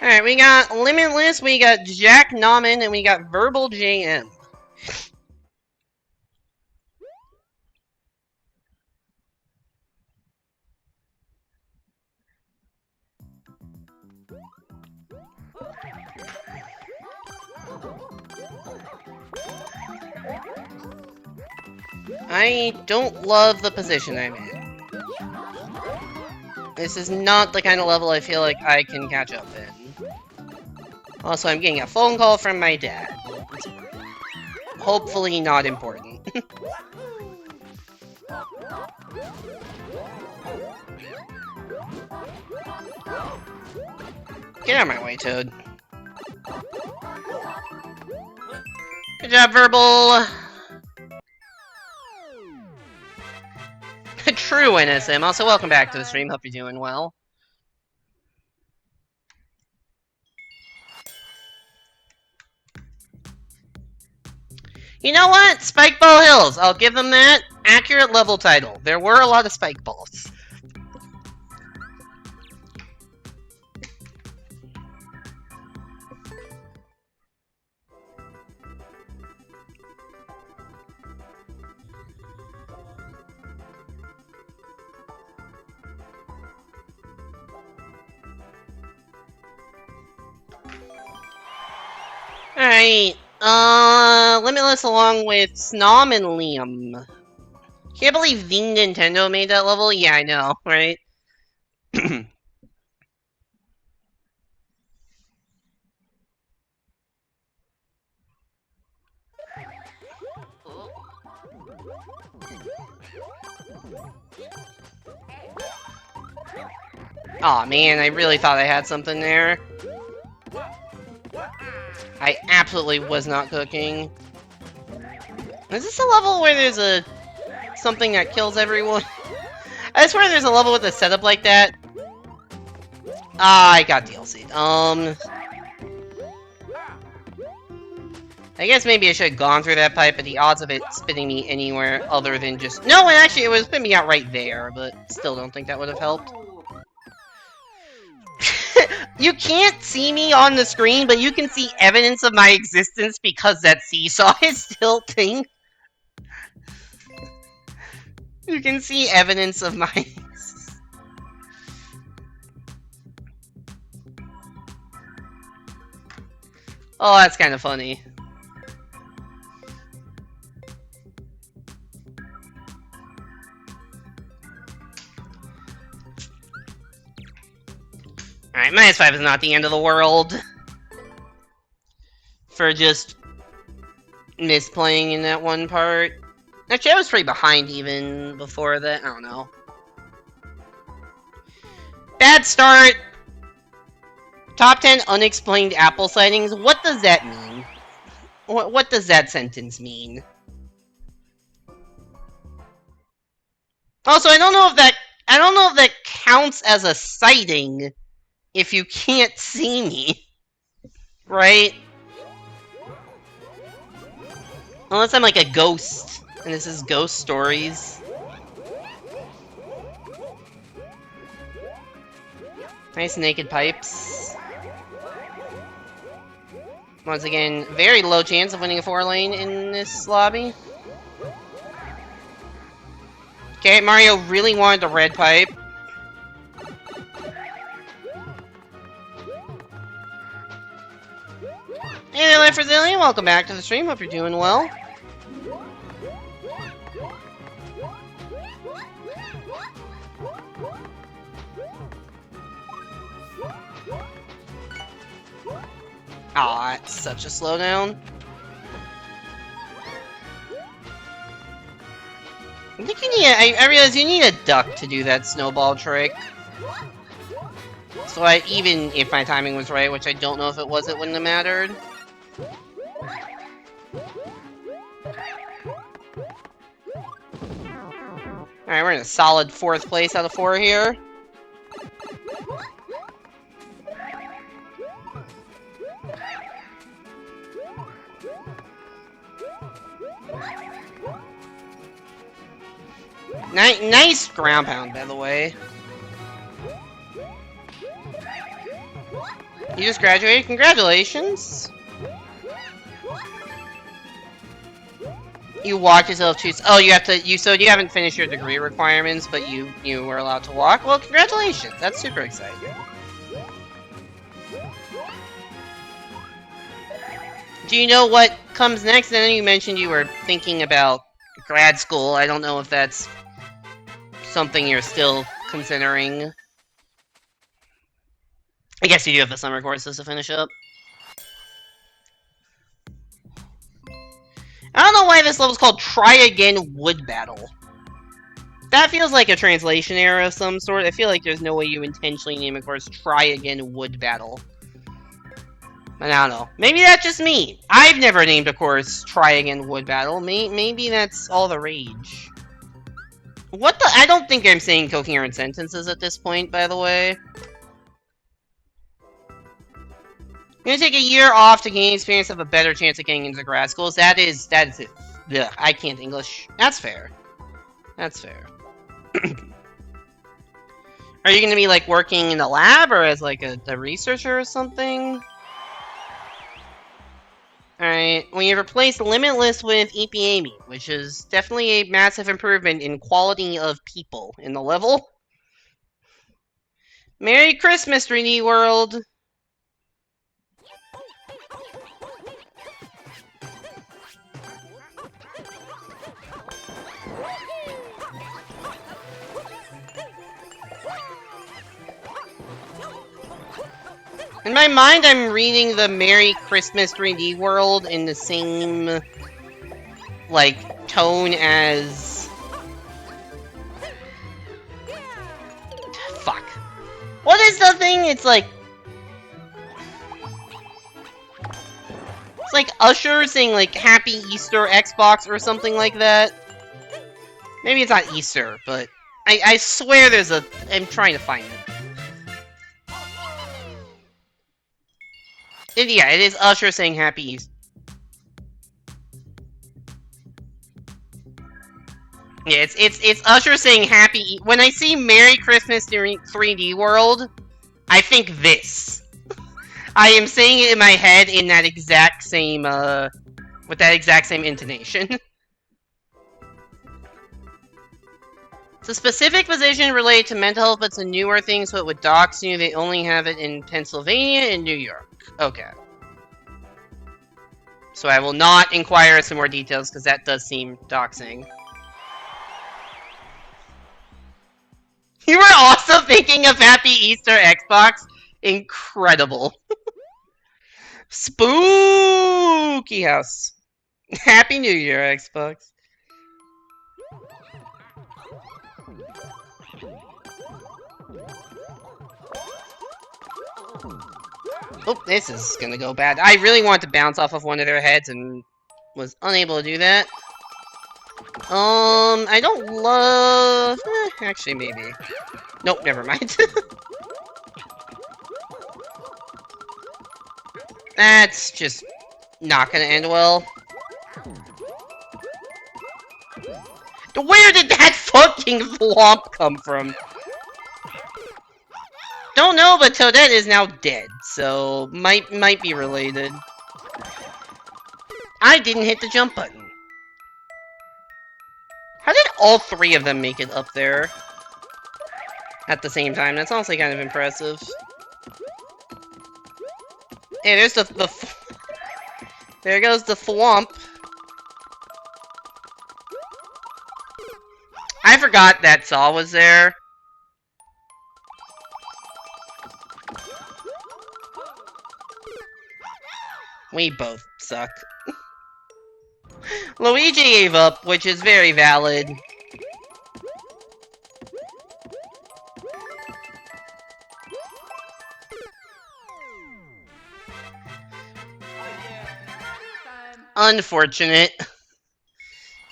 Alright, we got Limitless, we got Jack Nauman, and we got Verbal JM. I don't love the position I'm in. This is not the kind of level I feel like I can catch up in. Also, I'm getting a phone call from my dad. It's hopefully not important. Get out of my way, Toad. Good job, Verbal! True, NSM. Also, welcome back to the stream. Hope you're doing well. You know what? Spike Ball Hills. I'll give them that. Accurate level title. There were a lot of spike balls. Alright, Limitless along with Snom and Liam. Can't believe the Nintendo made that level? Yeah, I know, right? Aw, man, I really thought I had something there. I absolutely was not cooking. Is this a level where there's something that kills everyone? I swear there's a level with a setup like that. Ah, I got DLC'd. I guess maybe I should have gone through that pipe, but the odds of it spitting me anywhere other than just... No, and actually it was spitting me out right there, but still don't think that would have helped. You can't see me on the screen, but you can see evidence of my existence because that seesaw is tilting. You can see evidence of my... Oh, that's kind of funny. Alright, -5 is not the end of the world. For just misplaying in that one part. Actually, I was pretty behind even before that. I don't know. Bad start! Top 10 unexplained Apple sightings. What does that mean? What does that sentence mean? Also, I don't know if that counts as a sighting if you can't see me. Right? Unless I'm like a ghost, and this is Ghost Stories. Nice naked pipes. Once again, very low chance of winning a 4-lane in this lobby. Okay, Mario really wanted the red pipe. Hey there, Brazilian, welcome back to the stream. Hope you're doing well. Aw, it's such a slowdown. I think you need I realize you need a duck to do that snowball trick. So even if my timing was right, which I don't know if it was, it wouldn't have mattered. Alright, we're in a solid 4th place out of 4 here. Nice ground pound, by the way. You just graduated? Congratulations! You walk yourself to... Oh, you have to... So you haven't finished your degree requirements, but you were allowed to walk? Well, congratulations! That's super exciting. Do you know what comes next? And then you mentioned you were thinking about grad school. I don't know if that's something you're still considering. I guess you do have the summer courses to finish up. I don't know why this level's called Try Again Wood Battle. That feels like a translation error of some sort. I feel like there's no way you intentionally name a course Try Again Wood Battle. But I don't know. Maybe that's just me. I've never named a course Try Again Wood Battle. Maybe that's all the rage. What the? I don't think I'm saying coherent sentences at this point, by the way. I'm gonna take a year off to gain experience, have a better chance of getting into grad schools. That is it. Ugh, I can't English. That's fair. That's fair. Are you gonna be, like, working in a lab, or as, like, a researcher or something? Alright, well, you've replaced Limitless with EPAMI, which is definitely a massive improvement in quality of people in the level. Merry Christmas, 3D World! In my mind, I'm reading the Merry Christmas 3D World in the same, like, tone as... Fuck. What is the thing? It's like... It's like Usher saying, like, Happy Easter Xbox or something like that. Maybe it's not Easter, but... I swear there's a... I'm trying to find it. Yeah, it is Usher saying Happy Easter. Yeah, it's Usher saying Happy When I see Merry Christmas 3D World, I think this. I am saying it in my head in that exact same, with that exact same intonation. It's a specific position related to mental health, but it's a newer thing, so it would dox you. They only have it in Pennsylvania and New York. Okay. So I will not inquire some more details, because that does seem doxing. You were also thinking of Happy Easter Xbox? Incredible. Spooky house. Happy New Year, Xbox. Oh, this is gonna go bad. I really wanted to bounce off of one of their heads and was unable to do that. I don't love... actually, maybe. Nope, never mind. That's just not gonna end well. Where did that fucking thwomp come from? Don't know, but Toadette is now dead, so might be related. I didn't hit the jump button. How did all three of them make it up there at the same time? That's honestly kind of impressive. Hey, there's the there goes the thwomp. I forgot that Saw was there. We both suck. Luigi gave up, which is very valid. Unfortunate.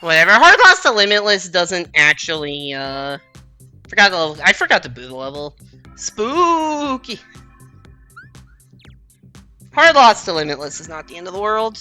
Whatever. Hard Loss to Limitless doesn't actually, I forgot to boot the level. Spooky! Hard Loss to Limitless is not the end of the world.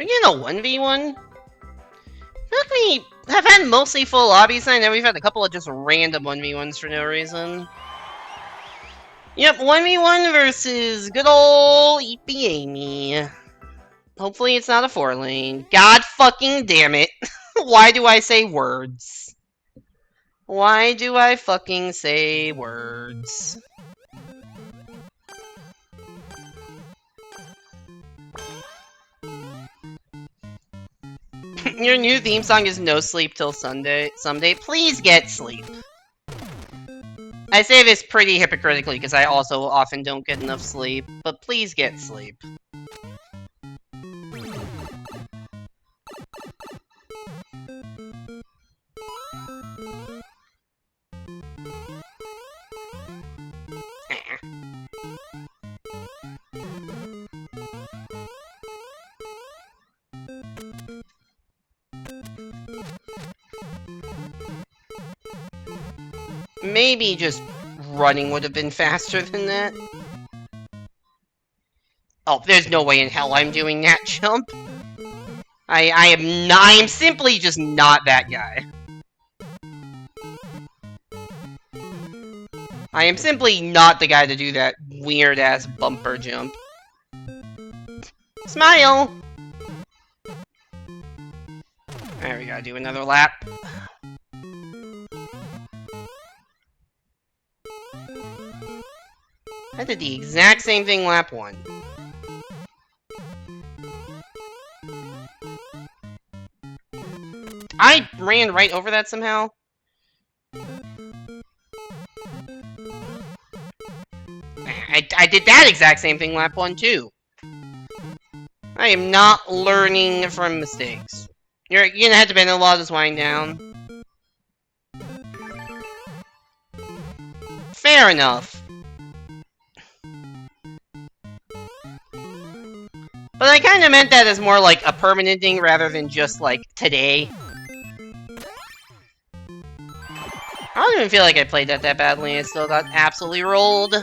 We're getting a 1v1? Look, we have had mostly full lobbies, and then we've had a couple of just random 1v1s for no reason. Yep, 1v1 versus good old Eepy Amy. Hopefully it's not a 4-lane. God fucking damn it. Why do I say words? Why do I fucking say words? Your new theme song is No Sleep Till Sunday. Someday, please get sleep. I say this pretty hypocritically because I also often don't get enough sleep, but please get sleep. Maybe just running would have been faster than that. Oh, there's no way in hell I'm doing that jump. I am simply just not that guy. I am simply not the guy to do that weird-ass bumper jump. Smile! There, we gotta do another lap. I did the exact same thing lap 1. I ran right over that somehow. I did that exact same thing lap 1 too. I am not learning from mistakes. You're gonna have to bend a lot of this wind down. Fair enough. But I kinda meant that as more like a permanent thing rather than just like today. I don't even feel like I played that badly. I still got absolutely rolled.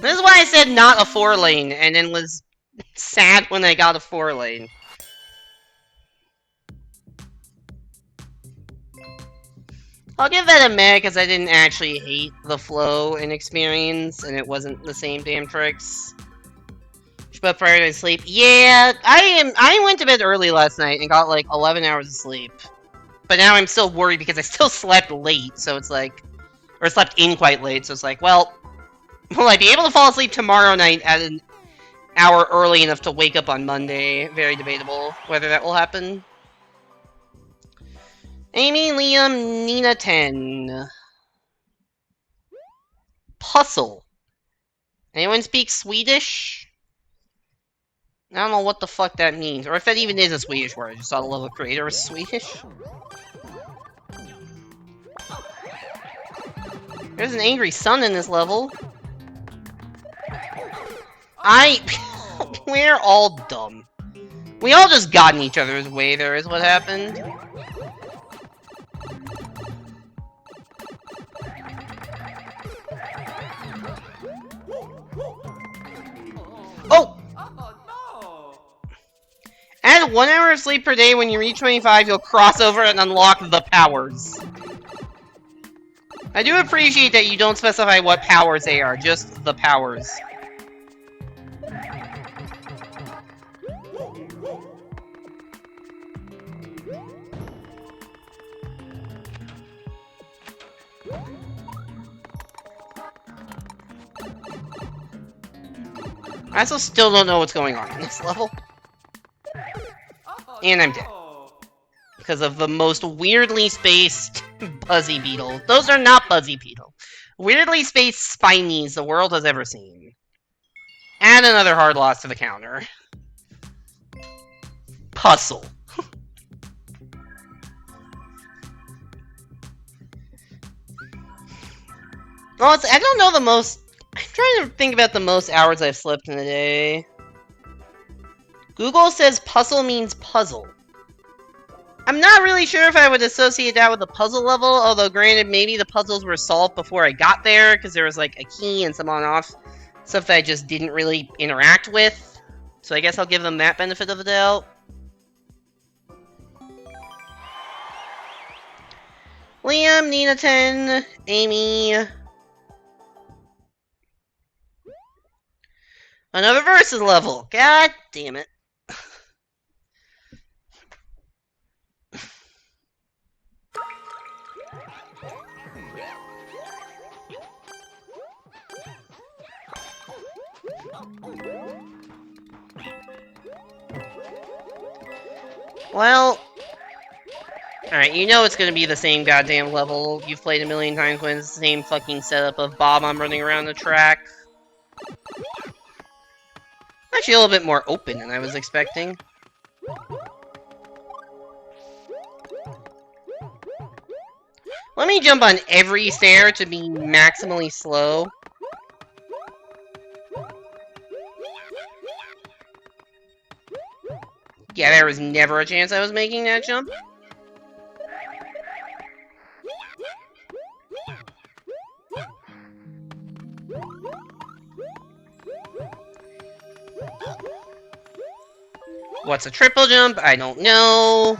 This is why I said not a 4-lane, and then was sad when I got a 4-lane. I'll give that a meh, because I didn't actually hate the flow and experience, and it wasn't the same damn tricks. But prior to sleep, yeah, I went to bed early last night and got like 11 hours of sleep. But now I'm still worried because I still slept late, so it's like, or slept in quite late, so it's like, well, will I be able to fall asleep tomorrow night at an hour early enough to wake up on Monday? Very debatable whether that will happen. Amy, Liam, Nina 10. Puzzle. Anyone speak Swedish? I don't know what the fuck that means, or if that even is a Swedish word. I just saw the level creator was Swedish. There's an angry sun in this level. We're all dumb. We all just got in each other's way, there is what happened. Oh! Add 1 hour of sleep per day. When you reach 25, you'll cross over and unlock the powers. I do appreciate that you don't specify what powers they are, just the powers. I also still don't know what's going on in this level. And I'm dead. Because of the most weirdly spaced Buzzy Beetle. Those are not Buzzy Beetle. Weirdly spaced Spinies the world has ever seen. Add another hard loss to the counter. Puzzle. Well, I don't know the most... I'm trying to think about the most hours I've slept in a day. Google says puzzle means puzzle. I'm not really sure if I would associate that with the puzzle level, although granted, maybe the puzzles were solved before I got there, because there was like a key and some on-off Stuff that I just didn't really interact with. So I guess I'll give them that benefit of the doubt. Liam, Nina 10, Amy. Another versus level. God damn it. Well, alright, you know it's gonna be the same goddamn level you've played a million times when it's the same fucking setup of Bob-omb running around the track. Actually a little bit more open than I was expecting. Let me jump on every stair to be maximally slow. Yeah, there was never a chance I was making that jump. What's a triple jump? I don't know.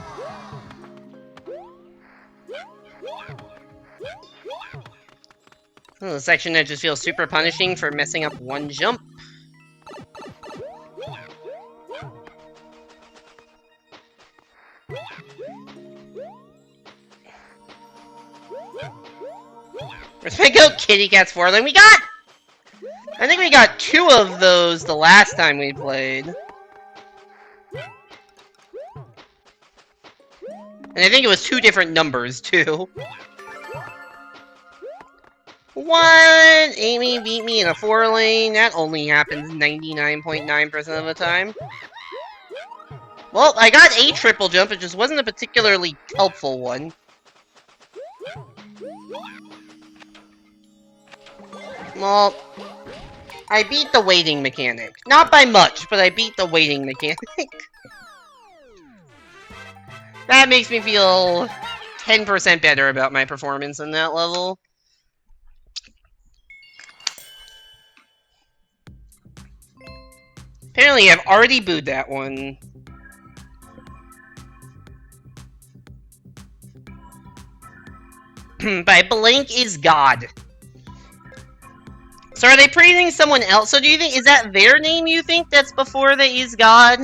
Oh, the section that just feels super punishing for messing up one jump. Where's my go kitty cat's forlane? I think we got 2 of those the last time we played. And I think it was 2 different numbers, too. 1! Amy beat me in a 4-lane. That only happens 99.9% of the time. Well, I got a triple jump, it just wasn't a particularly helpful one. Well, I beat the waiting mechanic. Not by much, but I beat the waiting mechanic. That makes me feel 10% better about my performance in that level. Apparently, I've already booed that one. By Blank is God. So are they praising someone else? So do you think, is that their name you think that's before the is God?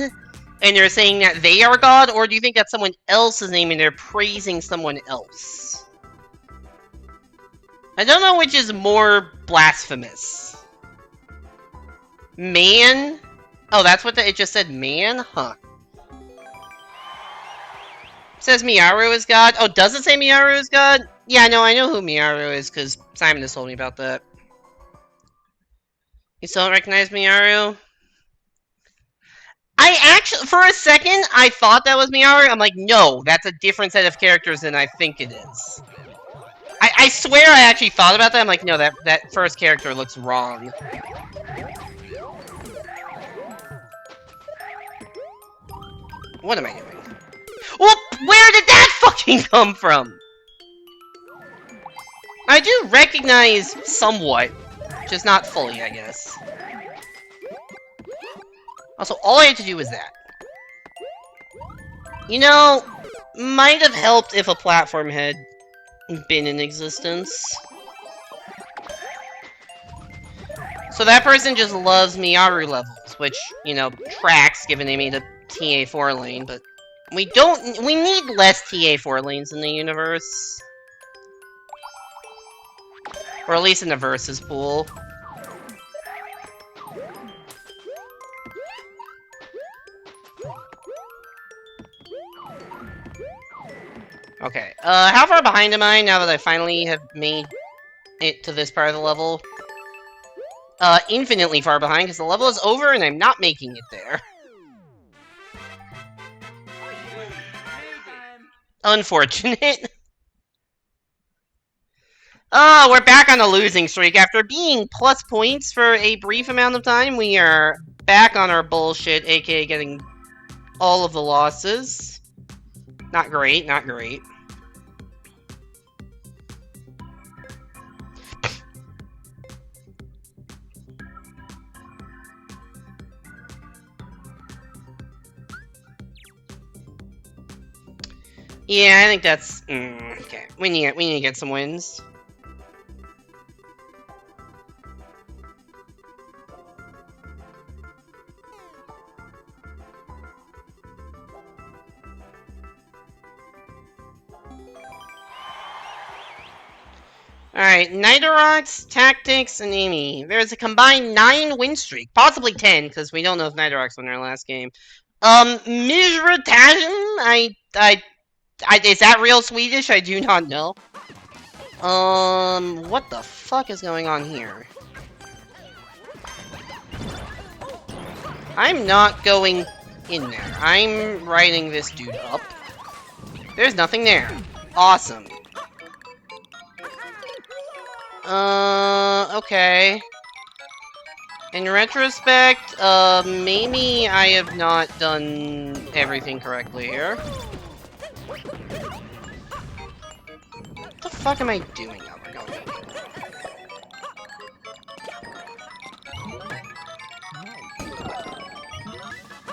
And they're saying that they are God? Or do you think that's someone else's name and they're praising someone else? I don't know which is more blasphemous. Man? Oh, that's what it just said, man? Huh. It says Miyaru is God? Oh, does it say Miyaru is God? Yeah, no, I know who Miyaru is, because Simon has told me about that. You still don't recognize Miyaru? I actually, for a second, I thought that was Miyaru. I'm like, no, that's a different set of characters than I think it is. I swear I actually thought about that. I'm like, no, that first character looks wrong. What am I doing? Well, where did that fucking come from? I do recognize somewhat, just not fully, I guess. Also, all I had to do was that. You know, might have helped if a platform had been in existence. So that person just loves Miyaru levels, which, you know, tracks given they made a TA4 lane, but we need less TA4 lanes in the universe. Or at least in the versus pool. Okay, how far behind am I now that I finally have made it to this part of the level? Infinitely far behind, because the level is over and I'm not making it there. Unfortunate. Oh, we're back on a losing streak. After being plus points for a brief amount of time, we are back on our bullshit, aka getting all of the losses. Not great, not great. Yeah, I think that's okay. We need to get some wins. Alright, Nidorox, Tactics, and Amy. There's a combined 9 win streak. Possibly 10, because we don't know if Nidorox won their last game. Mizra Tajim? Is that real Swedish? I do not know. What the fuck is going on here? I'm not going in there. I'm riding this dude up. There's nothing there. Awesome. Okay. In retrospect, maybe I have not done everything correctly here. What the fuck am I doing? Oh, we're going.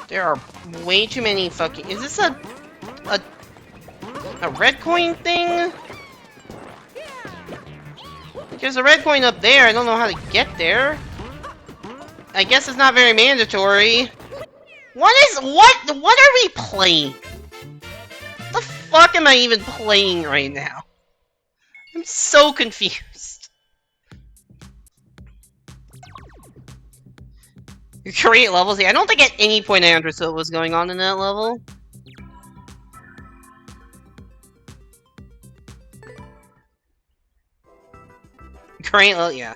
There are way too many fucking... Is this a red coin thing? There's a red coin up there. I don't know how to get there. I guess it's not very mandatory. What are we playing? What the fuck am I even playing right now? I'm so confused. You create levels? Yeah, I don't think at any point I understood what was going on in that level. Create level, yeah.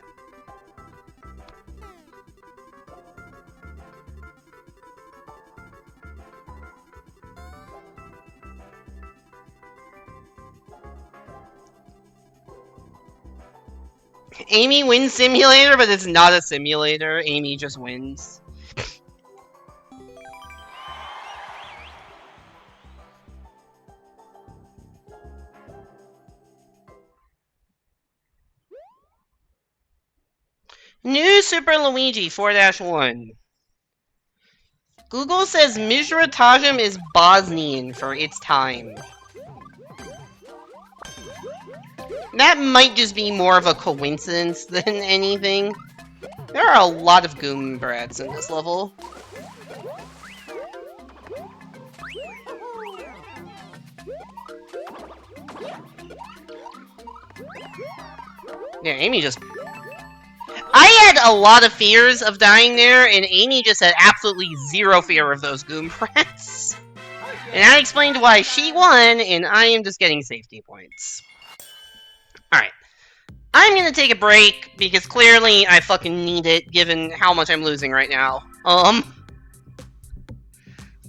Amy wins simulator, but it's not a simulator. Amy just wins. New Super Luigi 4-1. Google says Mizra Tajim is Bosnian for its time. That might just be more of a coincidence than anything. There are a lot of Goom brats in this level. Yeah, Amy just... I had a lot of fears of dying there, and Amy just had absolutely zero fear of those Goom brats. And that explained why she won, and I am just getting safety points. Alright. I'm gonna take a break, because clearly I fucking need it, given how much I'm losing right now.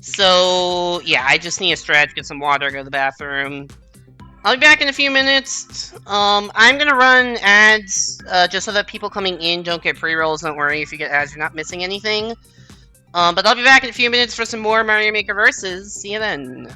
So, yeah, I just need a stretch, get some water, go to the bathroom. I'll be back in a few minutes. I'm gonna run ads, just so that people coming in don't get pre-rolls. Don't worry, if you get ads, you're not missing anything. But I'll be back in a few minutes for some more Mario Maker Versus. See you then.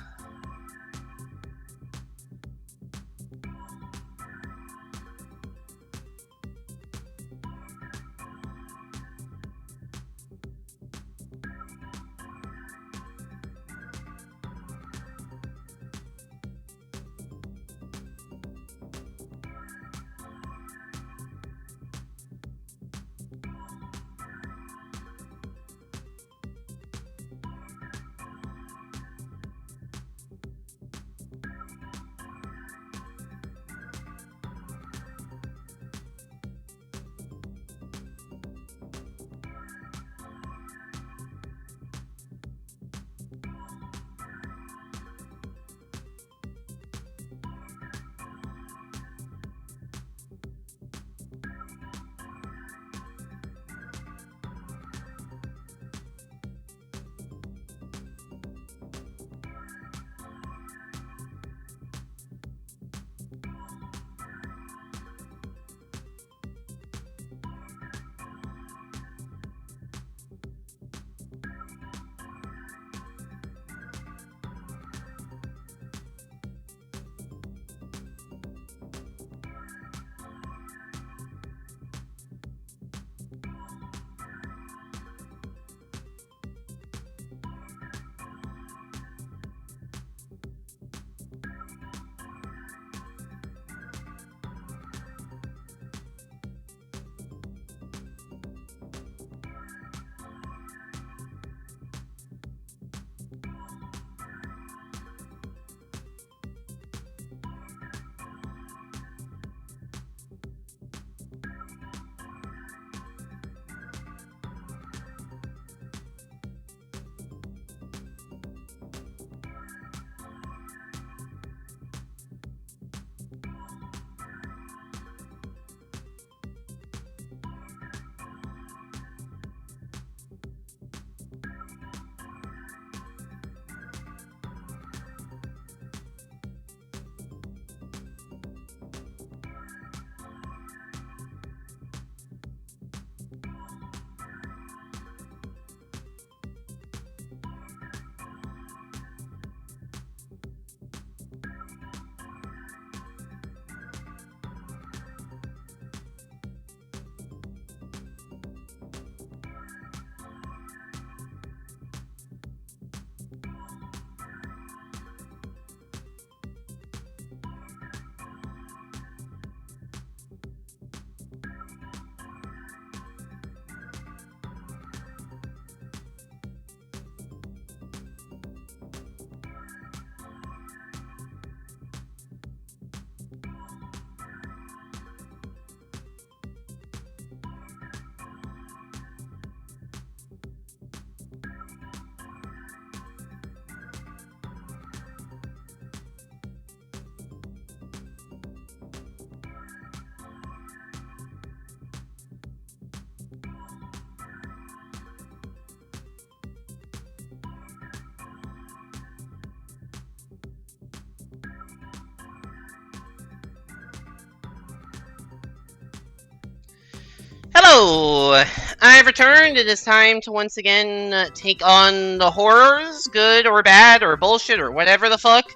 So, I've returned. It is time to once again take on the horrors, good or bad or bullshit or whatever the fuck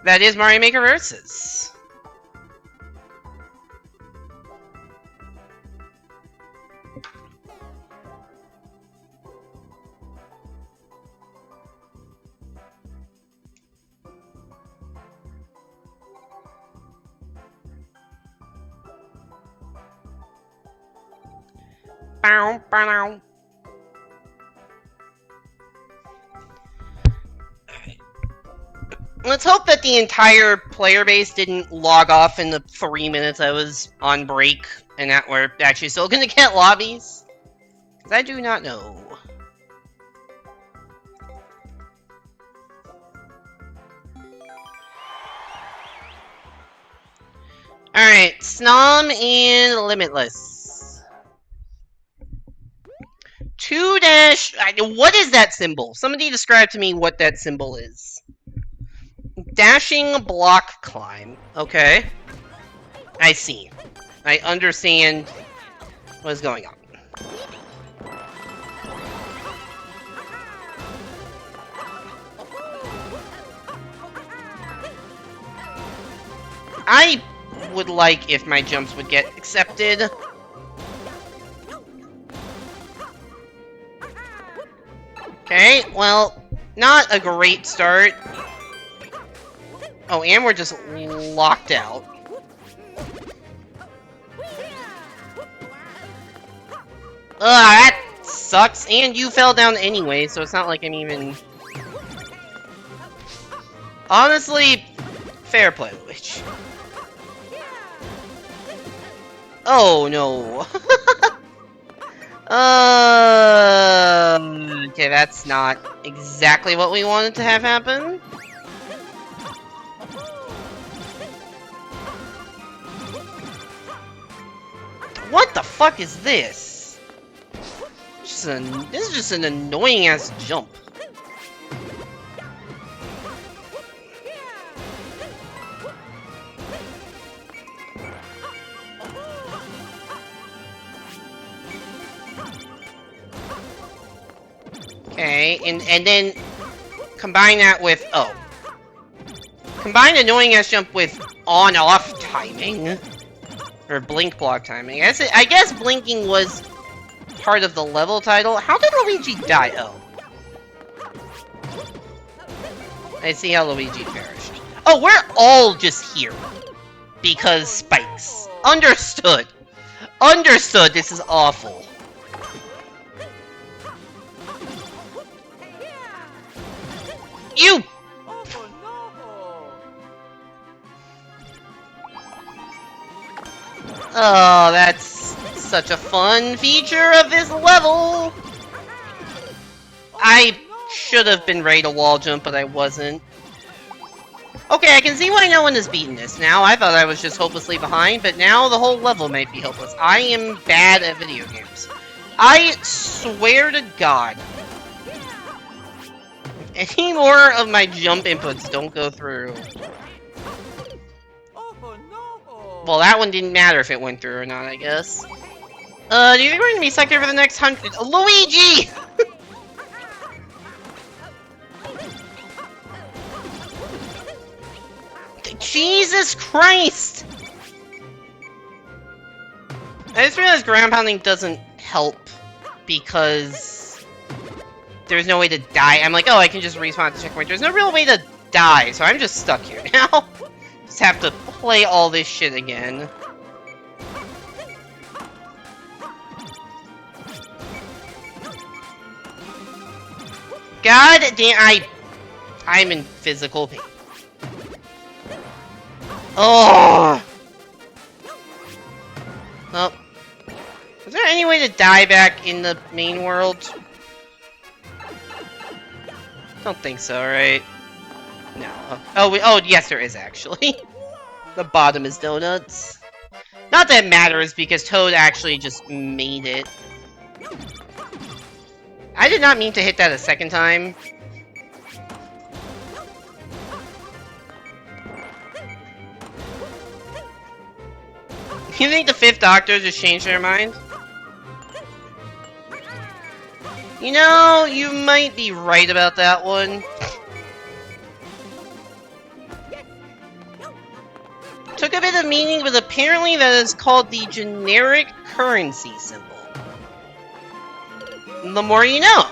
that is Mario Maker Versus. Bow, bow. Let's hope that the entire player base didn't log off in the 3 minutes I was on break and that we're actually still gonna get lobbies. Because I do not know. Alright, Snom and Limitless. 2 dash... What is that symbol? Somebody describe to me what that symbol is. Dashing block climb. Okay. I see. I understand what is going on. I would like if my jumps would get accepted. Okay, well, not a great start. Oh, and we're just locked out. Ugh, that sucks. And you fell down anyway, so it's not like I'm even... Honestly, fair play, Witch. Oh, no. Okay, that's not exactly what we wanted to have happen. What the fuck is this? This is just an annoying ass jump. Okay, and then combine that with combine annoying ass jump with on-off timing. Or blink block timing. I guess blinking was part of the level title. How did Luigi die? Oh. I see how Luigi perished. Oh, we're all just here. Because spikes. Understood. Understood, this is awful. You! Oh, that's such a fun feature of this level! I should have been ready to wall jump, but I wasn't. Okay, I can see why no one has beaten this now. I thought I was just hopelessly behind, but now the whole level might be hopeless. I am bad at video games. I swear to God. If any more of my jump inputs don't go through... Well, that one didn't matter if it went through or not, I guess. Do you think we're gonna be stuck here for the next 100? Luigi! Jesus Christ! I just realized ground pounding doesn't help because there's no way to die. I'm like, oh, I can just respawn at the checkpoint. There's no real way to die, so I'm just stuck here now. Just have to play all this shit again. God damn, I'm in physical pain. Oh! Well, is there any way to die back in the main world? Don't think so, right? No. Oh, yes, there is actually. The bottom is donuts. Not that it matters because Toad actually just made it. I did not mean to hit that a second time. You think the Fifth Doctor just changed their mind? You know, you might be right about that one. Took a bit of meaning, but apparently that is called the generic currency symbol. The more you know.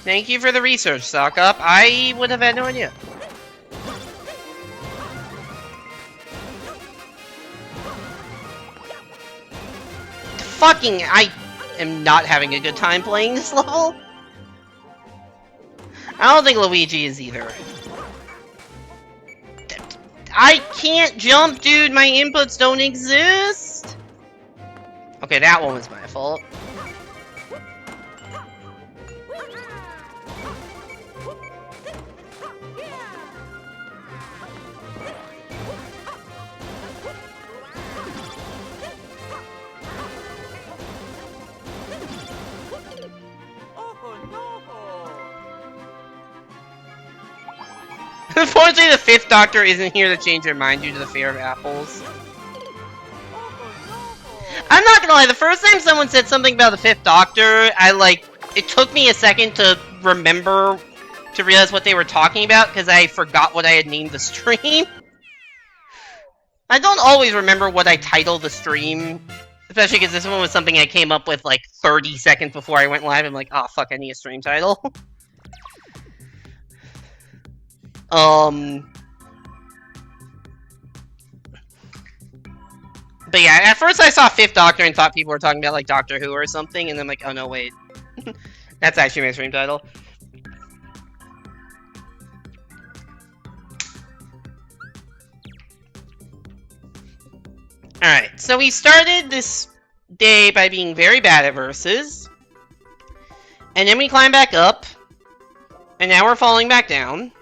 Thank you for the research, Stock Up. I would have had no idea. Fucking, I am not having a good time playing this level. I don't think Luigi is either. I can't jump, dude. My inputs don't exist. Okay, that one was my fault. Unfortunately, the Fifth Doctor isn't here to change your mind due to the fear of apples. I'm not gonna lie, the first time someone said something about the Fifth Doctor, it took me a second to remember, to realize what they were talking about, because I forgot what I had named the stream. I don't always remember what I titled the stream, especially because this one was something I came up with like 30 seconds before I went live. I'm like, oh fuck, I need a stream title. But yeah, at first I saw Fifth Doctor and thought people were talking about like Doctor Who or something, and then like, oh no, wait. That's actually my stream title. Alright, so we started this day by being very bad at verses. And then we climbed back up. And now we're falling back down.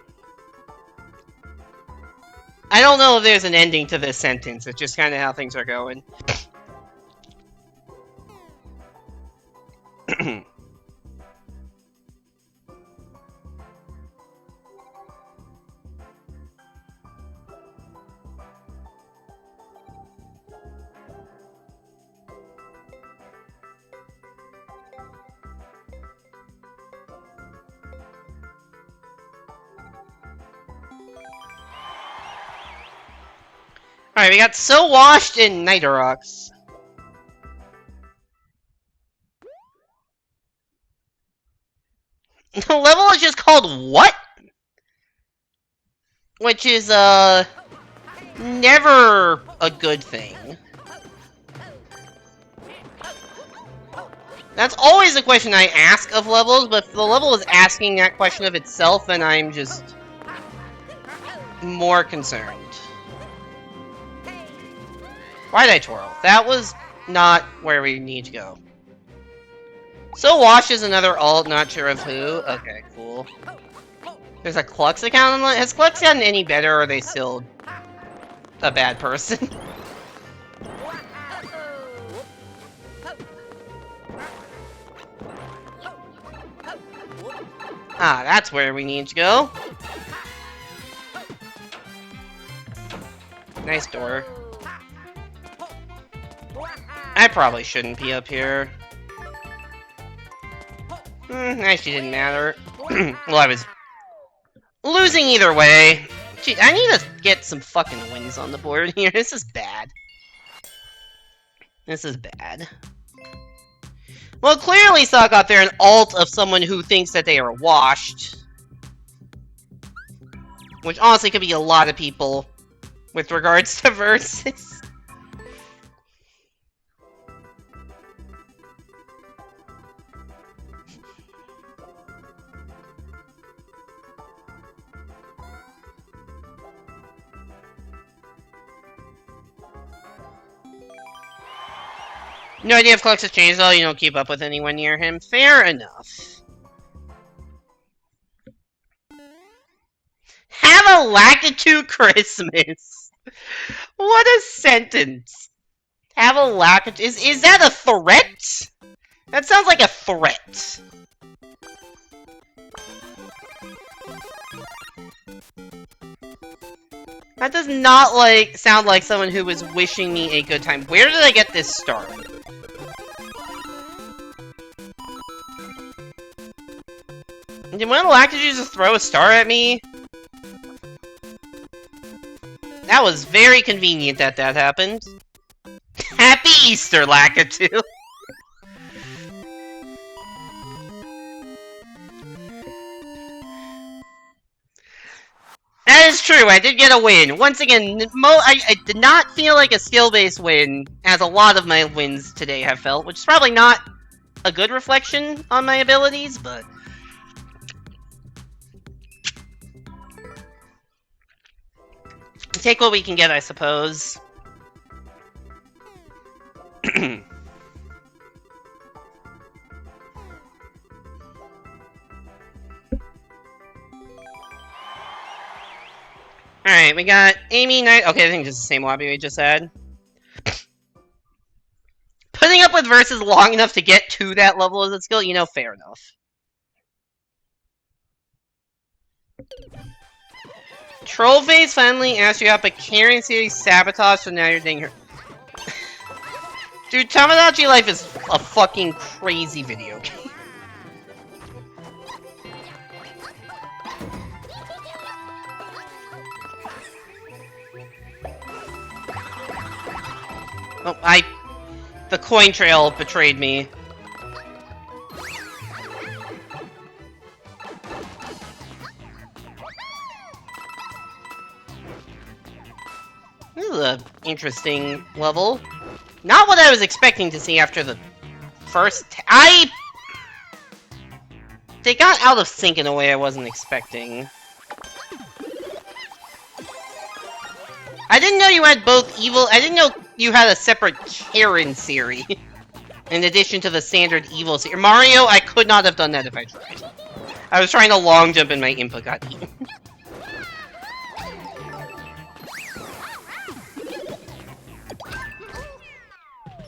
I don't know if there's an ending to this sentence. It's just kind of how things are going. Alright, we got So Washed in Nitorox. The level is just called What? Which is, never a good thing. That's always a question I ask of levels, but if the level is asking that question of itself, then I'm just more concerned. Why did I twirl? That was not where we need to go. So Wash is another alt, not sure of who. Okay, cool. There's a Klux account online. Has Klux gotten any better, or are they still a bad person? Ah, that's where we need to go. Nice door. I probably shouldn't be up here. Actually didn't matter. Well, I was losing either way. Gee, I need to get some fucking wins on the board here. This is bad. This is bad. Well, clearly Sock got there an alt of someone who thinks that they are washed. Which honestly could be a lot of people with regards to verses. No idea if Klux has changed though, you don't keep up with anyone near him. Fair enough. Have a Lakitu Christmas! What a sentence! Have a Lakitu... Is that a threat? That sounds like a threat. That does not, like, sound like someone who was wishing me a good time. Where did I get this start? Did one of the Lactitudes just throw a star at me? That was very convenient that that happened. Happy Easter, Lakitu! That is true, I did get a win. Once again, I did not feel like a skill-based win, as a lot of my wins today have felt, which is probably not a good reflection on my abilities, but... take what we can get, I suppose. Alright, we got Amy Knight. Okay, I think it's the same lobby we just had. Putting up with verses long enough to get to that level as a skill, you know, fair enough. Trollface finally asked you out, but carrying series sabotage, so now you're dating her. Dude, Tamagotchi Life is a fucking crazy video game. Oh, the coin trail betrayed me. This is an interesting level. Not what I was expecting to see after the first... They got out of sync in a way I wasn't expecting. I didn't know you had both evil... I didn't know you had a separate Karen series. In addition to the standard evil series. Mario, I could not have done that if I tried. I was trying to long jump and my input got eaten.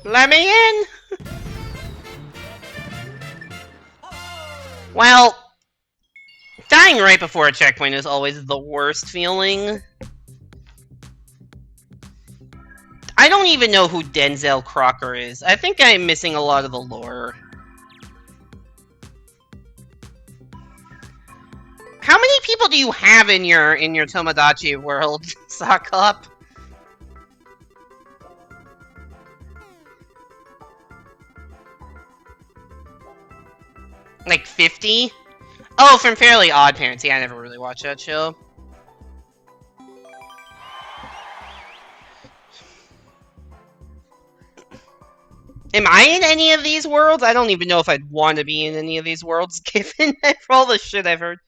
Let me in! Well, dying right before a checkpoint is always the worst feeling. I don't even know who Denzel Crocker is. I think I'm missing a lot of the lore. How many people do you have in your Tomodachi world, Sock Up? Like 50? Oh, from Fairly Odd Parents. Yeah, I never really watched that show. Am I in any of these worlds? I don't even know if I'd want to be in any of these worlds, given all the shit I've heard.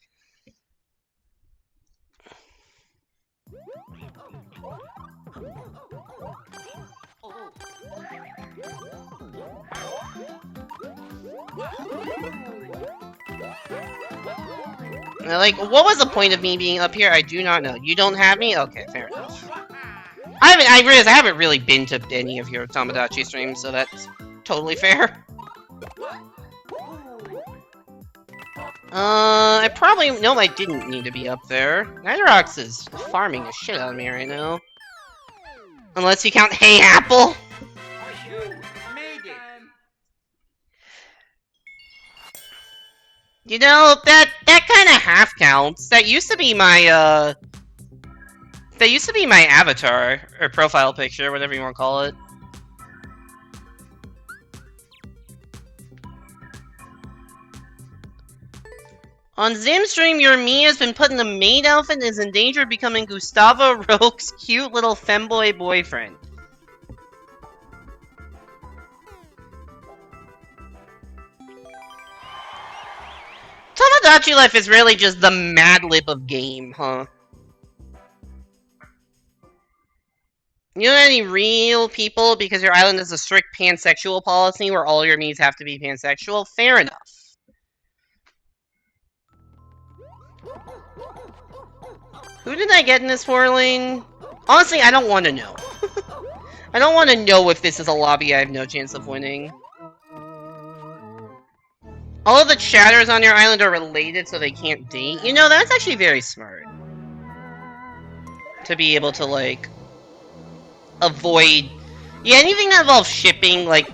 Like, what was the point of me being up here? I do not know. You don't have me? Okay, fair enough. I realize I haven't really been to any of your Tomodachi streams, so that's totally fair. I probably... No, I didn't need to be up there. Nitrox is farming the shit out of me right now. Unless you count Hey Apple! You know, that kind of half counts. That used to be my, that used to be my avatar, or profile picture, whatever you want to call it. On Zimstream, your me has been put in the maid outfit and is in danger of becoming Gustavo Roque's cute little femboy boyfriend. Tomodachi Life is really just the Mad Lib of game, huh? You know any real people because your island has a strict pansexual policy where all your me's have to be pansexual? Fair enough. Who did I get in this 4-lane? Honestly, I don't want to know. I don't want to know if this is a lobby I have no chance of winning. All of the chatters on your island are related so they can't date. You know, that's actually very smart. To be able to, like, avoid... Yeah, anything that involves shipping, like,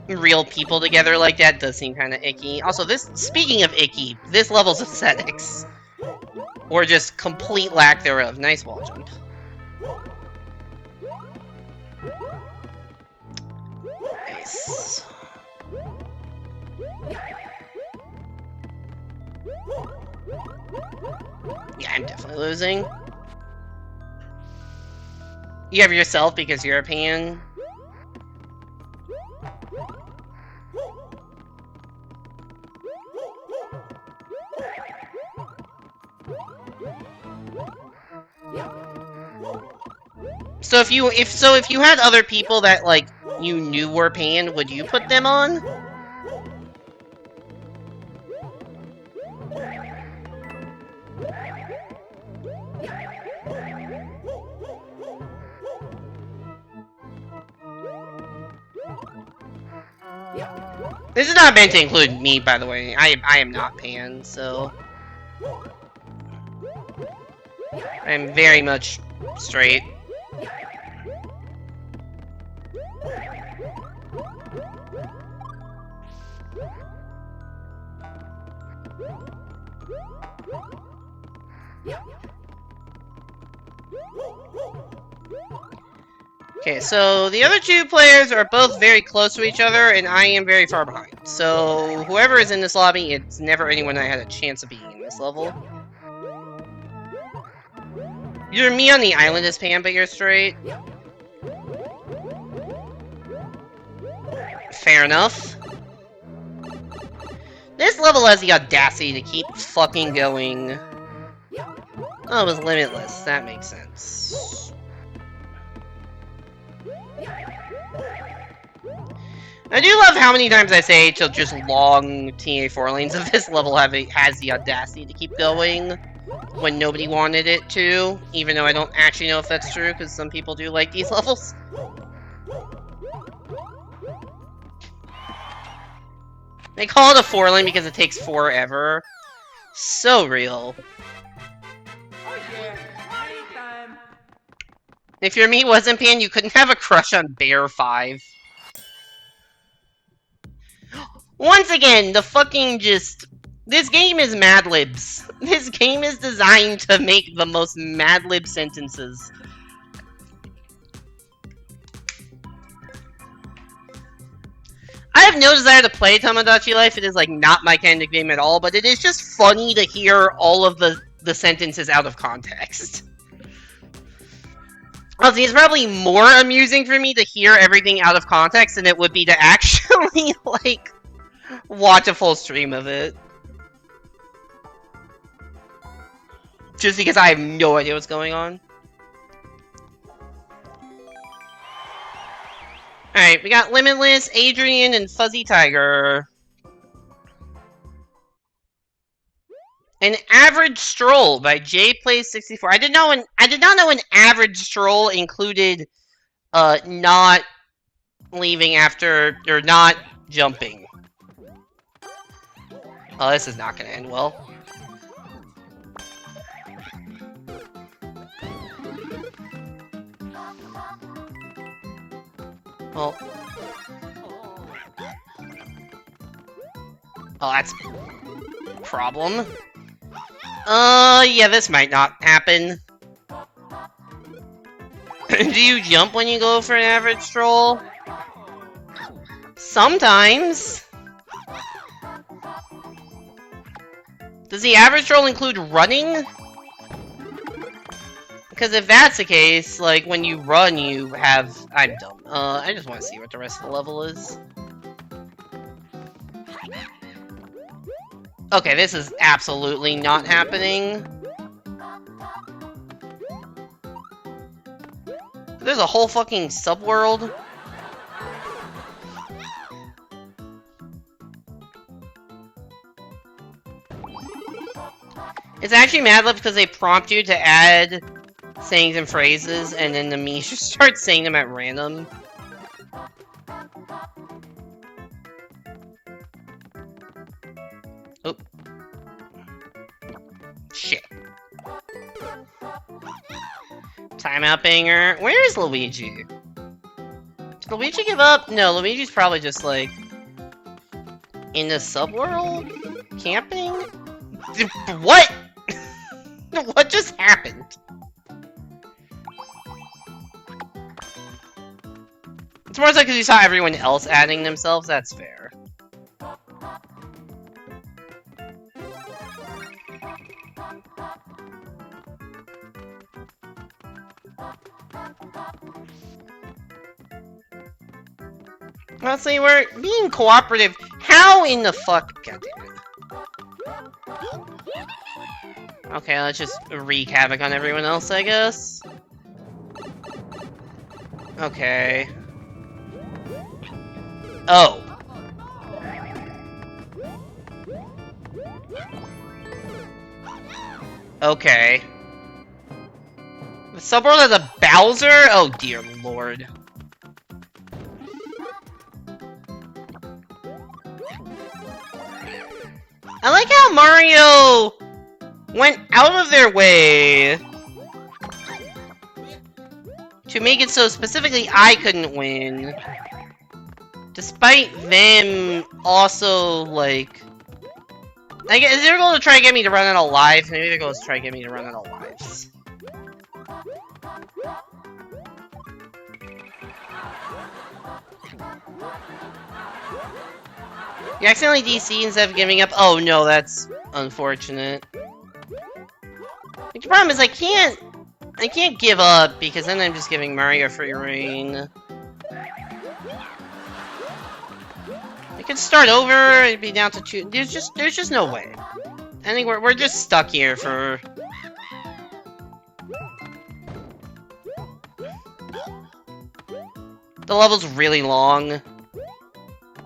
real people together like that does seem kind of icky. Also, speaking of icky, this level's aesthetics. Or just complete lack thereof. Nice wall jump. Nice. Yeah, I'm definitely losing. You have yourself because you're European. So if you had other people that like you knew were pan, would you put them on? This is not meant to include me, by the way. I am not pan, so I'm very much straight. Okay, so the other two players are both very close to each other, and I am very far behind. So whoever is in this lobby, it's never anyone I had a chance of being in this level. You're me on the island is pan, but you're straight. Fair enough. This level has the audacity to keep fucking going. Oh, it was limitless. That makes sense. I do love how many times I say till just long TA4 lanes of this level has the audacity to keep going when nobody wanted it to, even though I don't actually know if that's true, because some people do like these levels. They call it a 4 lane because it takes forever. So real. If your meat wasn't pan, you couldn't have a crush on Bear 5. Once again, the fucking just... This game is Mad Libs. This game is designed to make the most Mad Lib sentences. I have no desire to play Tomodachi Life. It is, like, not my kind of game at all, but it is just funny to hear all of the sentences out of context. Honestly, it's probably more amusing for me to hear everything out of context than it would be to actually, like, watch a full stream of it. Just because I have no idea what's going on. Alright, we got Limitless, Adrian, and Fuzzy Tiger. An Average Stroll by JPlays64. I did not know an average stroll included not leaving after or not jumping. Oh, this is not gonna end well. Oh. Oh, that's a problem. Yeah, this might not happen. Do you jump when you go for an average stroll? Sometimes. Does the average stroll include running? Because if that's the case, like, when you run, you have... I'm dumb. I just want to see what the rest of the level is. Okay, this is absolutely not happening. There's a whole fucking subworld. It's actually Mad Lib because they prompt you to add sayings and phrases, and then the Mii just start saying them at random. Oh. Shit. Timeout banger. Where is Luigi? Luigi give up? No, Luigi's probably just like in the subworld camping. What? What just happened? It's more like because you saw everyone else adding themselves. That's fair. Honestly, we're being cooperative. How in the fuck? God damn it. Okay, let's just wreak havoc on everyone else, I guess. Okay. Oh. Okay. The subworld has a Bowser? Oh dear lord. I like how Mario went out of their way to make it so specifically I couldn't win. Despite them also, like... I guess, is their goal to try to get me to run out of lives? Maybe their goal is to try to get me to run out of lives. You accidentally DC instead of giving up? Oh no, that's unfortunate. The problem is I can't give up because then I'm just giving Mario free reign. I could start over, it'd be down to 2. There's just no way. I think we're just stuck here for... The level's really long.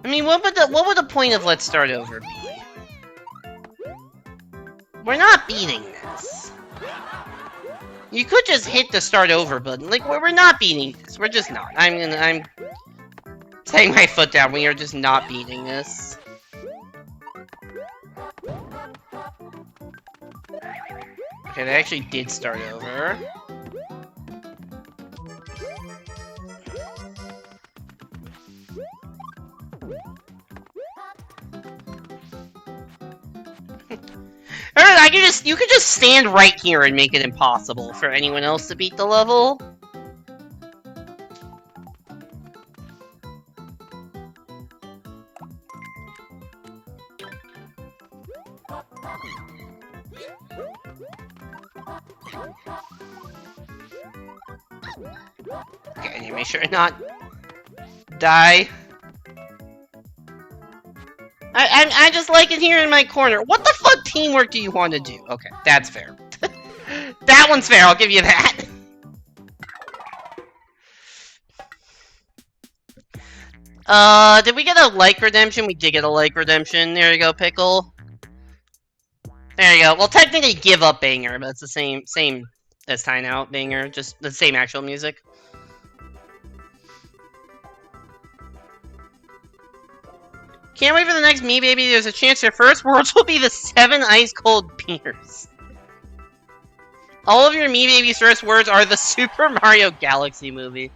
I mean, what would the point of let's start over be? We're not beating this. You could just hit the start over button. Like, we're not beating this. We're just not. I'm setting my foot down. We are just not beating this. Okay, they actually did start over. You could just stand right here and make it impossible for anyone else to beat the level. Okay, I need to make sure to not die. I just like it here in my corner. What the fuck teamwork do you want to do? Okay, that's fair. That one's fair, I'll give you that. Did we get a like redemption? We did get a like redemption. There you go, Pickle. There you go. Well, technically give up banger, but it's the same as Time Out banger, just the same actual music. Can't wait for the next Me Baby. There's a chance your first worlds will be the 7 ice cold beers. All of your Me Baby's first words are the Super Mario Galaxy movie.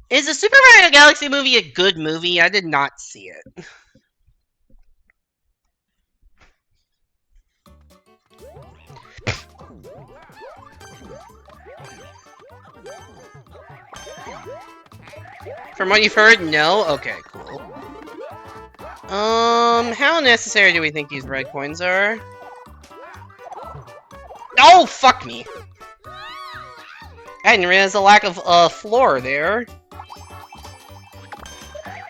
Is the Super Mario Galaxy movie a good movie? I did not see it. From what you've heard, no? Okay, cool. How necessary do we think these red coins are? Oh, fuck me! I didn't realize the lack of floor there.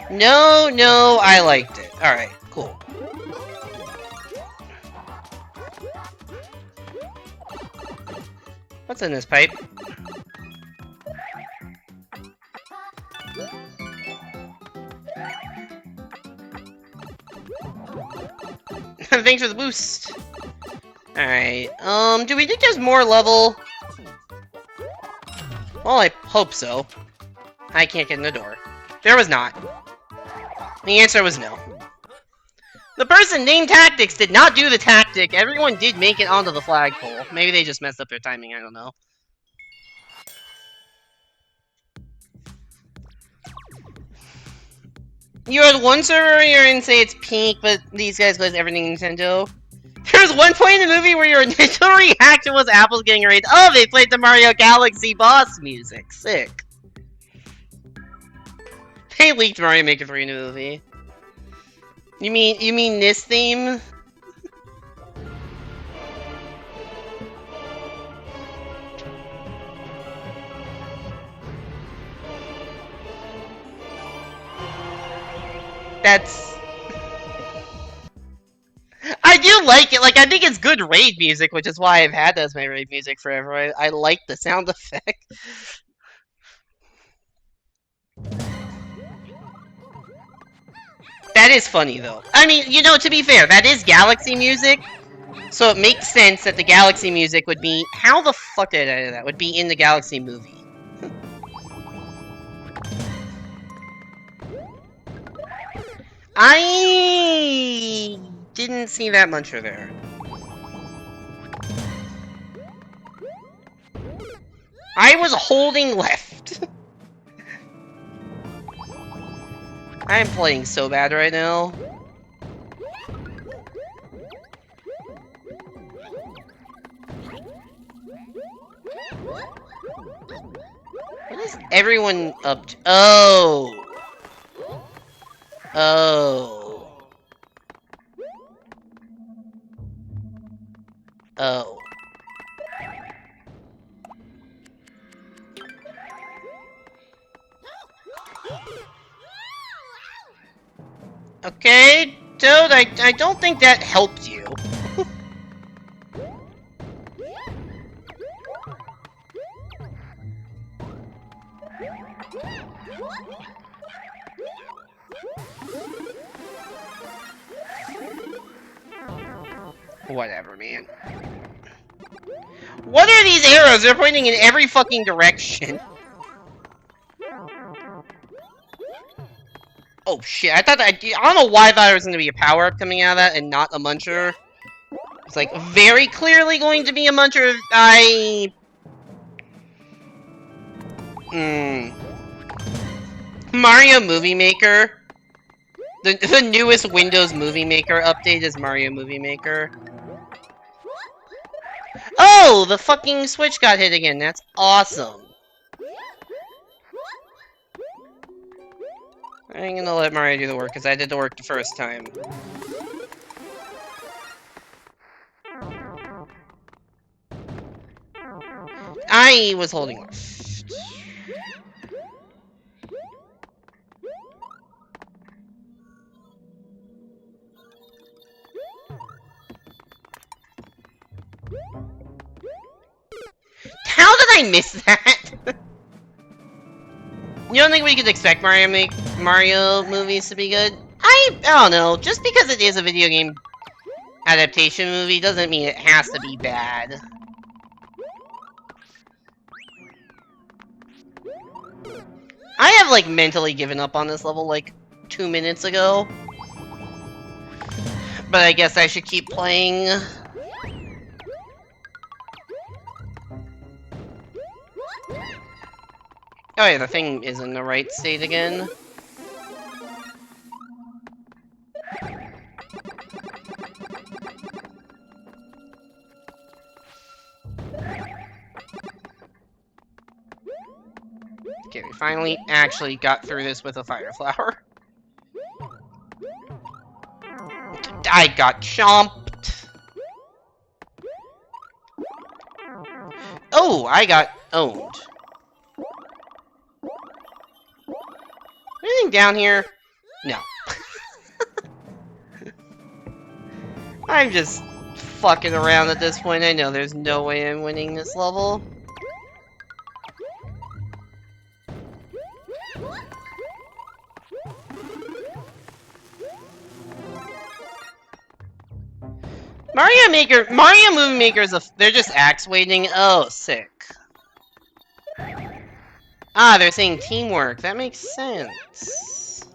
No, I liked it. Alright, cool. What's in this pipe? Thanks for the boost. Alright, do we think there's more level? Well, I hope so. I can't get in the door. There was not. The answer was no. The person named Tactics did not do the tactic. Everyone did make it onto the flagpole. Maybe they just messed up their timing, I don't know. You had one server where you're in, say it's pink, but these guys goes everything Nintendo. There's one point in the movie where your initial reaction was Apple's getting raided. Oh, they played the Mario Galaxy boss music. Sick. They leaked Mario Maker 3 in the movie. You mean this theme? That's... I do like it. Like, I think it's good raid music, which is why I've had that as my raid music forever. I like the sound effect. That is funny, though. I mean, you know, to be fair, that is Galaxy music, so it makes sense that the Galaxy music would be... How the fuck did I do that? Would be in the Galaxy movie. I didn't see that muncher there. I was holding left. I am playing so bad right now. What is everyone up to? Oh. Oh. Oh. Okay, Toad, I don't think that helped you. Whatever, man. What are these arrows? They're pointing in every fucking direction. Oh shit, I don't know why I thought there was going to be a power-up coming out of that and not a muncher. It's like, very clearly going to be a muncher. Mario Movie Maker. The newest Windows Movie Maker update is Mario Movie Maker. Oh, the fucking Switch got hit again. That's awesome. I'm gonna let Mario do the work, because I did the work the first time. I was holding left. How did I miss that? You don't think we could expect Mario movies to be good? I don't know. Just because it is a video game adaptation movie doesn't mean it has to be bad. I have, like, mentally given up on this level, like, 2 minutes ago. But I guess I should keep playing. Oh yeah, the thing is in the right state again. Okay, we finally actually got through this with a fire flower. I got chomped. Oh, I got owned. Anything down here? No. I'm just fucking around at this point. I know there's no way I'm winning this level. Mario Movie Maker they're just axe waiting. Oh, sick. Ah, they're saying teamwork. That makes sense.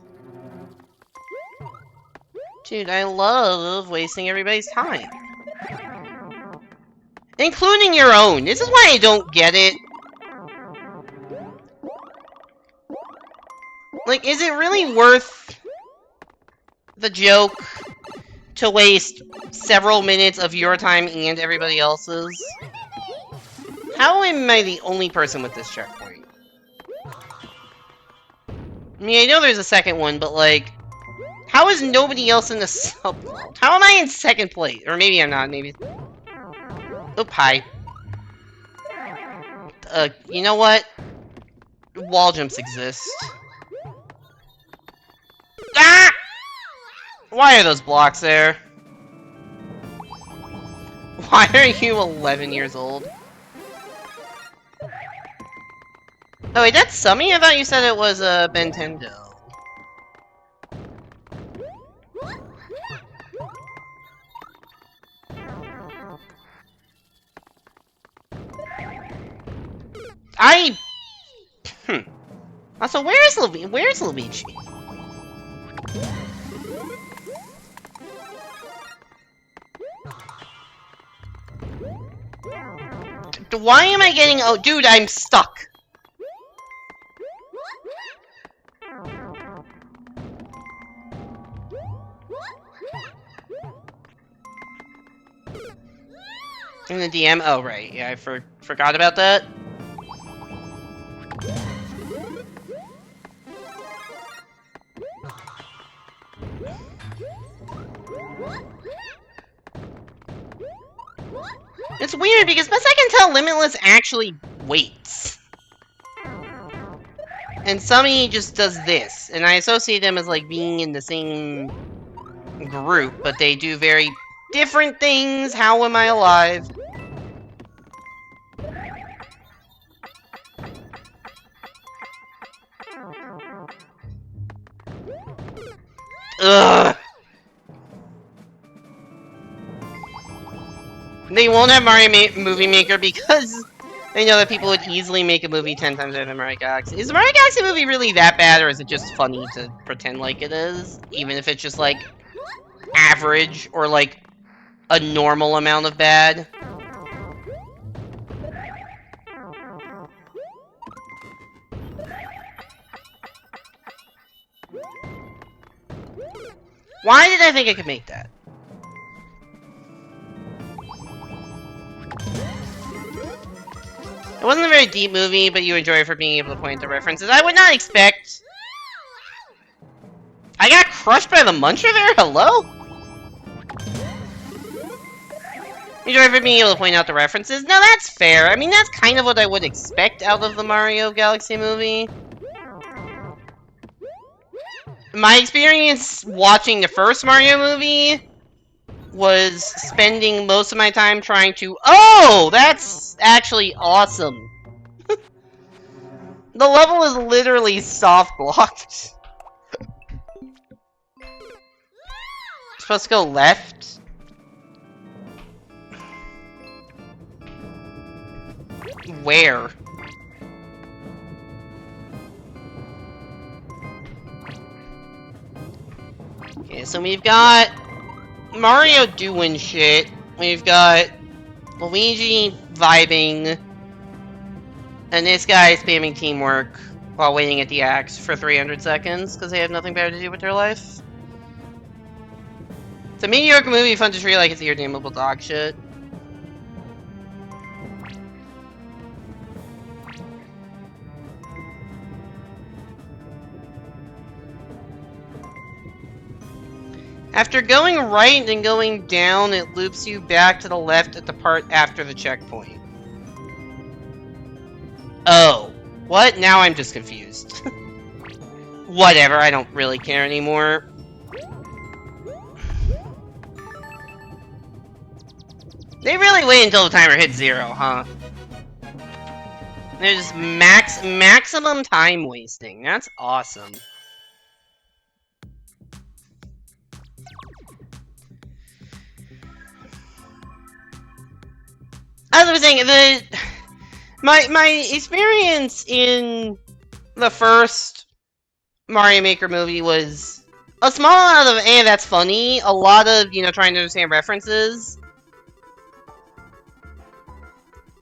Dude, I love wasting everybody's time. Including your own. This is why I don't get it. Like, is it really worth the joke to waste several minutes of your time and everybody else's? How am I the only person with this checkpoint? I mean, I know there's a second one, but like, how is nobody else in the subplot? How am I in second place? Or maybe I'm not, maybe... Oop, hi. You know what? Wall jumps exist. Ah! Why are those blocks there? Why are you 11 years old? Oh wait, that's Summy? I thought you said it was Bentendo. Also, where's Luigi? Why am I getting... Oh, dude, I'm stuck. In the DM? Oh, right. Yeah, I forgot about that. It's weird because best I can tell, Limitless actually waits. And Summy just does this, and I associate them as like being in the same group, but they do very different things. How am I alive? Ugh. They won't have Mario Movie Maker because they know that people would easily make a movie 10 times better than Mario Galaxy. Is the Mario Galaxy movie really that bad, or is it just funny to pretend like it is? Even if it's just, like, average, or, like, a normal amount of bad? Why did I think I could make that? It wasn't a very deep movie, but you enjoy it for being able to point to references. I would not expect... I got crushed by the Muncher there? Hello? Enjoy it for being able to point out the references? No, that's fair. I mean, that's kind of what I would expect out of the Mario Galaxy movie. My experience watching the first Mario movie was spending most of my time trying to... Oh! That's actually awesome. The level is literally soft-blocked. Supposed to go left? Where? Okay, so we've got Mario doing shit. We've got Luigi vibing. And this guy spamming teamwork while waiting at the axe for 300 seconds because they have nothing better to do with their life. It's a mediocre movie, fun to treat like it's irredeemable dog shit. After going right and going down, it loops you back to the left at the part after the checkpoint. Oh. What? Now I'm just confused. Whatever, I don't really care anymore. They really wait until the timer hits 0, huh? There's maximum time wasting. That's awesome. As I was saying, my experience in the first Mario Maker movie was a small amount of, that's funny, a lot of, trying to understand references.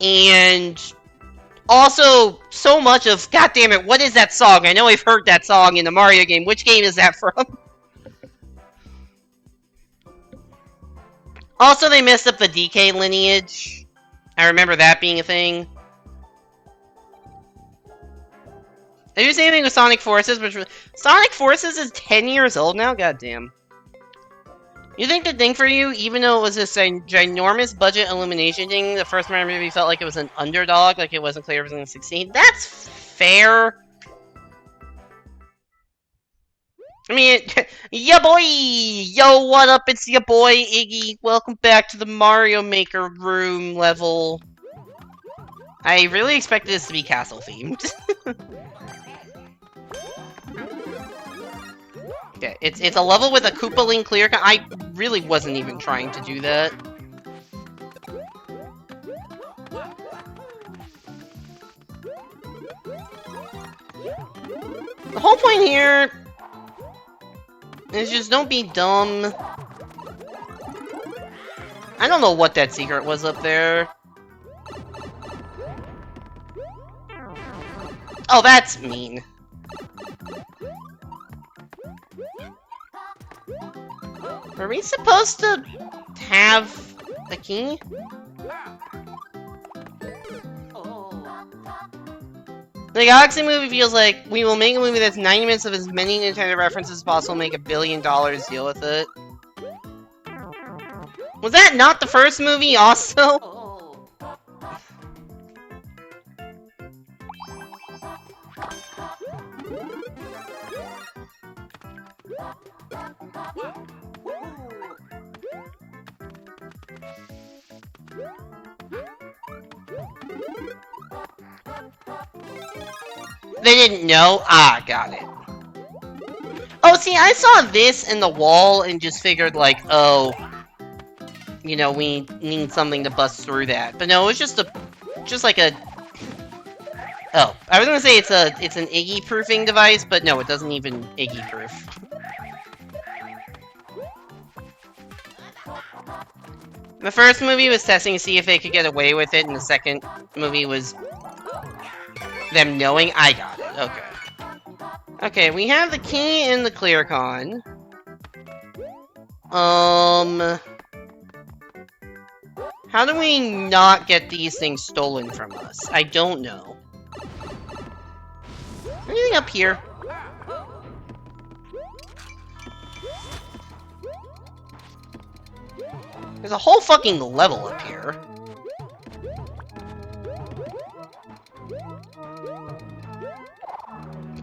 And also, so much of, goddammit, what is that song? I know I've heard that song in the Mario game. Which game is that from? Also, they messed up the DK lineage. I remember that being a thing. They do the same thing with Sonic Forces, which Sonic Forces is 10 years old now? God damn. You think the thing for you, even though it was this ginormous budget Illumination thing, the first Mario movie felt like it was an underdog, like it wasn't clear it was going to succeed? That's fair. I mean, ya boy! Yo, what up? It's ya boy, Iggy. Welcome back to the Mario Maker room level. I really expected this to be castle-themed. Okay, it's a level with a Koopaling clear. I really wasn't even trying to do that. The whole point here is just don't be dumb. I don't know what that secret was up there. Oh, that's mean. Are we supposed to have the key? The Galaxy movie feels like we will make a movie that's 90 minutes of as many Nintendo references as possible, make $1 billion, deal with it. Was that not the first movie also? They didn't know? Ah, got it. Oh, see, I saw this in the wall and just figured, like, oh, you know, we need something to bust through that. But no, it was just like a... Oh, I was gonna say it's an Iggy-proofing device, but no, it doesn't even Iggy-proof. The first movie was testing to see if they could get away with it, and the second movie was them knowing. I got it. Okay. Okay, we have the key in the clear con. How do we not get these things stolen from us? I don't know. Anything up here? There's a whole fucking level up here.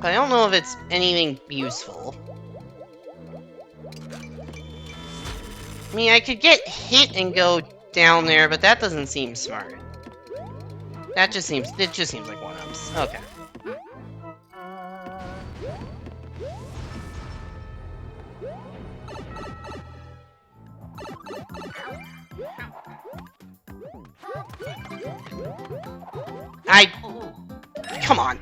But I don't know if it's anything useful. I mean, I could get hit and go down there, but that doesn't seem smart. It just seems like one-ups. Okay. Come on.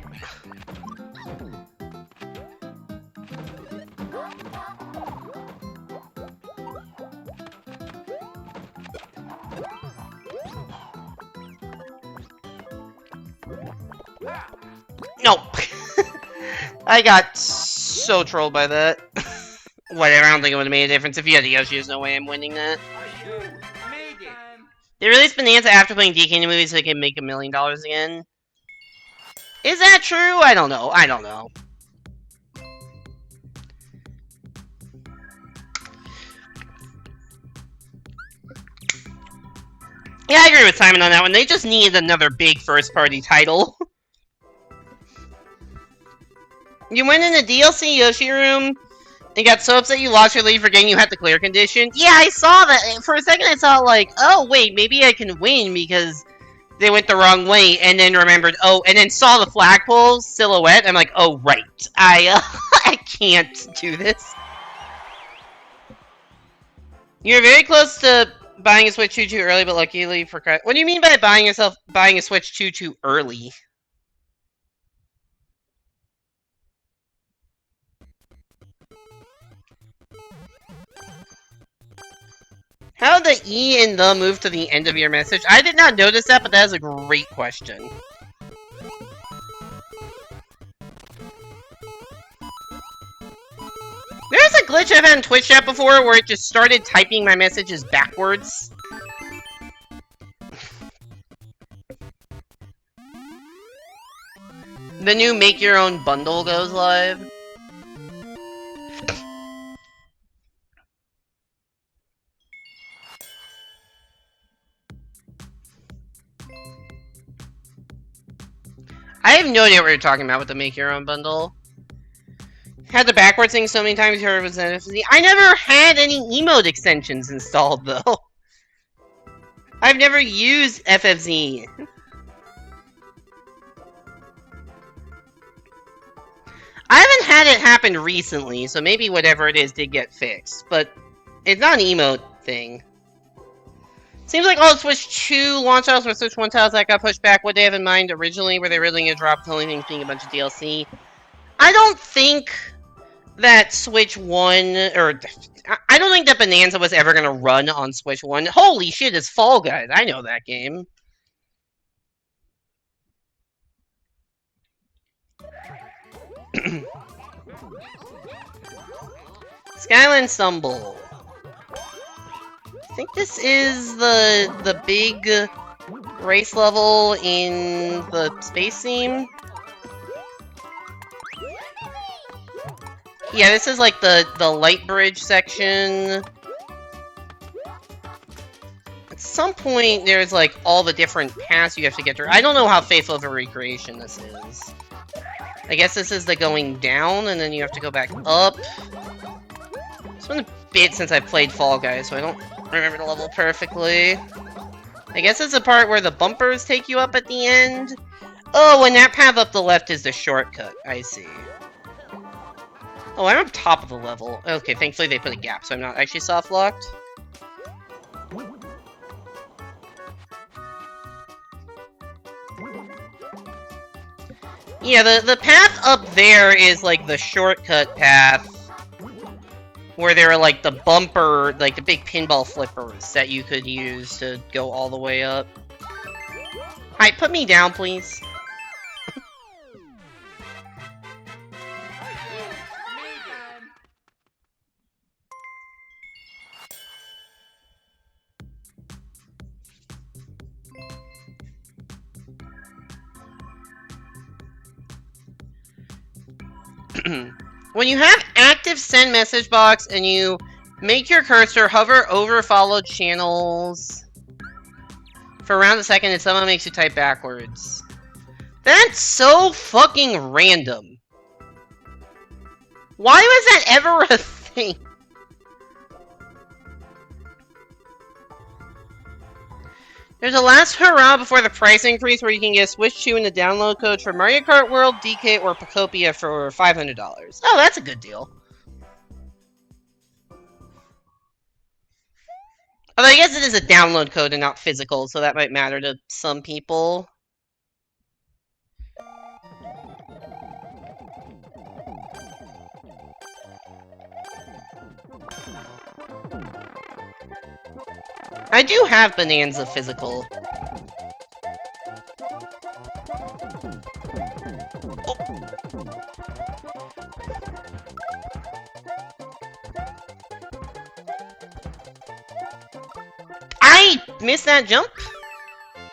Nope. I got so trolled by that. Whatever, I don't think it would have made a difference. If you had the Yoshi, there's no way I'm winning that. They released Bonanza after playing DK in the movie so they can make $1 million again. Is that true? I don't know. I don't know. Yeah, I agree with Simon on that one. They just need another big first-party title. You went in the DLC Yoshi room and got so upset you lost your lead for getting you had the clear condition. Yeah, I saw that. For a second I thought like, oh wait, maybe I can win because they went the wrong way, and then remembered, oh, and then saw the flagpole silhouette. I'm like, oh right, I can't do this. You're very close to buying a Switch too early, but luckily for what do you mean by buying a Switch too early? How did the E and the move to the end of your message? I did not notice that, but that is a great question. There's a glitch I've had in Twitch chat before where it just started typing my messages backwards. The new Make Your Own bundle goes live. I have no idea what you're talking about with the Make Your Own bundle. Had the backwards thing so many times you heard it was an FFZ. I never had any emote extensions installed, though. I've never used FFZ. I haven't had it happen recently, so maybe whatever it is did get fixed. But it's not an emote thing. Seems like all Switch 2 launch titles for Switch 1 titles that got pushed back. What they have in mind originally, were they really going to drop the only things being a bunch of DLC? I don't think that Switch 1, or I don't think that Bonanza was ever going to run on Switch 1. Holy shit, it's Fall Guys. I know that game. Skyline Stumble. I think this is the big race level in the space theme. Yeah, this is like the light bridge section. At some point, there's like all the different paths you have to get through. I don't know how faithful of a recreation this is. I guess this is the going down, and then you have to go back up. It's been a bit since I played Fall Guys, so I don't remember the level perfectly. I guess it's the part where the bumpers take you up at the end. Oh, and that path up the left is the shortcut. I see. Oh, I'm on top of the level. Okay, thankfully they put a gap, so I'm not actually soft-locked. Yeah, the path up there is like the shortcut path. Where there are like the bumper, like the big pinball flippers that you could use to go all the way up. Alright, put me down, please. When you have active send message box and you make your cursor hover over followed channels for around a second and someone makes you type backwards. That's so fucking random. Why was that ever a thing? There's a last hurrah before the price increase where you can get Switch 2 in the download code for Mario Kart World, DK, or Pocopia for $500. Oh, that's a good deal. Although I guess it is a download code and not physical, so that might matter to some people. I do have Bonanza physical. Oh. I missed that jump?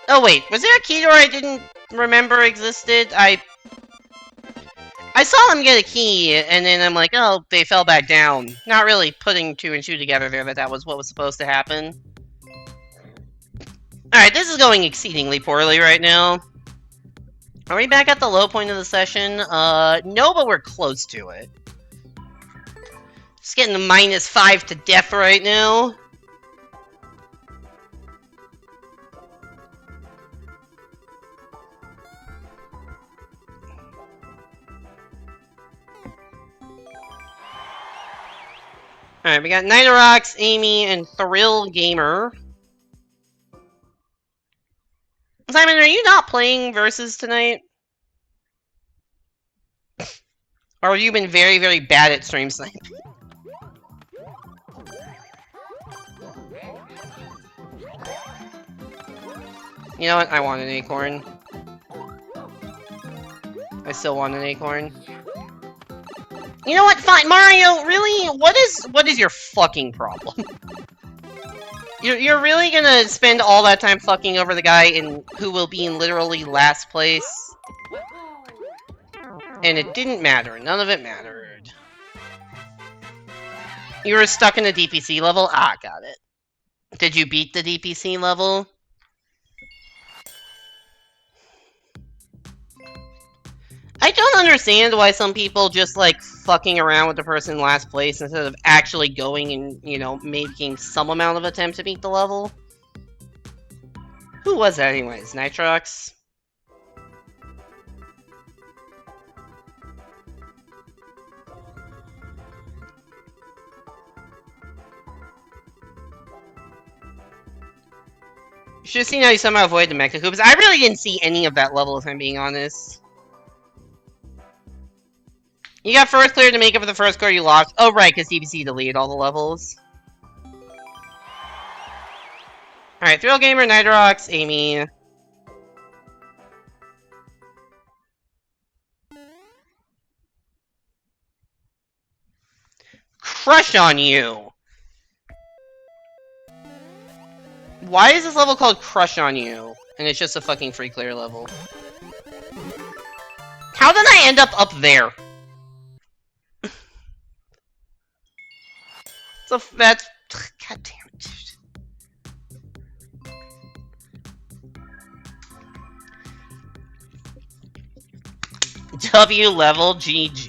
Oh wait, was there a key door I didn't remember existed? I saw him get a key, and then I'm like, oh, they fell back down. Not really putting 2 and 2 together there that was what was supposed to happen. Alright, this is going exceedingly poorly right now. Are we back at the low point of the session? No, but we're close to it. Just getting the -5 to death right now. Alright, we got Nitorox, Amy, and Thrill Gamer. Simon, are you not playing Versus tonight? Or have you been very, very bad at stream sniping? You know what? I want an acorn. I still want an acorn. You know what? Fine, Mario. Really? What is your fucking problem? You're really gonna spend all that time fucking over the guy who will be in literally last place? And it didn't matter. None of it mattered. You were stuck in a DPC level? Ah, got it. Did you beat the DPC level? I don't understand why some people just like fucking around with the person in last place instead of actually going and, you know, making some amount of attempt to beat the level. Who was that anyways? Nitrox? You should have seen how you somehow avoided the Mecha Koopas. I really didn't see any of that level, if I'm being honest. You got first clear to make up for the first core you lost. Oh, right, because DPC deleted all the levels. Alright, Thrill Gamer, Nitrox, Amy. Crush on you! Why is this level called Crush on You? And it's just a fucking free clear level. How did I end up there? So that's... God damn it, dude. W level GG.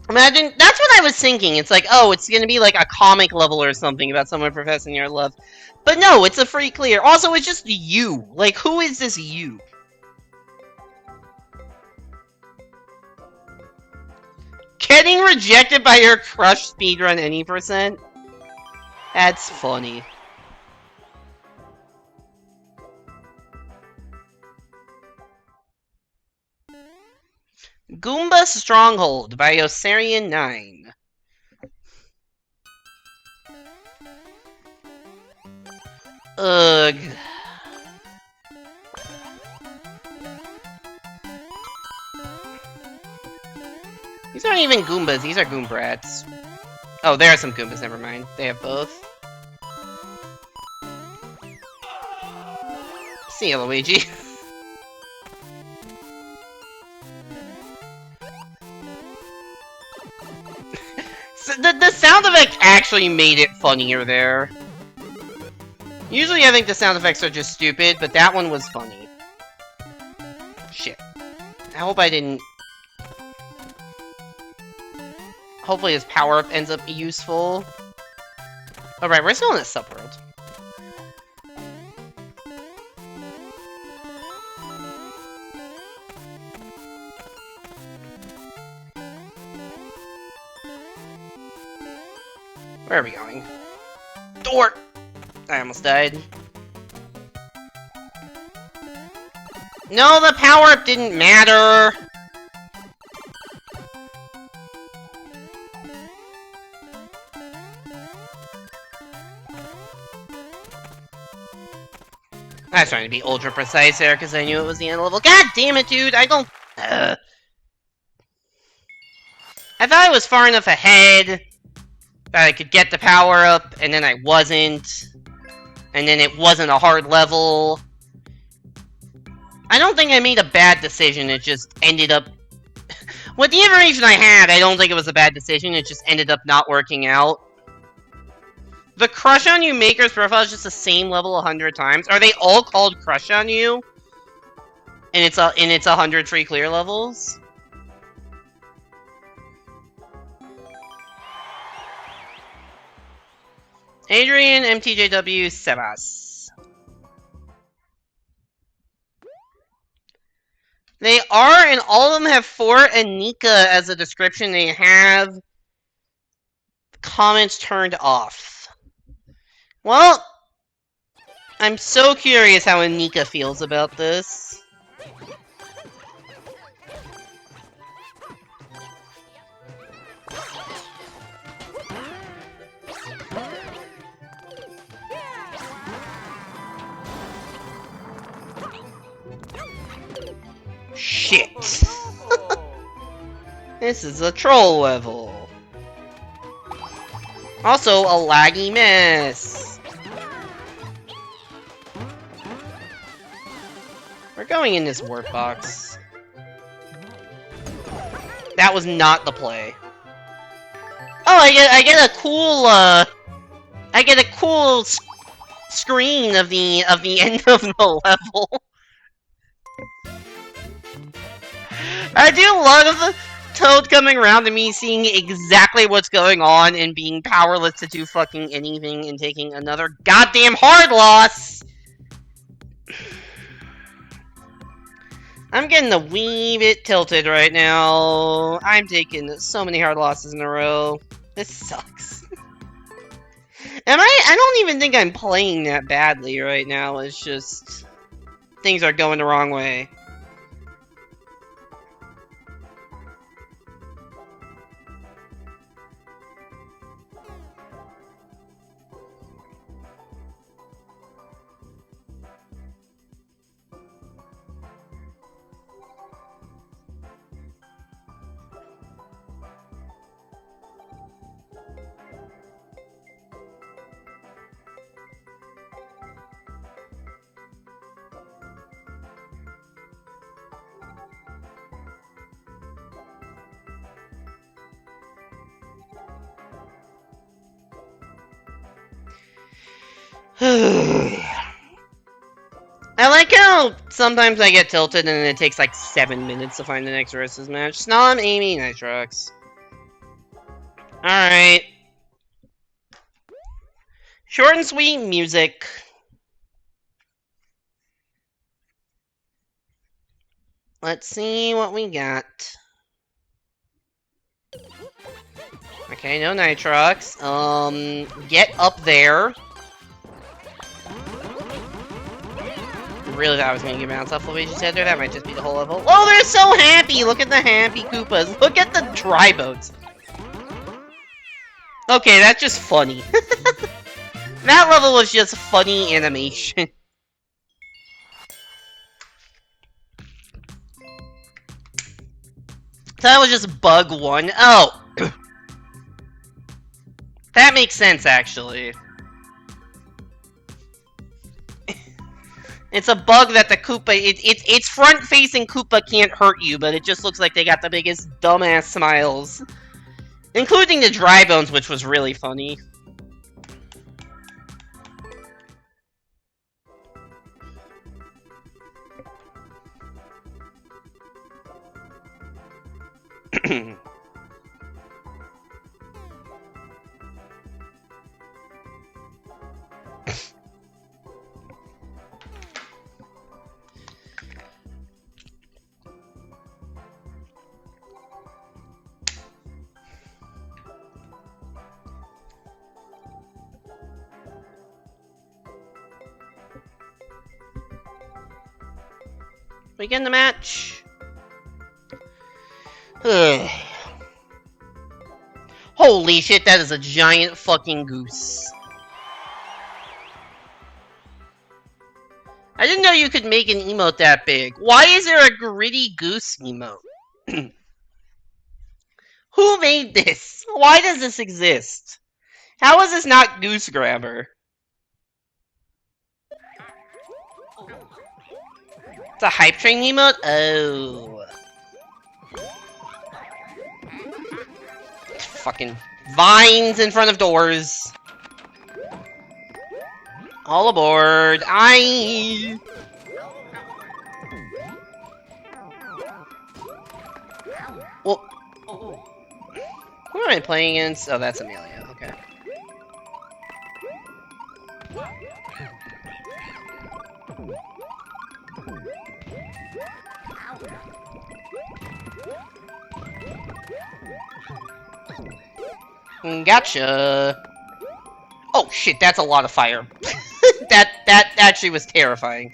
Imagine, that's what I was thinking. It's like, oh, it's gonna be like a comic level or something about someone professing your love. But no, it's a free clear. Also, it's just you. Like, who is this you? Getting rejected by your crush speedrun any percent? That's funny. Goomba Stronghold by Osarian9. Ugh. These aren't even Goombas, these are Goombrats. Oh, there are some Goombas, never mind. They have both. See ya, Luigi. The sound effect actually made it funnier there. Usually I think the sound effects are just stupid, but that one was funny. Shit. I hope I didn't... Hopefully his power-up ends up useful. Alright, we're still in a subworld. Where are we going? Door! I almost died. No, the power-up didn't matter! I was trying to be ultra precise there because I knew it was the end of the level. God damn it, dude! I don't... I thought I was far enough ahead that I could get the power up, and then I wasn't. And then it wasn't a hard level. I don't think I made a bad decision, it just ended up... With the information I had, I don't think it was a bad decision, it just ended up not working out. The Crush on You Maker's profile is just the same level 100 times. Are they all called Crush on You? And it's 100 free clear levels? Adrian, MTJW, Sebas. They are, and all of them have for Anika as a description. They have comments turned off. Well, I'm so curious how Anika feels about this. This is a troll level. Also, a laggy mess. We're going in this warp box. That was not the play. Oh, I get a cool I get a cool screen of the end of the level. I do love Toad coming around to me, seeing exactly what's going on, and being powerless to do fucking anything, and taking another goddamn hard loss! I'm getting a wee bit tilted right now. I'm taking so many hard losses in a row. This sucks. And I don't even think I'm playing that badly right now. It's just things are going the wrong way. I like how sometimes I get tilted and it takes like 7 minutes to find the next versus match. Snom, Amy, Nitrox. Alright. Short and sweet music. Let's see what we got. Okay, no Nitrox. Get up there. Really thought I was gonna get bounced off the way you said there. That might just be the whole level. Oh, they're so happy! Look at the happy Koopas. Look at the dry boats. Okay, that's just funny. That level was just funny animation. So that was just bug 1. Oh! That makes sense, actually. It's a bug that the Koopa... It's front-facing Koopa can't hurt you, but it just looks like they got the biggest dumbass smiles. Including the dry bones, which was really funny. We get in the match. Holy shit, that is a giant fucking goose. I didn't know you could make an emote that big. Why is there a gritty goose emote? Who made this? Why does this exist? How is this not Goose Grabber? It's a hype train emote? Oh. Fucking vines in front of doors. All aboard. Aye. Well, who am I playing against? Oh, that's Amelia. Okay. Gotcha. Oh shit, that's a lot of fire. that actually was terrifying.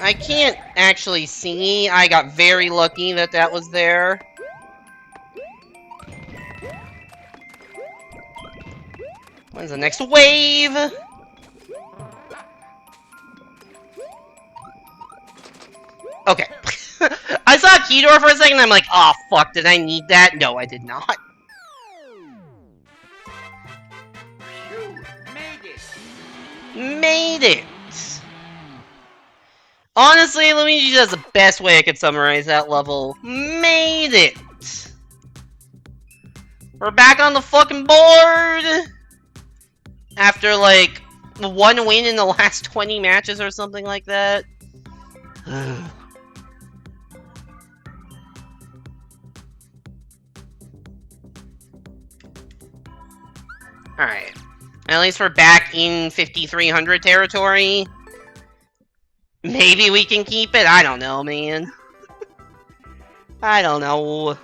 I can't actually see. I got very lucky that that was there. When's the next wave? Okay. I saw Keydor for a second, I'm like, oh fuck, did I need that? No, I did not. Made it! Honestly, Luigi does the best way I could summarize that level. Made it! We're back on the fucking board! After, like, one win in the last 20 matches or something like that. Alright. At least we're back in 5300 territory. Maybe we can keep it? I don't know, man. I don't know.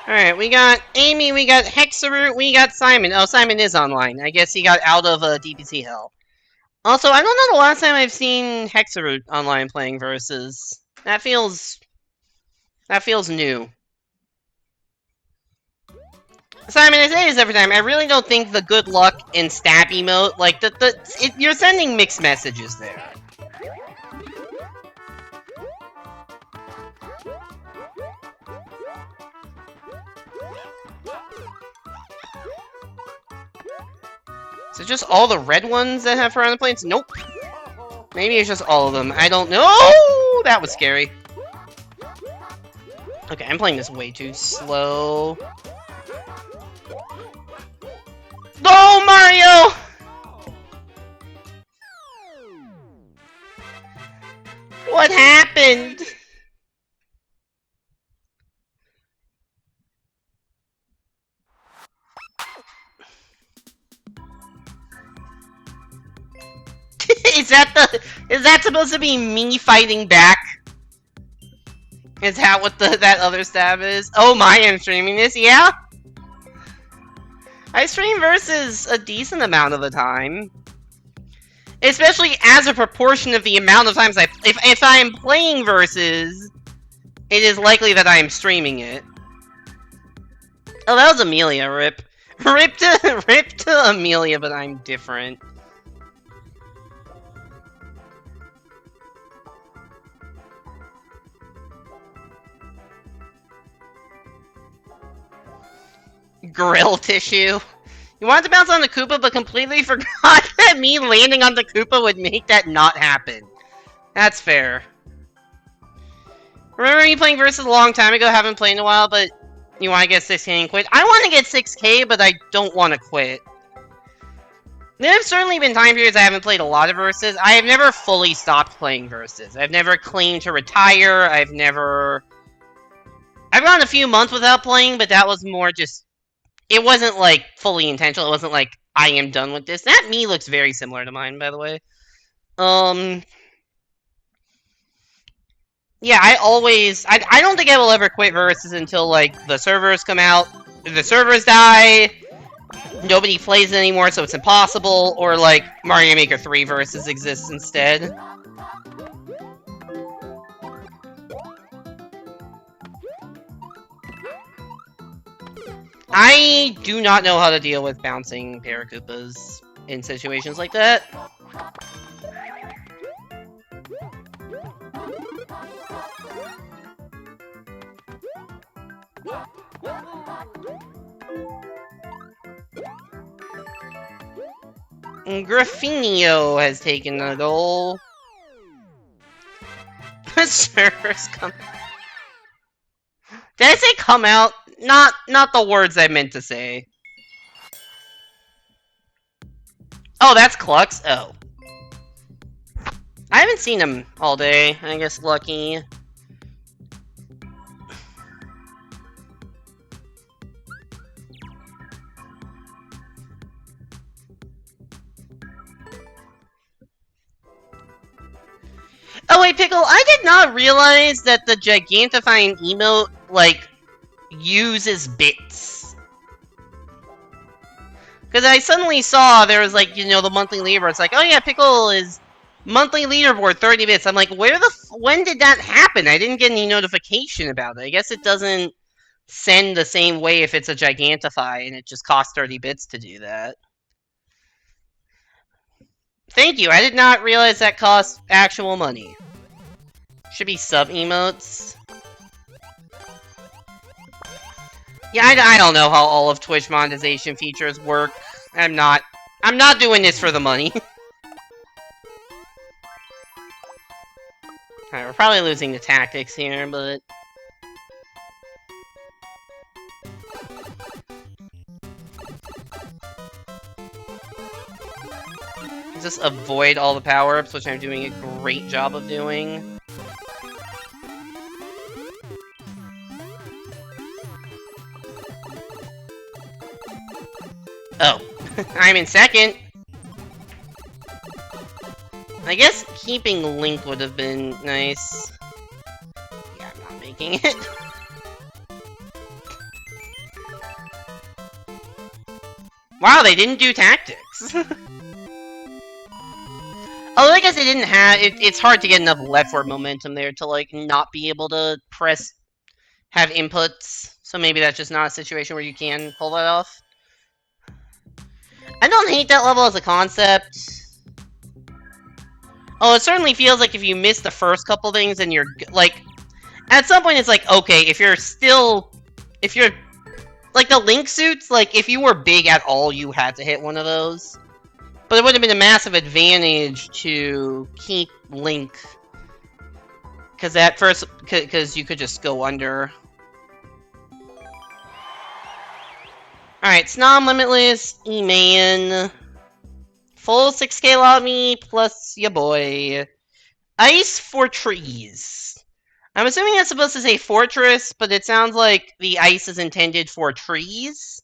Alright, we got Amy, we got Hexaroot, we got Simon. Oh, Simon is online. I guess he got out of DPC hell. Also, I don't know the last time I've seen Hexaroot online playing Versus. That feels new. Simon, I say this every time, I really don't think the good luck and stab emote, like, you're sending mixed messages there. Is it just all the red ones that have piranha plates? Nope. Maybe it's just all of them. I don't know. That was scary. Okay, I'm playing this way too slow. Oh, Mario! What happened? Is that supposed to be me fighting back? Is that what that other stab is? Oh my, I'm streaming this, yeah? I stream Versus a decent amount of the time. Especially as a proportion of the amount of times if I am playing Versus, it is likely that I am streaming it. Oh, that was Amelia, rip. Rip to Amelia, but I'm different. Grill tissue. You wanted to bounce on the Koopa, but completely forgot that me landing on the Koopa would make that not happen. That's fair. Remember me playing Versus a long time ago? Haven't played in a while, but you want to get 6K and quit? I want to get 6K, but I don't want to quit. There have certainly been time periods I haven't played a lot of Versus. I have never fully stopped playing Versus. I've never claimed to retire. I've gone a few months without playing, but that was more just... It wasn't, like, fully intentional. It wasn't like, I am done with this. That me looks very similar to mine, by the way. Yeah, I don't think I will ever quit Versus until, like, the servers come out. If the servers die, nobody plays it anymore, so it's impossible. Or, like, Mario Maker 3 Versus exists instead. I do not know how to deal with bouncing Paracoopas in situations like that. Graffinio has taken the goal. Servers come. Did I say come out? Not the words I meant to say. Oh, that's Clux? Oh. I haven't seen him all day. I guess lucky. Oh wait, Pickle, I did not realize that the Gigantifying emote, like, uses bits. Because I suddenly saw there was, like, you know, the monthly lever. It's like, oh yeah, Pickle is Monthly leaderboard, 30 bits. I'm like, when did that happen? I didn't get any notification about it. I guess it doesn't send the same way if it's a Gigantify, and it just costs 30 bits to do that. Thank you, I did not realize that costs actual money. Should be sub-emotes. Yeah, I don't know how all of Twitch monetization features work. I'm not doing this for the money. Alright, we're probably losing the tactics here, but... just avoid all the power-ups, which I'm doing a great job of doing. Oh, I'm in second. I guess keeping Link would have been nice. Yeah, I'm not making it. Wow, they didn't do tactics. Although I guess they didn't have it's hard to get enough leftward momentum there to like not be able to have inputs. So maybe that's just not a situation where you can pull that off. I don't hate that level as a concept. Oh, it certainly feels like if you miss the first couple things and you're like at some point it's like okay, if you're like the Link suits, like if you were big at all, you had to hit one of those. But it would have been a massive advantage to keep Link. Because you could just go under. Alright, Snom Limitless, E-Man. Full 6K lobby plus ya boy. Ice for trees. I'm assuming that's supposed to say fortress, but it sounds like the ice is intended for trees.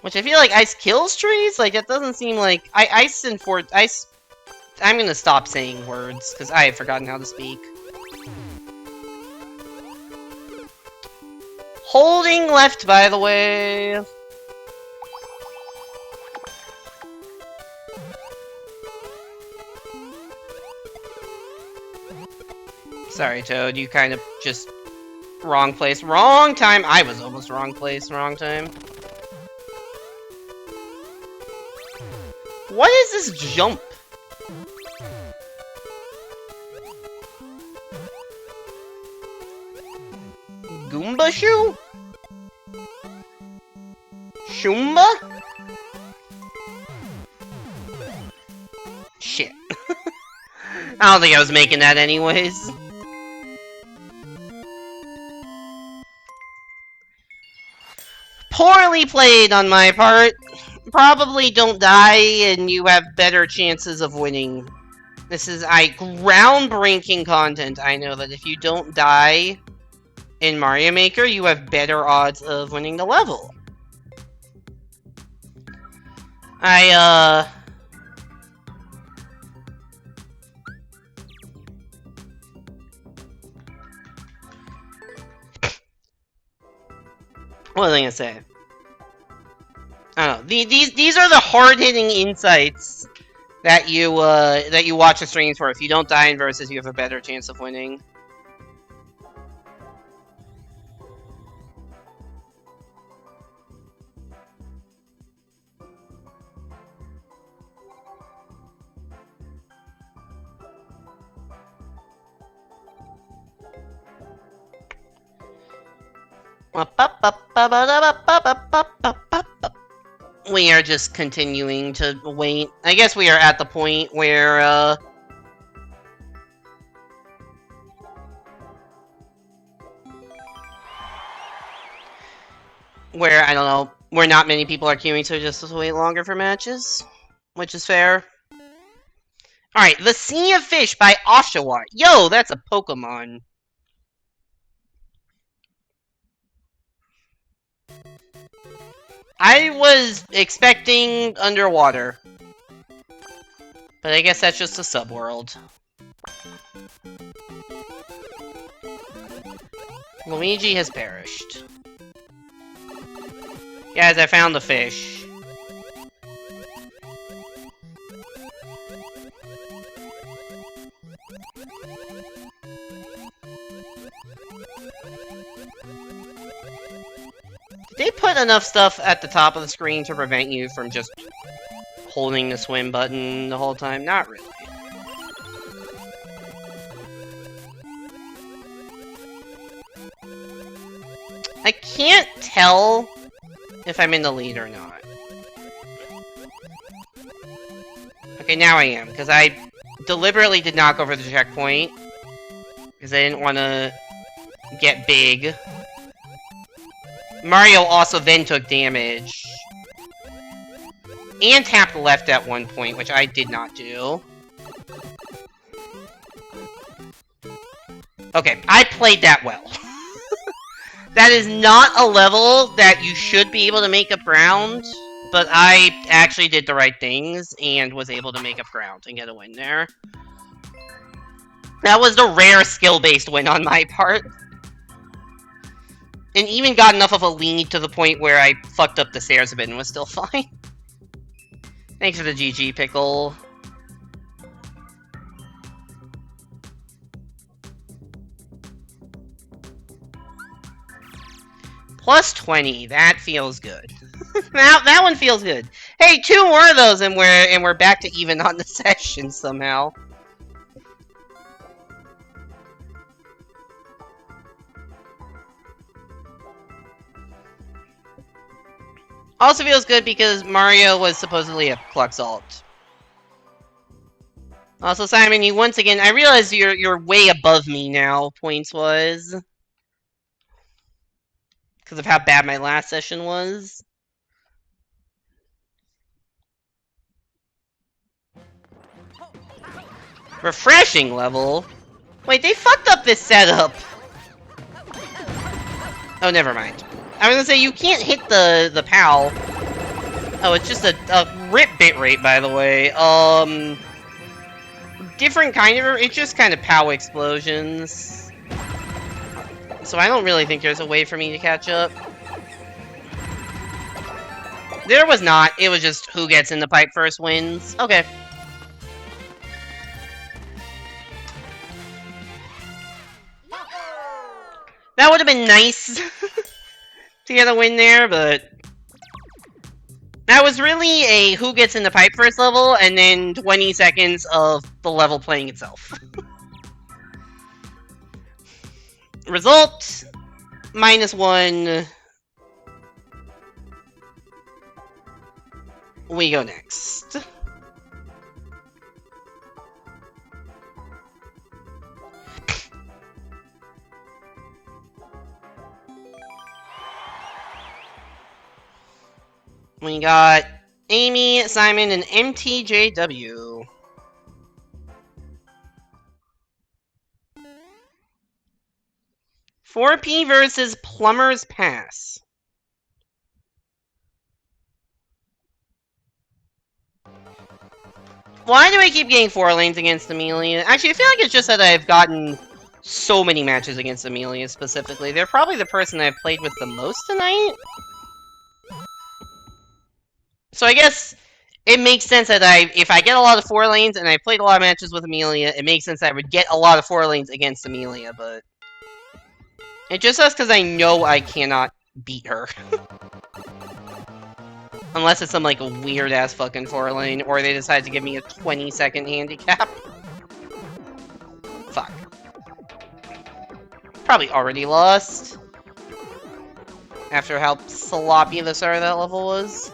Which I feel like ice kills trees? Like, it doesn't seem like... Ice... I'm gonna stop saying words, because I have forgotten how to speak. Holding left, by the way. Sorry, Toad, you kind of just... wrong place, wrong time! I was almost wrong place, wrong time. What is this jump? Goomba shoe? Shumba? Shit. I don't think I was making that anyways. Poorly played on my part. Probably don't die and you have better chances of winning. This is groundbreaking content. I know that if you don't die in Mario Maker, you have better odds of winning the level. What was I gonna say? I don't know. These are the hard-hitting insights that you watch the streams for. If you don't die in versus, you have a better chance of winning. We are just continuing to wait. I guess we are at the point where, I don't know, where not many people are queuing, so just wait longer for matches. Which is fair. Alright, The Sea of Fish by Oshawa. Yo, that's a Pokemon. I was expecting underwater. But I guess that's just a subworld. Luigi has perished. Guys, I found the fish. Did they put enough stuff at the top of the screen to prevent you from just holding the swim button the whole time? Not really. I can't tell if I'm in the lead or not. Okay, now I am, because I deliberately did not go for the checkpoint. Because I didn't want to get big. Mario also then took damage. And tapped left at one point, which I did not do. Okay, I played that well. That is not a level that you should be able to make up ground, but I actually did the right things and was able to make up ground and get a win there. That was the rare skill-based win on my part. And even got enough of a lead to the point where I fucked up the stairs a bit and was still fine. Thanks for the GG, Pickle. Plus 20, that feels good. that one feels good. Hey, 2 more of those and we're back to even on the session somehow. Also feels good because Mario was supposedly a Cluxalt. Also, Simon, you once again, I realize you're way above me now, points-wise. Because of how bad my last session was. Refreshing level? Wait, they fucked up this setup. Oh, never mind. I was gonna say, you can't hit the PAL. Oh, it's just a RIP bitrate, by the way. Different kind of... It's just kind of PAL explosions. So I don't really think there's a way for me to catch up. There was not. It was just who gets in the pipe first wins. Okay. That would have been nice to get a win there, but... That was really a who gets in the pipe first level, and then 20 seconds of the level playing itself. Result, -1. We go next. We got Amy, Simon, and MTJW. $4P versus Plumber's Pass. Why do I keep getting 4 lanes against Amelia? Actually, I feel like it's just that I've gotten so many matches against Amelia specifically. They're probably the person I've played with the most tonight. So I guess it makes sense that if I get a lot of 4 lanes and I played a lot of matches with Amelia, it makes sense that I would get a lot of 4 lanes against Amelia, but... It just sucks because I know I cannot beat her. Unless it's some, like, weird-ass fucking 4-lane, or they decide to give me a 20-second handicap. Fuck. Probably already lost. After how sloppy the start of that level was.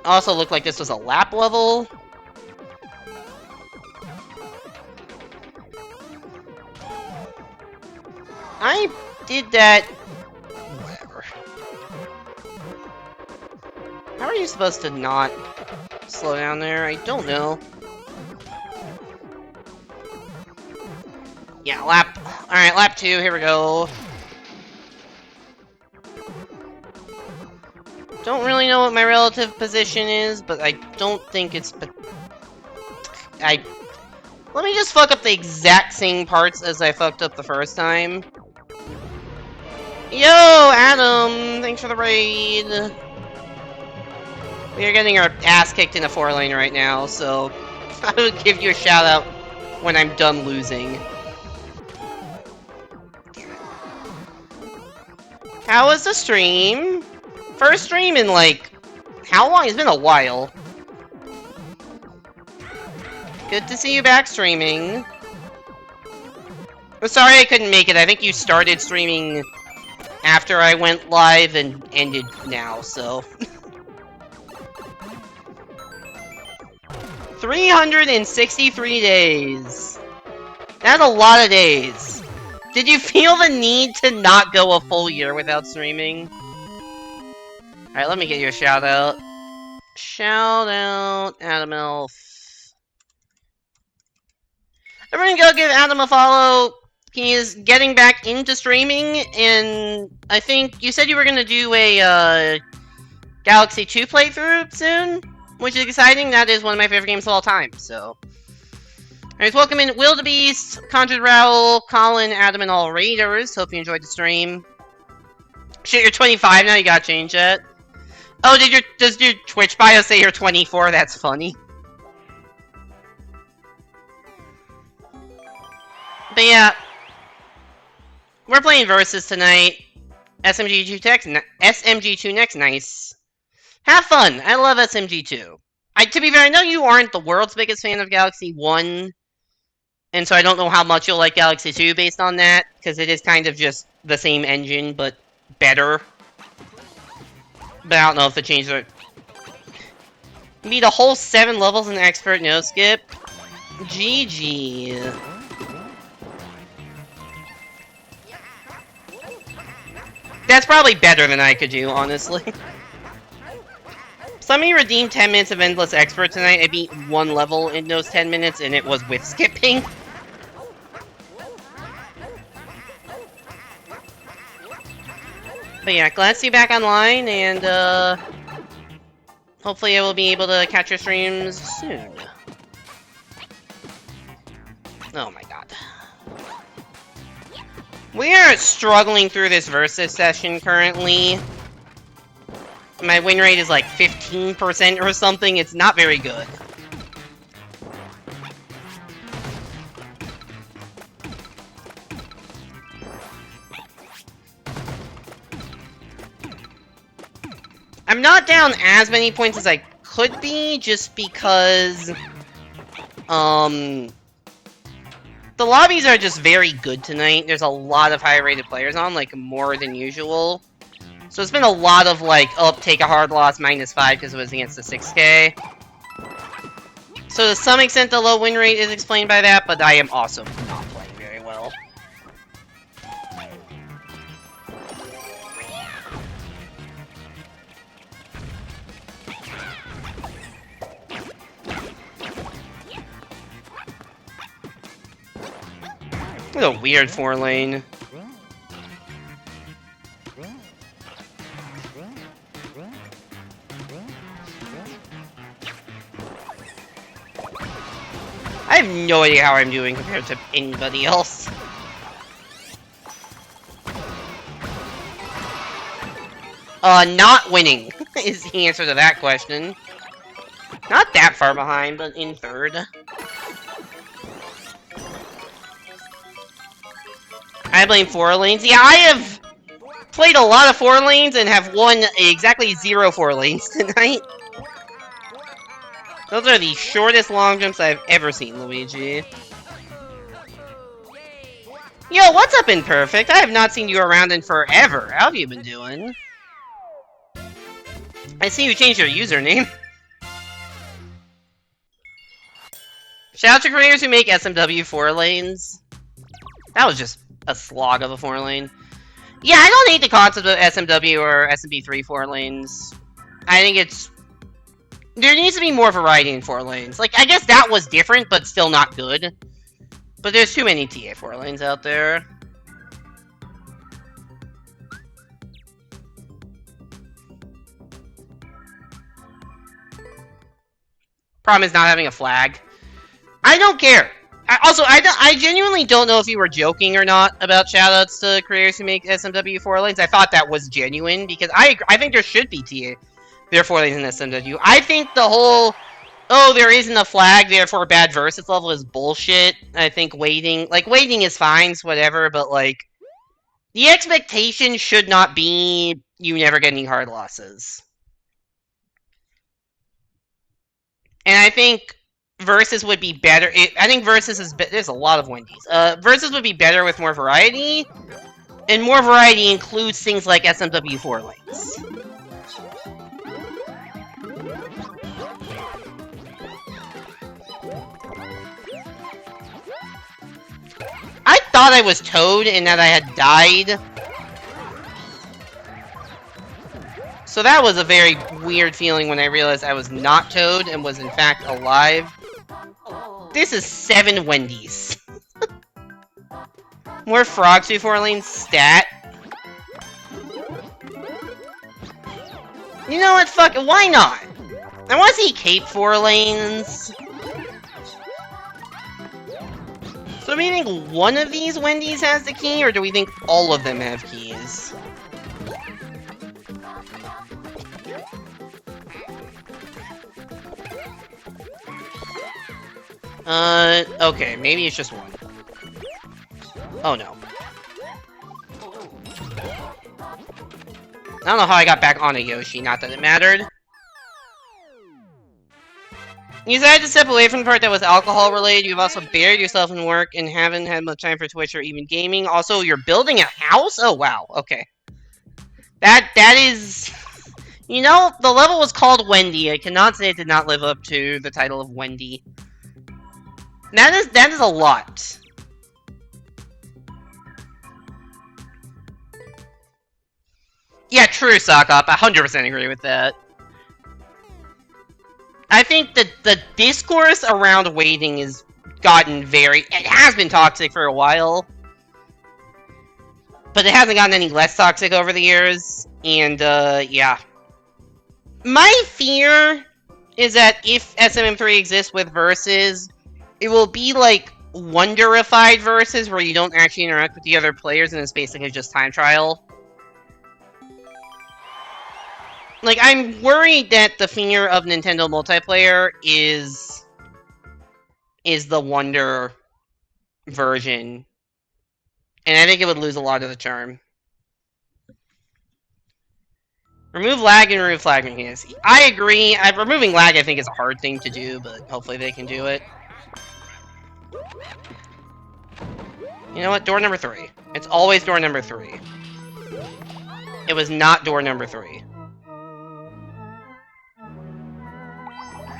Also looked like this was a lap level. I did that... Whatever. How are you supposed to not slow down there? I don't know. Yeah, lap... Alright, lap 2, here we go. Don't really know what my relative position is, but I don't think it's... Let me just fuck up the exact same parts as I fucked up the first time. Yo, Adam! Thanks for the raid! We are getting our ass kicked in a 4-lane right now, so... I will give you a shout out when I'm done losing. How was the stream? First stream in like, how long? It's been a while. Good to see you back streaming. I'm sorry I couldn't make it. I think you started streaming after I went live and ended now, so. 363 days. That's a lot of days. Did you feel the need to not go a full year without streaming? Alright, let me get you a shout out. Shout out, Adam Elf. Everyone go give Adam a follow. He is getting back into streaming, and I think you said you were going to do a Galaxy 2 playthrough soon, which is exciting. That is one of my favorite games of all time, so. Alright, welcome in Wildebeest, Conjured Raoul, Colin, Adam, and all Raiders. Hope you enjoyed the stream. Shit, you're 25 now, you gotta change that. Oh, does your Twitch bio say you're 24? That's funny. But yeah, we're playing Versus tonight. SMG2 next, nice. Have fun. I love SMG2. To be fair, I know you aren't the world's biggest fan of Galaxy 1, and so I don't know how much you'll like Galaxy 2 based on that, because it is kind of just the same engine, but better. But I don't know if the changes are... Beat a whole 7 levels in Expert no skip. GG. That's probably better than I could do, honestly. Somebody redeemed 10 minutes of Endless Expert tonight. I beat 1 level in those 10 minutes, and it was with skipping. But yeah, glad to see you back online, and hopefully I will be able to catch your streams soon. Oh my god. We are struggling through this Versus session currently. My win rate is like 15% or something. It's not very good. I'm not down as many points as I could be, just because, the lobbies are just very good tonight. There's a lot of high-rated players on, like, more than usual. So it's been a lot of, like, oh, take a hard loss, -5, because it was against the 6K. So to some extent, the low win rate is explained by that, but I am also not playing very well. It's a weird 4-lane. I have no idea how I'm doing compared to anybody else. Not winning is the answer to that question. Not that far behind, but in 3rd. I blame 4 lanes. Yeah, I have played a lot of 4 lanes and have won exactly 0 4 lanes tonight. Those are the shortest long jumps I've ever seen, Luigi. Yo, what's up, Imperfect? I have not seen you around in forever. How have you been doing? I see you changed your username. Shout out to creators who make SMW 4 lanes. That was just a slog of a 4 lane. Yeah, I don't hate the concept of SMW or SMB3 4 lanes. I think it's... There needs to be more variety in 4 lanes. Like, I guess that was different, but still not good. But there's too many TA 4 lanes out there. Problem is not having a flag. I don't care. I genuinely don't know if you were joking or not about shoutouts to creators who make SMW 4 lanes. I thought that was genuine, because I think there should be TA... There are 4 lanes in SMW. I think the whole oh, there isn't a flag, therefore bad versus level is bullshit. I think waiting is fine, whatever, but like, the expectation should not be you never get any hard losses. And I think versus would be better. I think versus is there's a lot of Wendy's. Versus would be better with more variety, and more variety includes things like SMW 4 lanes. I thought I was Toad and that I had died. So that was a very weird feeling when I realized I was not Toad and was in fact alive. This is 7 Wendy's. More frogs before lane stat. You know what? Fuck it. Why not? I want to see Cape 4 lanes. So do we think one of these Wendy's has the key, or do we think all of them have keys? Okay, maybe it's just one. Oh no. I don't know how I got back on a Yoshi, not that it mattered. You decided to step away from the part that was alcohol-related. You've also buried yourself in work and haven't had much time for Twitch or even gaming. Also, you're building a house? Oh, wow. Okay. That is... You know, the level was called Wendy. I cannot say it did not live up to the title of Wendy. That is a lot. Yeah, true, Sockop. I 100% agree with that. I think that the discourse around waiting has gotten it has been toxic for a while. But it hasn't gotten any less toxic over the years. And, yeah. My fear is that if SMM3 exists with versus, it will be like Wonderified versus, where you don't actually interact with the other players and it's basically just time trial. Like, I'm worried that the fear of Nintendo multiplayer is the Wonder version. And I think it would lose a lot of the charm. Remove lag and remove flag mechanics. I agree. Removing lag, I think, is a hard thing to do, but hopefully they can do it. You know what? Door number 3. It's always door number 3. It was not door number 3.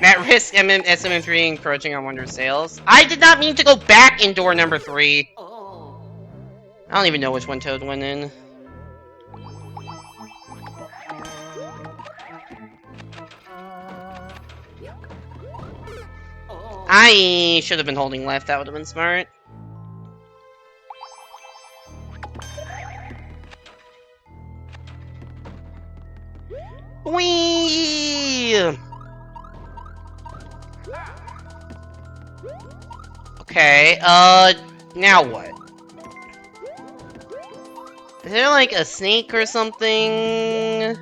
At risk SMM3 encroaching on Wonder's sales. I did not mean to go back in door number 3. I don't even know which one Toad went in. I should have been holding left. That would have been smart. Whee! Okay, now what? Is there like a snake or something? Is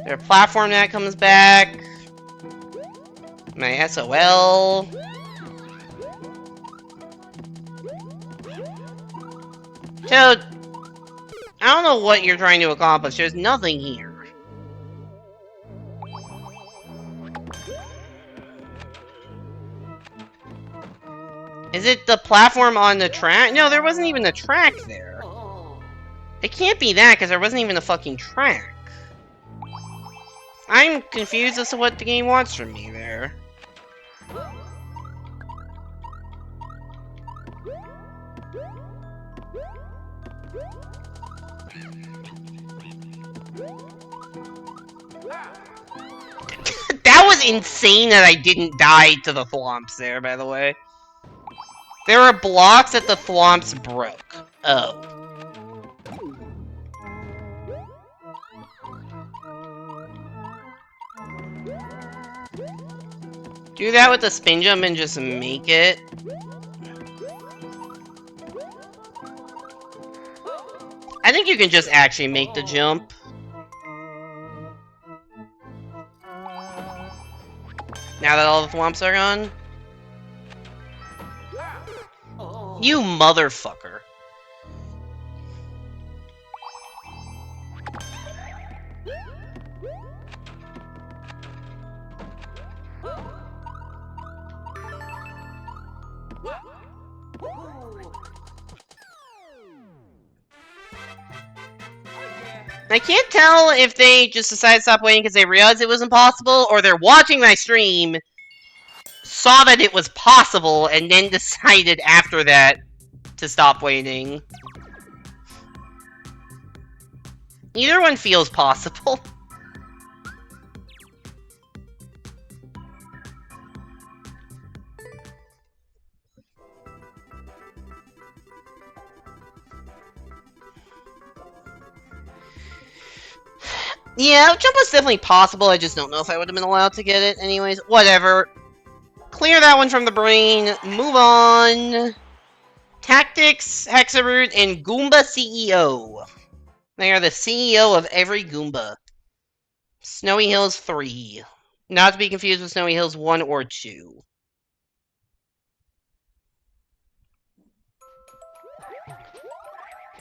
there a platform that comes back? My SOL? Toad, I don't know what you're trying to accomplish. There's nothing here. Is it the platform on the track? No, there wasn't even a track there. It can't be that, because there wasn't even a fucking track. I'm confused as to what the game wants from me there. That was insane that I didn't die to the thwomps there, by the way. There were blocks that the thwomps broke. Oh. Do that with the spin jump and just make it. I think you can just actually make the jump. Now that all the thwomps are gone? You motherfucker. I can't tell if they just decided to stop waiting because they realized it was impossible, or they're watching my stream, saw that it was possible, and then decided after that to stop waiting. Either one feels possible. Yeah, jump was definitely possible, I just don't know if I would have been allowed to get it. Anyways, whatever. Clear that one from the brain. Move on. Tactics, Hexaroot, and Goomba CEO. They are the CEO of every Goomba. Snowy Hills 3. Not to be confused with Snowy Hills 1 or 2.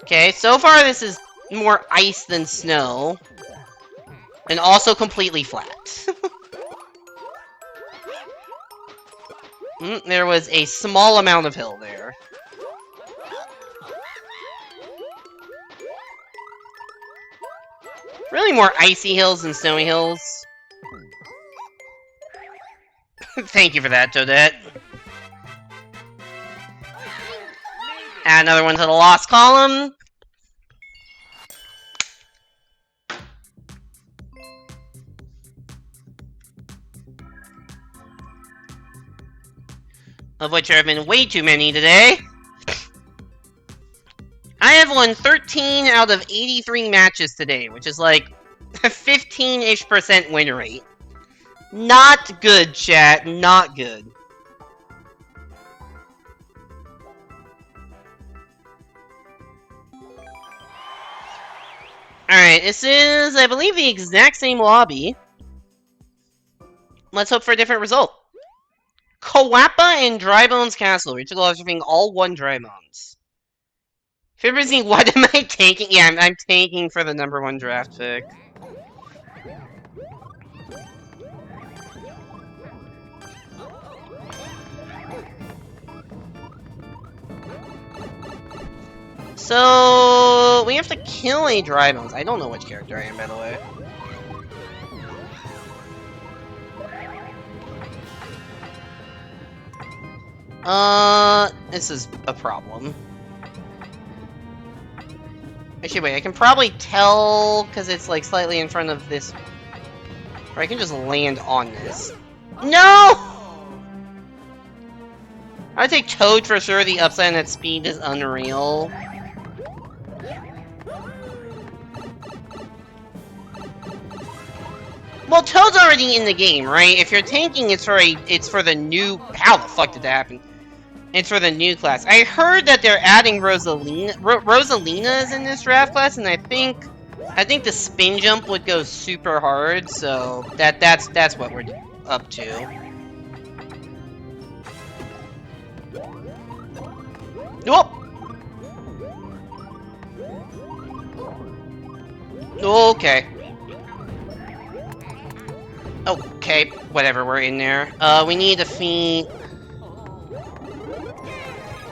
Okay, so far this is more ice than snow. And also completely flat. There was a small amount of hill there. Really more icy hills than snowy hills. Thank you for that, Toadette. Add another one to the lost column. Of which there have been way too many today. I have won 13 out of 83 matches today, which is like a 15-ish% win rate. Not good, chat. Not good. Alright, this is, I believe, the exact same lobby. Let's hope for a different result. Kawappa and Drybones Castle. Reach the goal after being all one Drybones. Fibbersy, what am I taking? Yeah, I'm taking for the #1 draft pick. So, we have to kill a Drybones. I don't know which character I am, by the way. This is a problem. Actually, wait, I can probably tell, because it's, like, slightly in front of this. Or I can just land on this. No! I would take Toad for sure, the upside on that speed is unreal. Well, Toad's already in the game, right? If you're tanking, it's for the new... How the fuck did that happen? It's for the new class. I heard that they're adding Rosalina. Rosalina is in this draft class, and I think the spin jump would go super hard. So that's what we're up to. Whoop. Okay. Okay, whatever, we're in there. We need to defeat...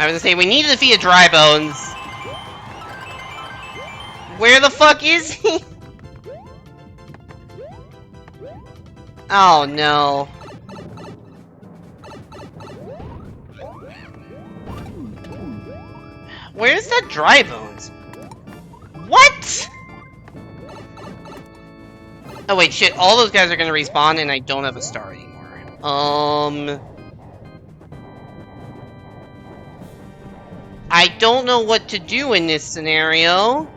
I was gonna say, we need to defeat a Drybones. Where the fuck is he? Oh, no. Where's that Drybones? What? Oh wait, shit, all those guys are gonna respawn and I don't have a star anymore. I don't know what to do in this scenario.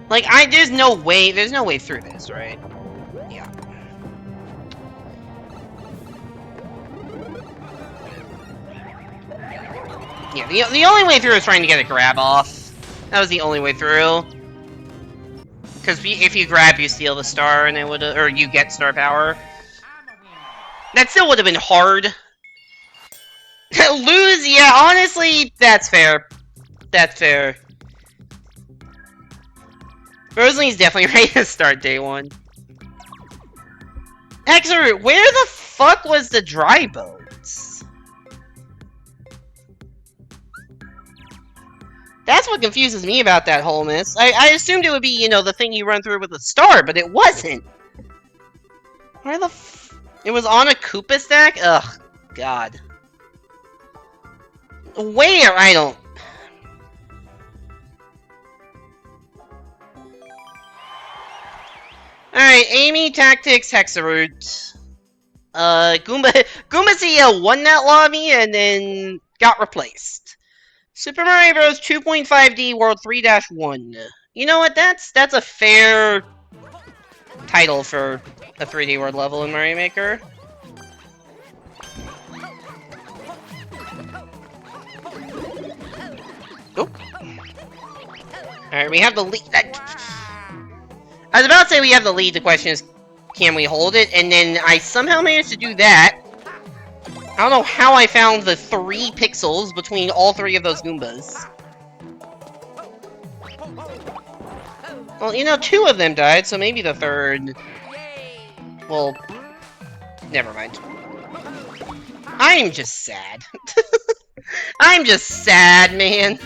Like, there's no way through this, right? Yeah. Yeah, the only way through is trying to get a grab off. That was the only way through. Because if you grab, you steal the star, and it would, or you get star power. That still would have been hard. Lose? Yeah, honestly, that's fair. That's fair. Rosalie's definitely ready to start day one. Hexer, where the fuck was the dry boats? That's what confuses me about that whole miss. I assumed it would be, you know, the thing you run through with a star, but it wasn't. Where the f... It was on a Koopa stack? Ugh, God. Where? I don't... Alright, Amy, Tactics, Hexaroot. Goomba won that lobby and then got replaced. Super Mario Bros. 2.5D World 3-1. You know what? That's a fair title for a 3D World level in Mario Maker. Oh. Alright, we have the lead. I was about to say we have the lead. The question is, can we hold it? And then I somehow managed to do that. I don't know how I found the 3 pixels between all 3 of those Goombas. Well, you know, 2 of them died, so maybe the 3rd... Well, never mind. I'm just sad. I'm just sad, man.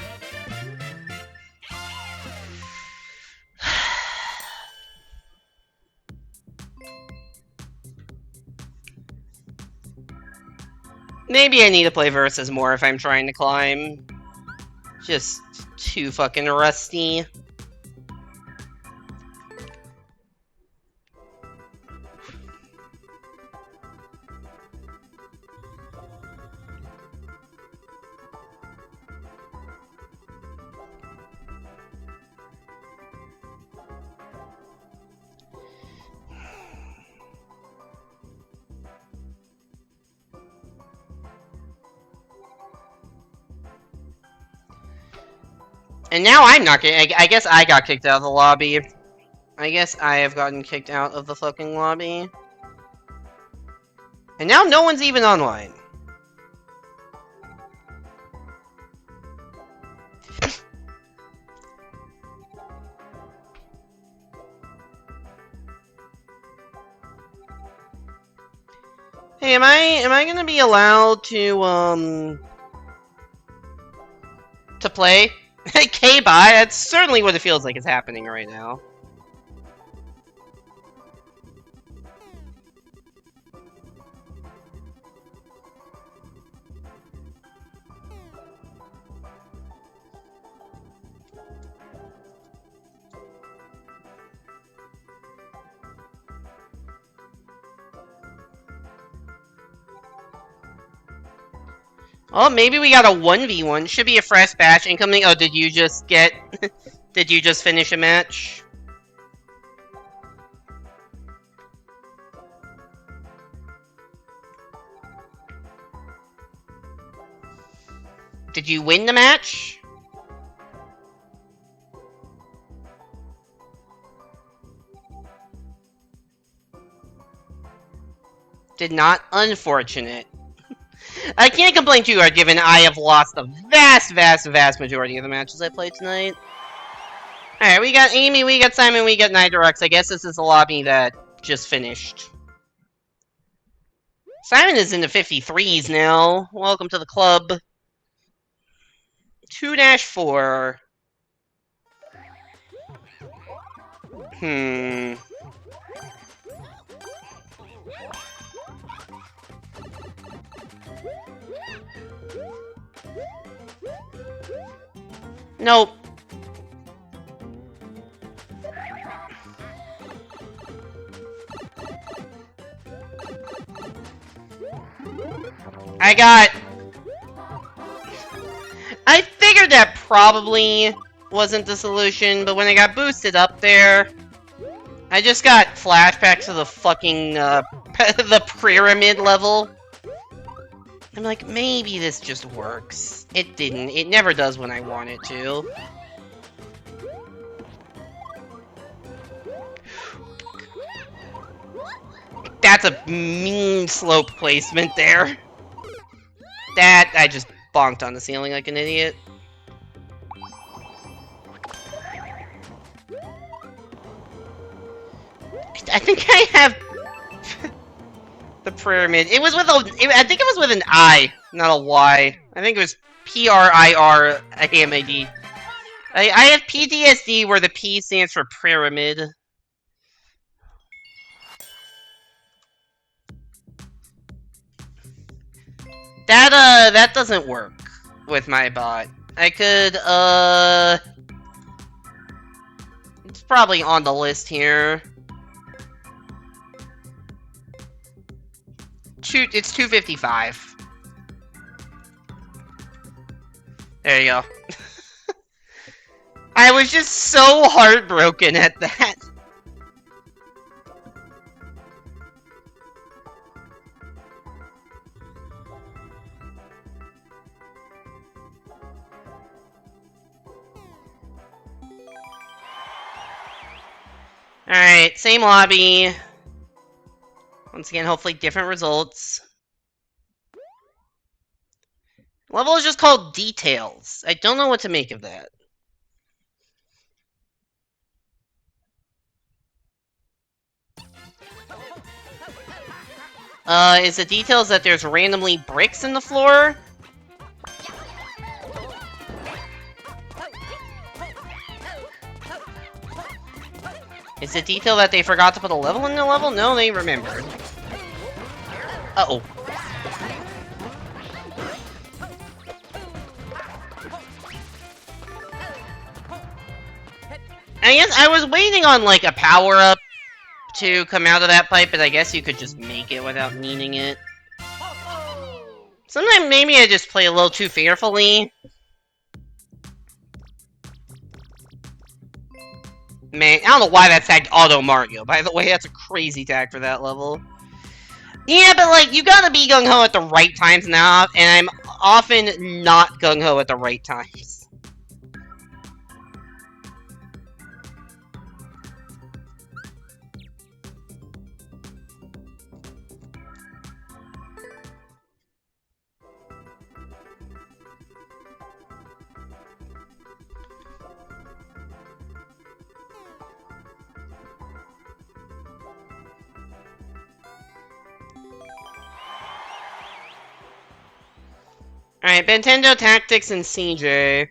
Maybe I need to play Versus more if I'm trying to climb. Just too fucking rusty. And now I'm not getting... I guess I got kicked out of the lobby. I guess I have gotten kicked out of the fucking lobby. And now no one's even online. Hey, am I gonna be allowed to play? K-Bye, that's certainly what it feels like is happening right now. Oh, maybe we got a 1v1. Should be a fresh batch incoming. Oh, did you just get... Did you just finish a match? Did you win the match? Did not. Unfortunate. I can't complain too hard, given I have lost the vast majority of the matches I played tonight. Alright, we got Amy, we got Simon, we got Nidorex. I guess this is the lobby that just finished. Simon is in the 53s now. Welcome to the club. 2-4. Nope. I figured that probably wasn't the solution, but when I got boosted up there, I just got flashbacks to the fucking, the pyramid level. I'm like, maybe this just works. It didn't. It never does when I want it to. That's a mean slope placement there. That, I just bonked on the ceiling like an idiot. I think I have the pyramid. It was with a. I think it was with an I, not a Y. I think it was PRIRAMAD. I have PTSD where the P stands for pyramid. That doesn't work with my bot. I could, it's probably on the list here. It's 255. There you go. I was just so heartbroken at that. Alright, same lobby. Once again, hopefully different results. Level is just called Details. I don't know what to make of that. Is the details that there's randomly bricks in the floor? Is the detail that they forgot to put a level in the level? No, they remembered. Uh-oh. I guess I was waiting on, like, a power-up to come out of that pipe, but I guess you could just make it without needing it. Sometimes maybe I just play a little too fearfully. Man, I don't know why that's tagged Auto Mario. By the way, that's a crazy tag for that level. Yeah, but like, you gotta be gung-ho at the right times now, and I'm often not gung-ho at the right times. Alright, Nintendo Tactics and CJ.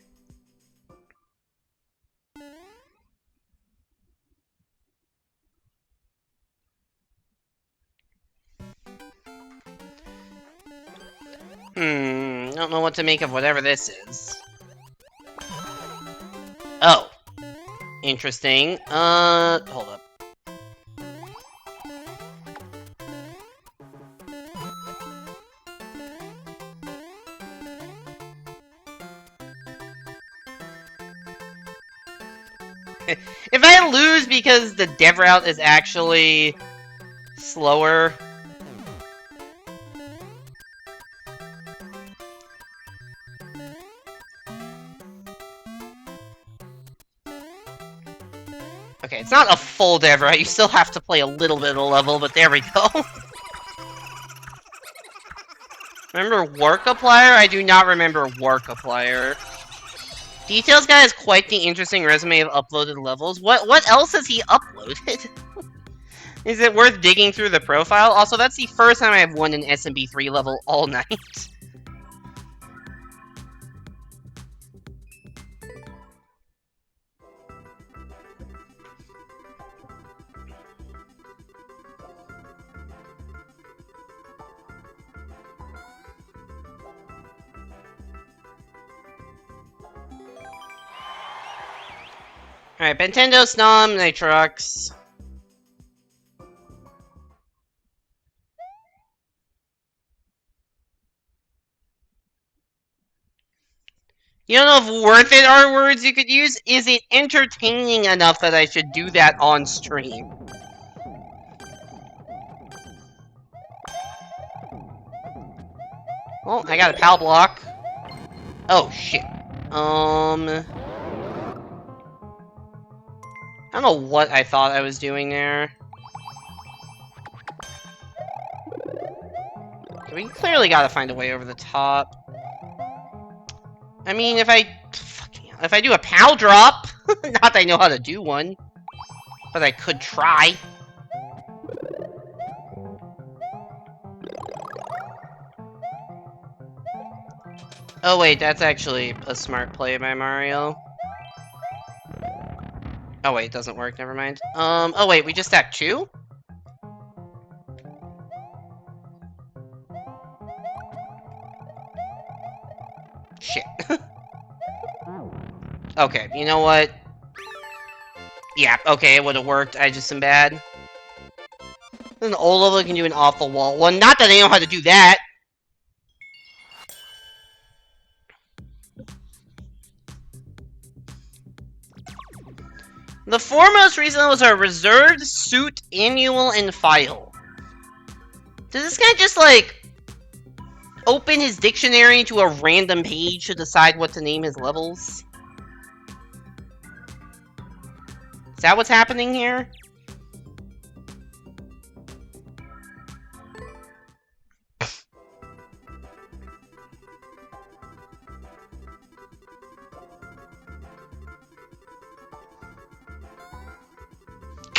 I don't know what to make of whatever this is. Oh. Interesting. Hold up. If I lose because the dev route is actually slower... Okay, it's not a full dev route, you still have to play a little bit of the level, but there we go. Remember Workaplier? I do not remember Workaplier. Details guy has quite the interesting resume of uploaded levels. What else has he uploaded? Is it worth digging through the profile? Also, that's the first time I've won an SMB3 level all night. Alright, Nintendo, Snom, Nitrox. You don't know if worth it are words you could use? Is it entertaining enough that I should do that on stream? Well, I got a PAL block. Oh, shit. I don't know what I thought I was doing there. We clearly gotta find a way over the top. I mean, if I do a PAL drop, not that I know how to do one, but I could try. Oh wait, that's actually a smart play by Mario. Oh wait, it doesn't work, never mind. Oh wait, we just stacked 2? Shit. Okay, you know what? Yeah, okay, it would've worked, I just am bad. An old level can do an off-the-wall one. Not that I know how to do that! The foremost reason was a reserved suit, annual, and file. Does this guy just, like, open his dictionary to a random page to decide what to name his levels? Is that what's happening here?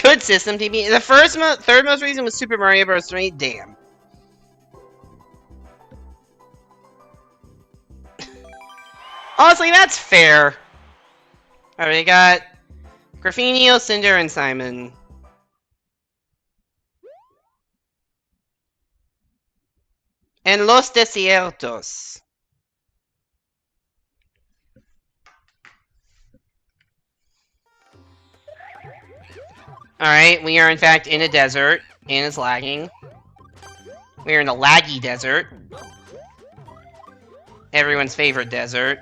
Good system, TV. The third most reason was Super Mario Bros. 3. Damn. Honestly, that's fair. Alright, we got Graffinio, Cinder, and Simon. And Los Desiertos. Alright, we are in fact in a desert, and it's lagging. We are in a laggy desert. Everyone's favorite desert.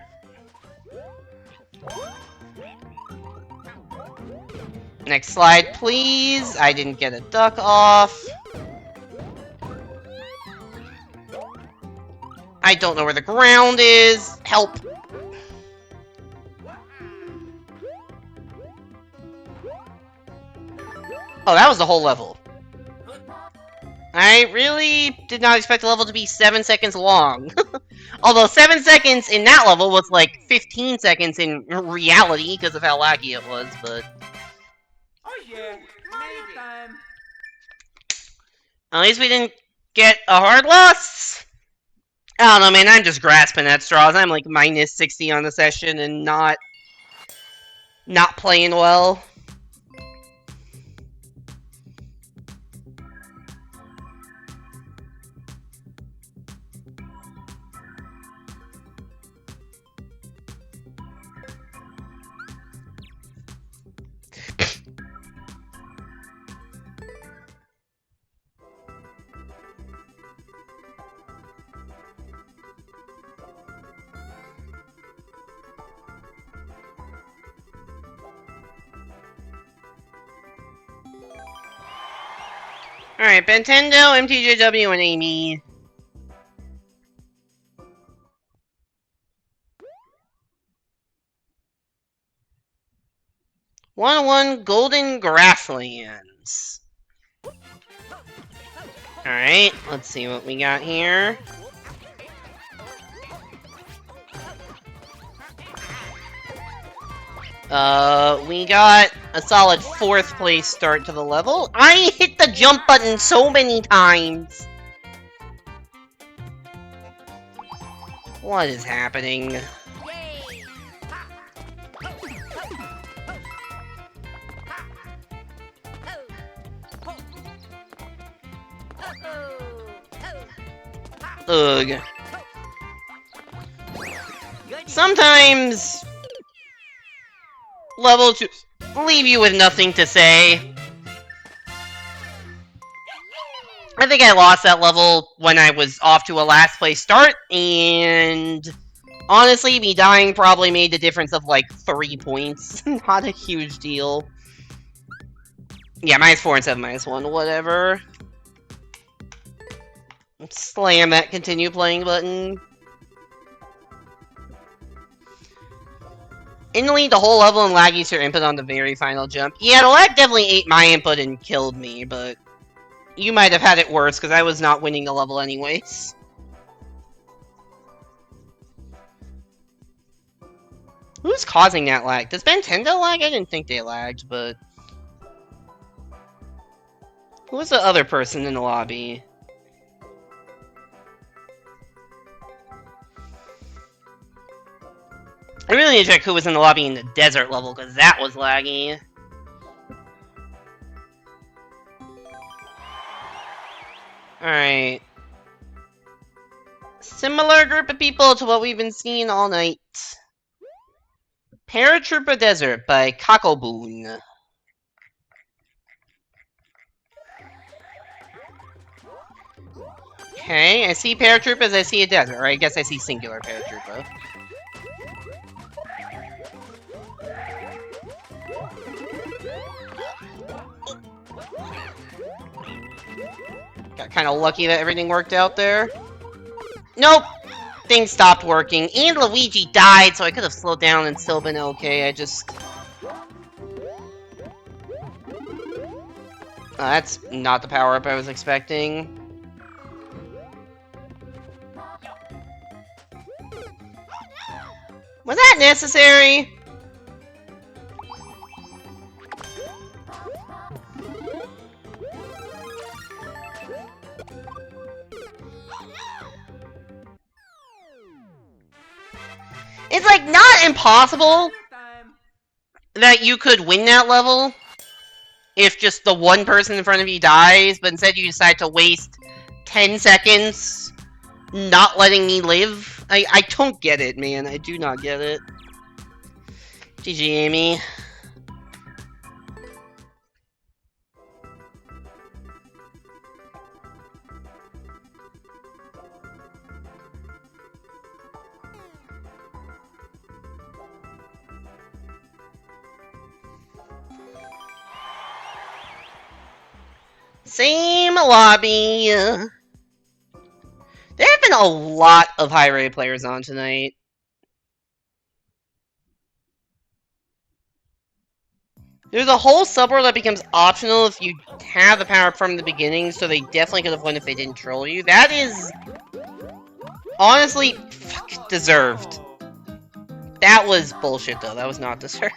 Next slide, please. I didn't get a duck off. I don't know where the ground is. Help. Oh, that was the whole level. I really did not expect the level to be 7 seconds long. Although 7 seconds in that level was like 15 seconds in reality because of how laggy it was, but... Oh yeah, Mario time. At least we didn't get a hard loss. I don't know, man, I'm just grasping at straws. I'm like minus 60 on the session and not playing well. Alright, Nintendo, MTJW, and Amy. One Golden Grasslands. Alright, let's see what we got here. We got a solid 4th place start to the level. I hit the jump button so many times! What is happening? Ugh. Sometimes levels just leave you with nothing to say. I think I lost that level when I was off to a last place start, and honestly, me dying probably made the difference of like 3 points. Not a huge deal. Yeah, -4 and 7, -1, whatever. Slam that continue playing button. Instantly, the whole level and lag eats your input on the very final jump. Yeah, the lag definitely ate my input and killed me, but you might have had it worse because I was not winning the level anyways. Who's causing that lag? Does Nintendo lag? I didn't think they lagged, but... Who was the other person in the lobby? I really need to check who was in the lobby in the desert level, because that was laggy. Alright. Similar group of people to what we've been seeing all night. Paratrooper Desert by Kakoboon. Okay, I see paratroopers, I see a desert, or I guess I see singular paratrooper. Got kind of lucky that everything worked out there. Nope! Things stopped working, and Luigi died, so I could have slowed down and still been okay, I just... that's not the power-up I was expecting. Was that necessary? It's like not impossible that you could win that level if just the one person in front of you dies, but instead you decide to waste 10 seconds not letting me live. I don't get it, man. I do not get it. GG, Amy. Same lobby. There have been a lot of high-rated players on tonight. There's a whole subworld that becomes optional if you have the power from the beginning, so they definitely could have won if they didn't troll you. That is... honestly, deserved. That was bullshit, though. That was not deserved.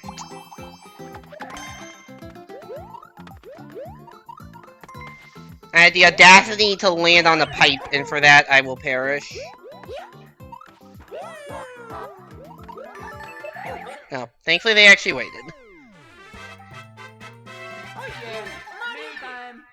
I had the audacity to land on the pipe, and for that, I will perish. Oh, thankfully they actually waited. Oh yeah, money time.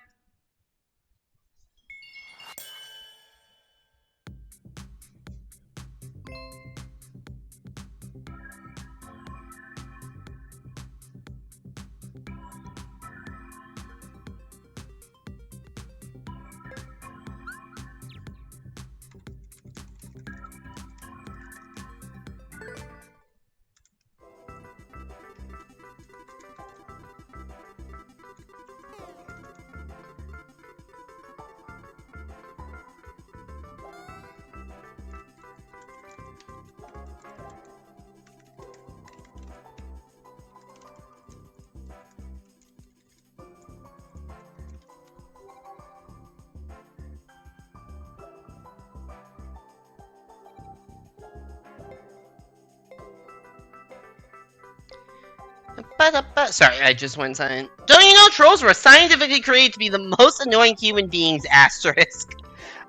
Sorry, I just went silent. Don't you know trolls were scientifically created to be the most annoying human beings? Asterisk.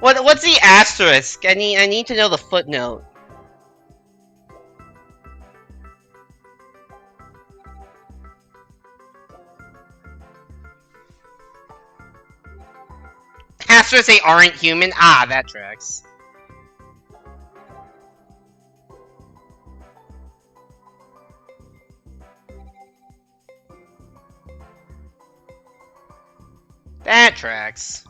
What's the asterisk? I need to know the footnote. Asterisk, they aren't human? Ah, that tracks. That tracks.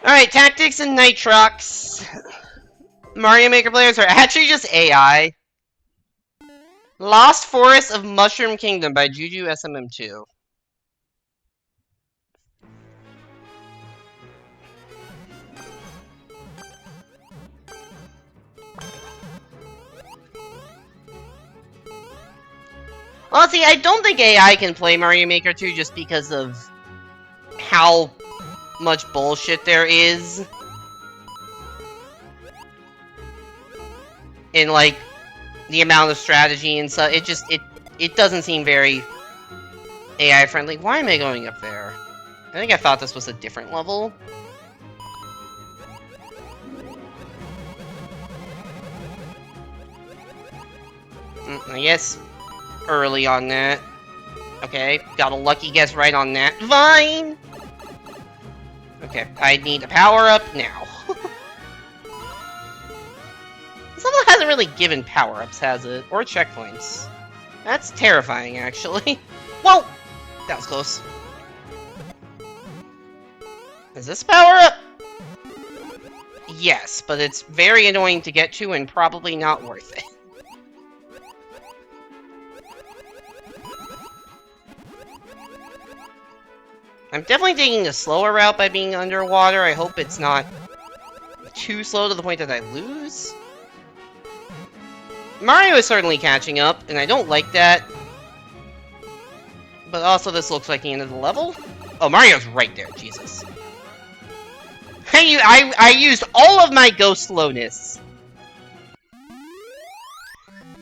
Alright, Tactics and Nitrox. Mario Maker players are actually just AI. Lost Forest of Mushroom Kingdom by Juju SMM2. Well, see, I don't think AI can play Mario Maker 2 just because of how much bullshit there is in, like, the amount of strategy and stuff. It doesn't seem very AI friendly. Why am I going up there? I think I thought this was a different level. I guess early on that. Okay, got a lucky guess right on that. Vine! Okay, I need a power-up now. This level hasn't really given power-ups, has it? Or checkpoints. That's terrifying, actually. Whoa! That was close. Is this power-up? Yes, but it's very annoying to get to and probably not worth it. I'm definitely taking a slower route by being underwater. I hope it's not too slow to the point that I lose. Mario is certainly catching up, and I don't like that. But also, this looks like the end of the level. Oh, Mario's right there, Jesus. I used all of my ghost slowness.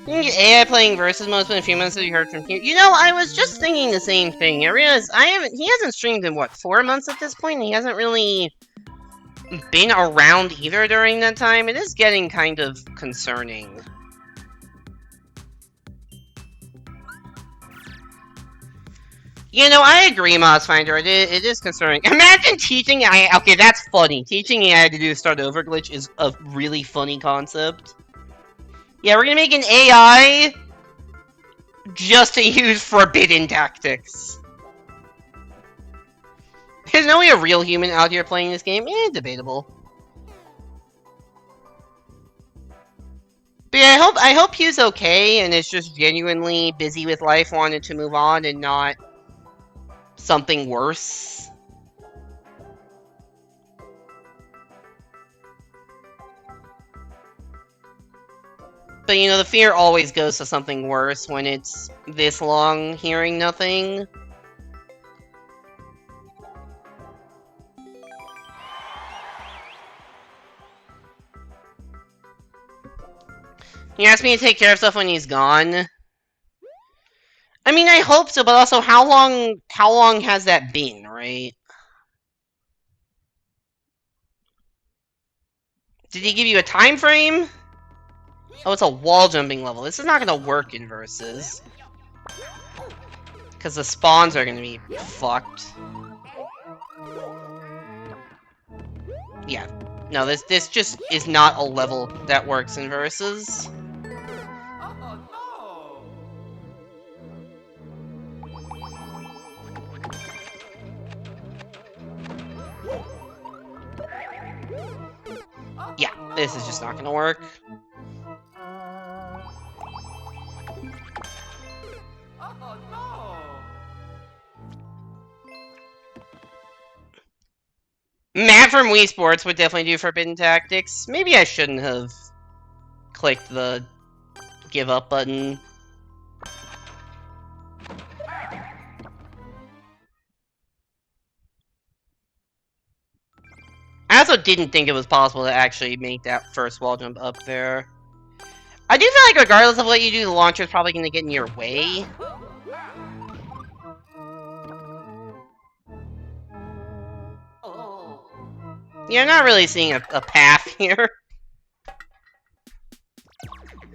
You can get AI playing versus mode in a few months that you heard from here. You know, I was just thinking the same thing. I realized he hasn't streamed in, what, 4 months at this point? And he hasn't really been around either during that time. It is getting kind of concerning. You know, I agree, Mossfinder. It is concerning. Imagine teaching AI... Okay, that's funny. Teaching AI to do a start over glitch is a really funny concept. Yeah, we're gonna make an AI just to use forbidden tactics. There's no way a real human out here playing this game. Debatable. But yeah, I hope he's okay and is just genuinely busy with life, wanted to move on and not something worse. But, you know, the fear always goes to something worse when it's this long hearing nothing. He asked me to take care of stuff when he's gone. I mean, I hope so, but also, how long has that been, right? Did he give you a time frame? Oh, it's a wall jumping level. This is not gonna work in Versus. Because the spawns are gonna be fucked. Yeah. No, this just is not a level that works in Versus. Yeah, this is just not gonna work. Matt from Wii Sports would definitely do Forbidden Tactics. Maybe I shouldn't have clicked the give up button. I also didn't think it was possible to actually make that first wall jump up there. I do feel like regardless of what you do, the launcher is probably going to get in your way. Yeah, I'm not really seeing a path here.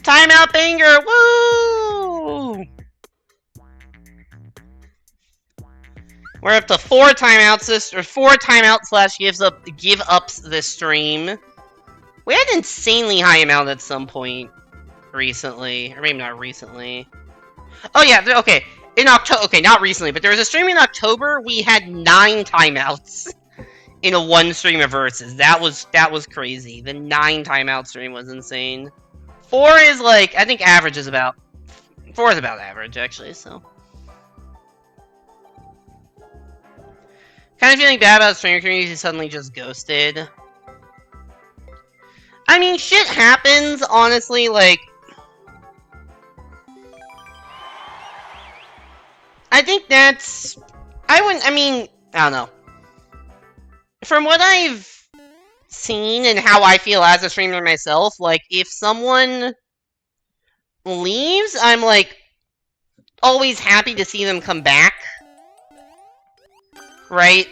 Timeout banger! Woo! We're up to 4 timeouts or 4 timeout / give ups this stream. We had an insanely high amount at some point recently, or maybe not recently. Oh yeah, okay. In October, okay, not recently, but there was a stream in October. We had 9 timeouts in a 1 stream of Versus. That was crazy. The 9 timeout stream was insane. 4 is like, I think average is about 4 is about average actually. So kind of feeling bad about streamer communities who suddenly just ghosted. I mean, shit happens, honestly, like... I think that's... I mean, I don't know. From what I've seen and how I feel as a streamer myself, like, if someone leaves, I'm, like, always happy to see them come back. Right?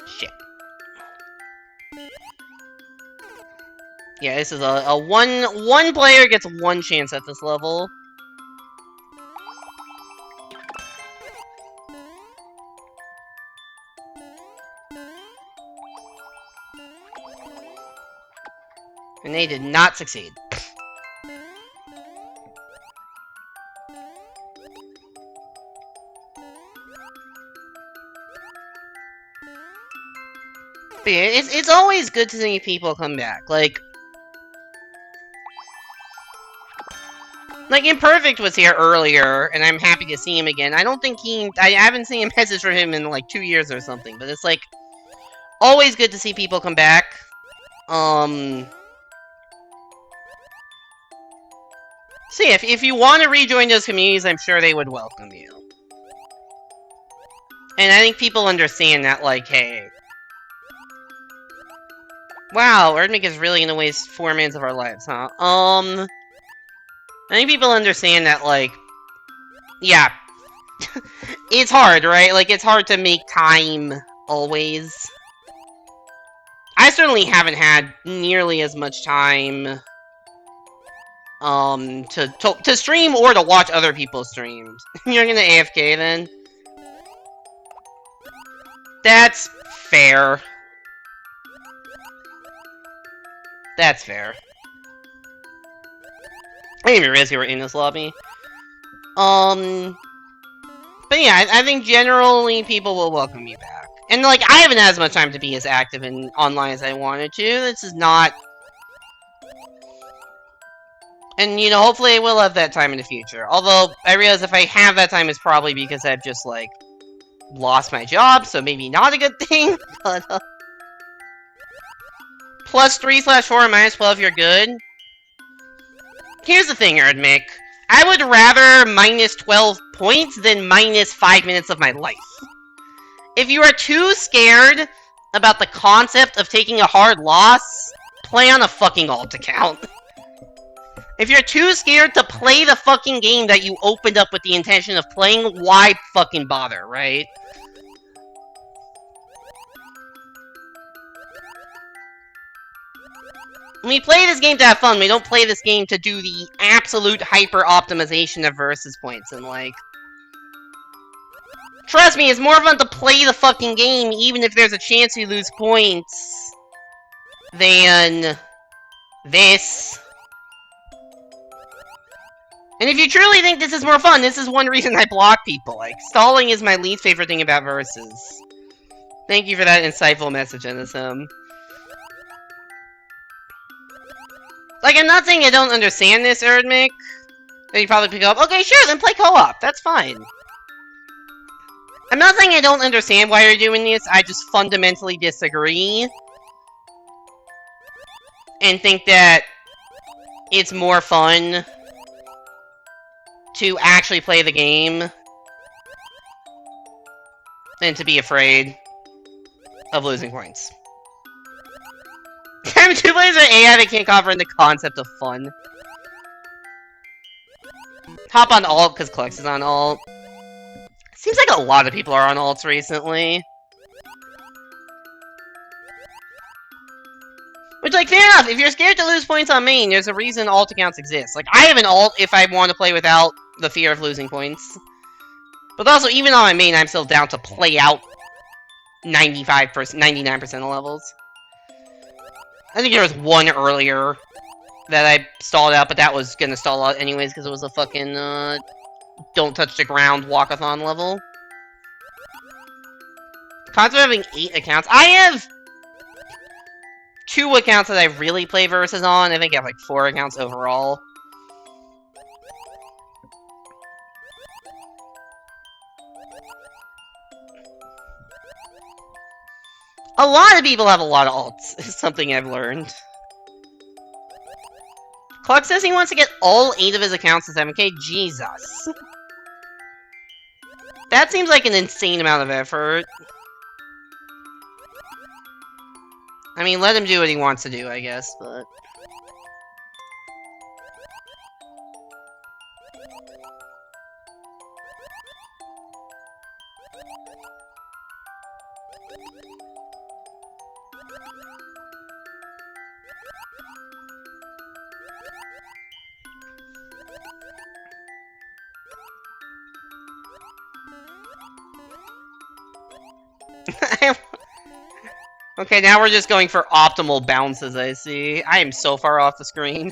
Shit. Yeah, this is a one player gets one chance at this level. And they did not succeed. But yeah, it's always good to see people come back. Like Imperfect was here earlier, and I'm happy to see him again. I don't think I haven't seen a message from him in like 2 years or something, but it's like always good to see people come back. So yeah, if you want to rejoin those communities, I'm sure they would welcome you. And I think people understand that, like, hey... Wow, Erdmik is really gonna waste 4 minutes of our lives, huh? I think people understand that, like... Yeah. It's hard, right? Like, it's hard to make time, always. I certainly haven't had nearly as much time... to stream or to watch other people's streams. You're gonna AFK then? That's fair. That's fair. I didn't even realize you were in this lobby. But yeah, I think generally people will welcome you back. And like, I haven't had as much time to be as active in online as I wanted to. This is not... And, you know, hopefully I will have that time in the future. Although, I realize if I have that time, it's probably because I've just, like, lost my job, so maybe not a good thing, but, +3/4 -12, you're good. Here's the thing, Erdmik. I would rather -12 points than -5 minutes of my life. If you are too scared about the concept of taking a hard loss, play on a fucking alt account. If you're too scared to play the fucking game that you opened up with the intention of playing, why fucking bother, right? We play this game to have fun, we don't play this game to do the absolute hyper-optimization of versus points, and like... Trust me, it's more fun to play the fucking game, even if there's a chance you lose points, than... this. And if you truly think this is more fun, this is one reason I block people. Like, stalling is my least favorite thing about versus. Thank you for that insightful message, NSM. Like, I'm not saying I don't understand this, Erdmik. Then you probably pick up, okay, sure, then play co-op. That's fine. I'm not saying I don't understand why you're doing this, I just fundamentally disagree. And think that it's more fun to actually play the game than to be afraid of losing points. I'm 2 players with AI that can't comprehend the concept of fun. Hop on alt because Clux is on alt. Seems like a lot of people are on alts recently. Which, like, fair enough. If you're scared to lose points on main, there's a reason alt accounts exist. Like, I have an alt if I want to play without the fear of losing points. But also, even on my main, I'm still down to play out 95%, 99% of levels. I think there was one earlier that I stalled out, but that was gonna stall out anyways because it was a fucking, don't touch the ground walkathon level. Concept of having 8 accounts. I have 2 accounts that I really play versus on. I think I have like 4 accounts overall. A lot of people have a lot of alts, is something I've learned. Cluck says he wants to get all 8 of his accounts to 7K. Jesus. That seems like an insane amount of effort. I mean, let him do what he wants to do, I guess, but... Okay, now we're just going for optimal bounces, I see. I am so far off the screen.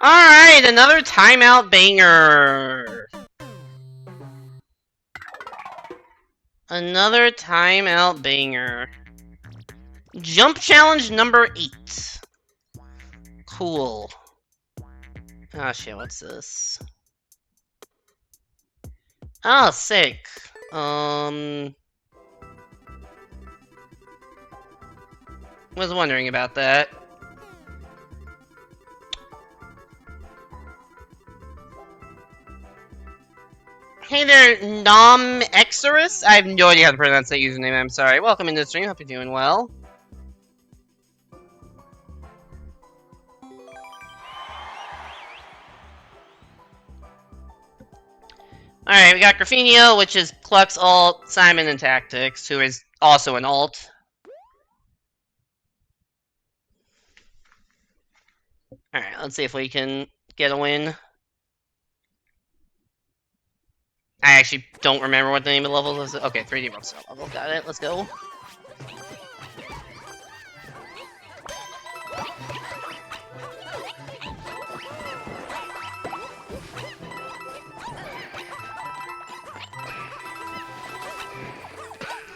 Alright, another timeout banger. Another timeout banger. Jump challenge number 8. Cool. Oh shit, what's this? Oh, sick. Was wondering about that. Hey there, Nom Exorus? I have no idea how to pronounce that username, I'm sorry. Welcome into the stream, hope you're doing well. Alright, we got Graffinio, which is Cluck's alt, Simon and Tactics, who is also an alt. Alright, let's see if we can get a win. I actually don't remember what the name of the level is. Okay, 3D Rockstar level, got it, let's go.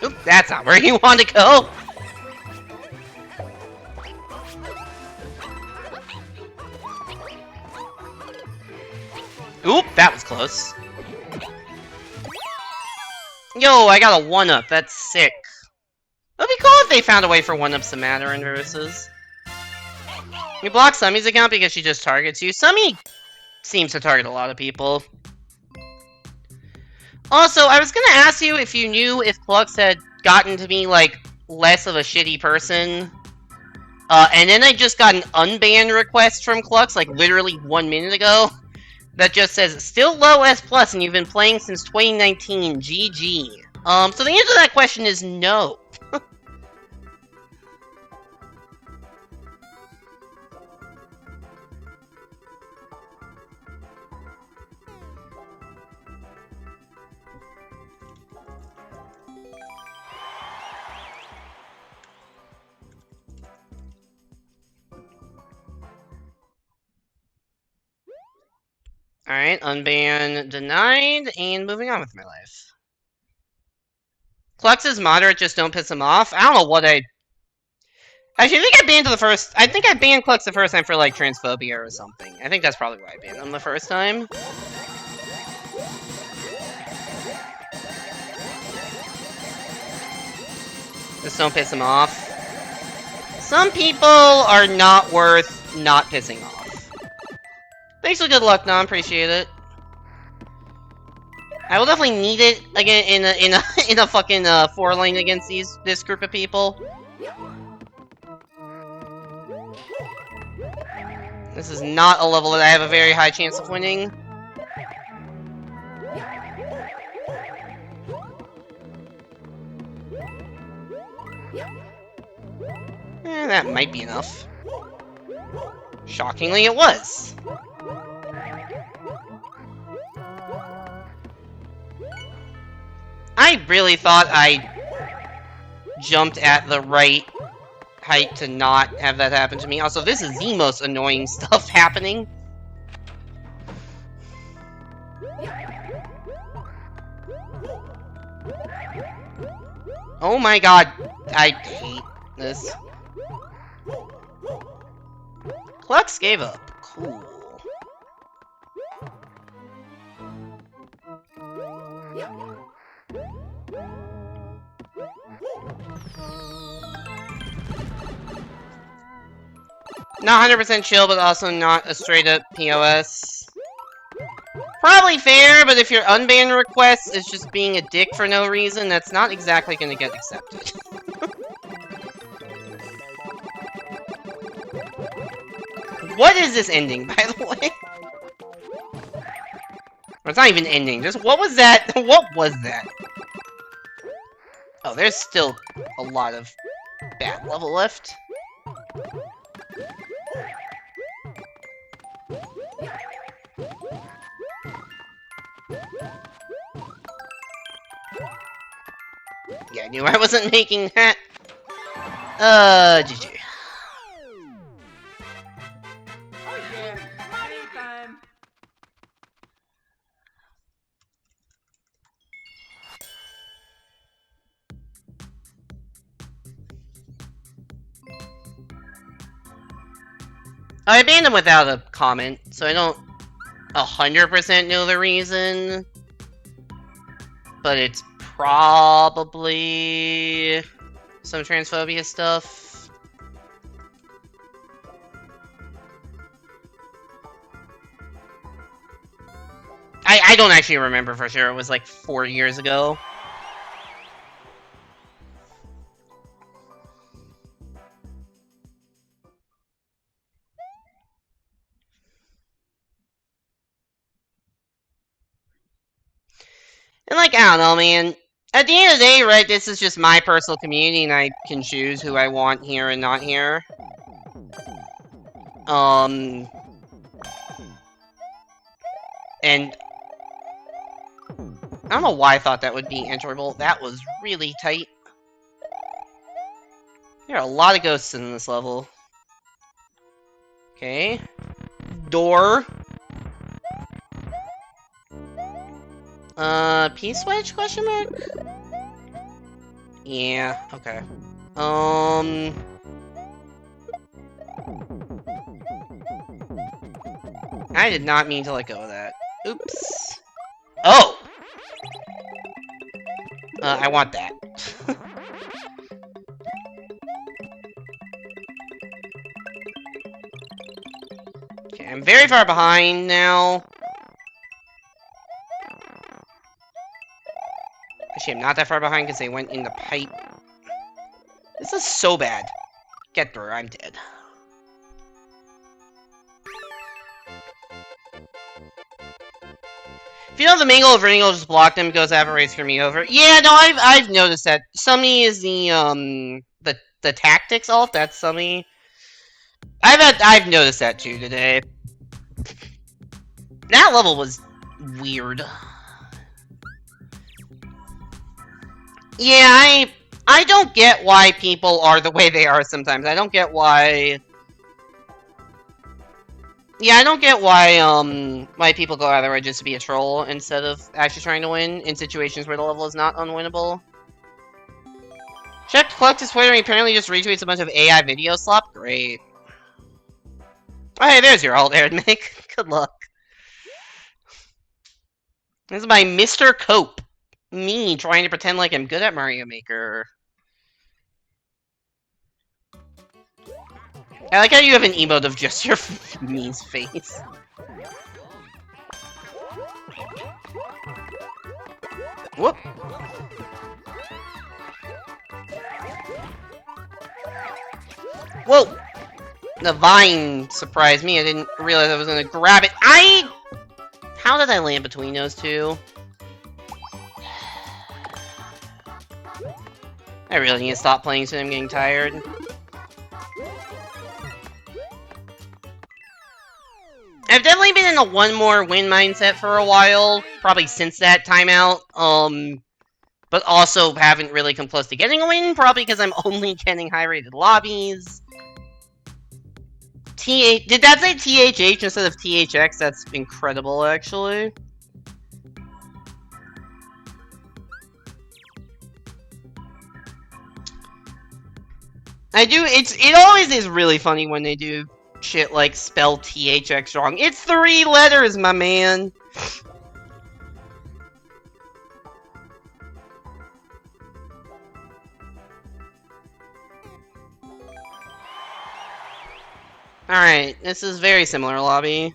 Oop, that's not where you want to go! Oop, that was close. Yo, I got a 1-up, that's sick. That'd be cool if they found a way for 1-ups to matter in versus. You block Summy's account because she just targets you. Summy seems to target a lot of people. Also, I was gonna ask you if you knew if Clux had gotten to be, like, less of a shitty person. And then I just got an unban request from Clux, like, literally 1 minute ago. That just says, still low S+, and you've been playing since 2019, GG. So the answer to that question is no. Alright, unban denied, and moving on with my life. Clux is moderate, just don't piss him off. I don't know what I... Actually, I think I banned Clux the first time for, like, transphobia or something. I think that's probably why I banned him the first time. Just don't piss him off. Some people are not worth not pissing off. Thanks for good luck, Nom. Appreciate it. I will definitely need it again in a fucking 4-lane against this group of people. This is not a level that I have a very high chance of winning. That might be enough. Shockingly, it was. I really thought I jumped at the right height to not have that happen to me. Also, this is the most annoying stuff happening. Oh my god, I hate this. Clux gave up. Cool. Not 100% chill, but also not a straight-up POS. Probably fair, but if your unbanned request is just being a dick for no reason, that's not exactly gonna get accepted. What is this ending, by the way? Or it's not even ending, just what was that? What was that? Oh, there's still a lot of bad level left. Yeah, I knew I wasn't making that. GG. Oh yeah, money time. I banned him without a comment, so I don't 100% know the reason. But it's probably some transphobia stuff. I don't actually remember for sure. It was like 4 years ago. And like, I don't know, man. At the end of the day, right, this is just my personal community, and I can choose who I want here and not here. And I don't know why I thought that would be enjoyable. That was really tight. There are a lot of ghosts in this level. Okay. Door. P-switch, question mark? Yeah, okay. I did not mean to let go of that. Oops. Oh! I want that. Okay, I'm very far behind now. Actually, I'm not that far behind because they went in the pipe. This is so bad. Get through, I'm dead. If you know the Mingle of Ringle just blocked him, goes average for me over. Yeah, no, I've noticed that. Summy is the tactics alt. That's Summy. I've noticed that too today. That level was weird. Yeah, I don't get why people are the way they are sometimes. I don't get why. Yeah, I don't get why people go out of their way just to be a troll instead of actually trying to win in situations where the level is not unwinnable. Checked Cluck's Twitter, he apparently just retweets a bunch of AI video slop. Great. Oh, hey, there's your alt, Aaron Mick. Good luck. This is my Mr. Cope. Me trying to pretend like I'm good at Mario Maker. I like how you have an emote of just your me's face. Whoop. Whoa! The vine surprised me. I didn't realize I was gonna grab it. How did I land between those two? I really need to stop playing so I'm getting tired. I've definitely been in a one more win mindset for a while, probably since that timeout, but also haven't really come close to getting a win, probably because I'm only getting high-rated lobbies. Did that say THH instead of THX? That's incredible, actually. It always is really funny when they do shit like spell THX wrong. It's 3 letters, my man! Alright, this is very similar lobby.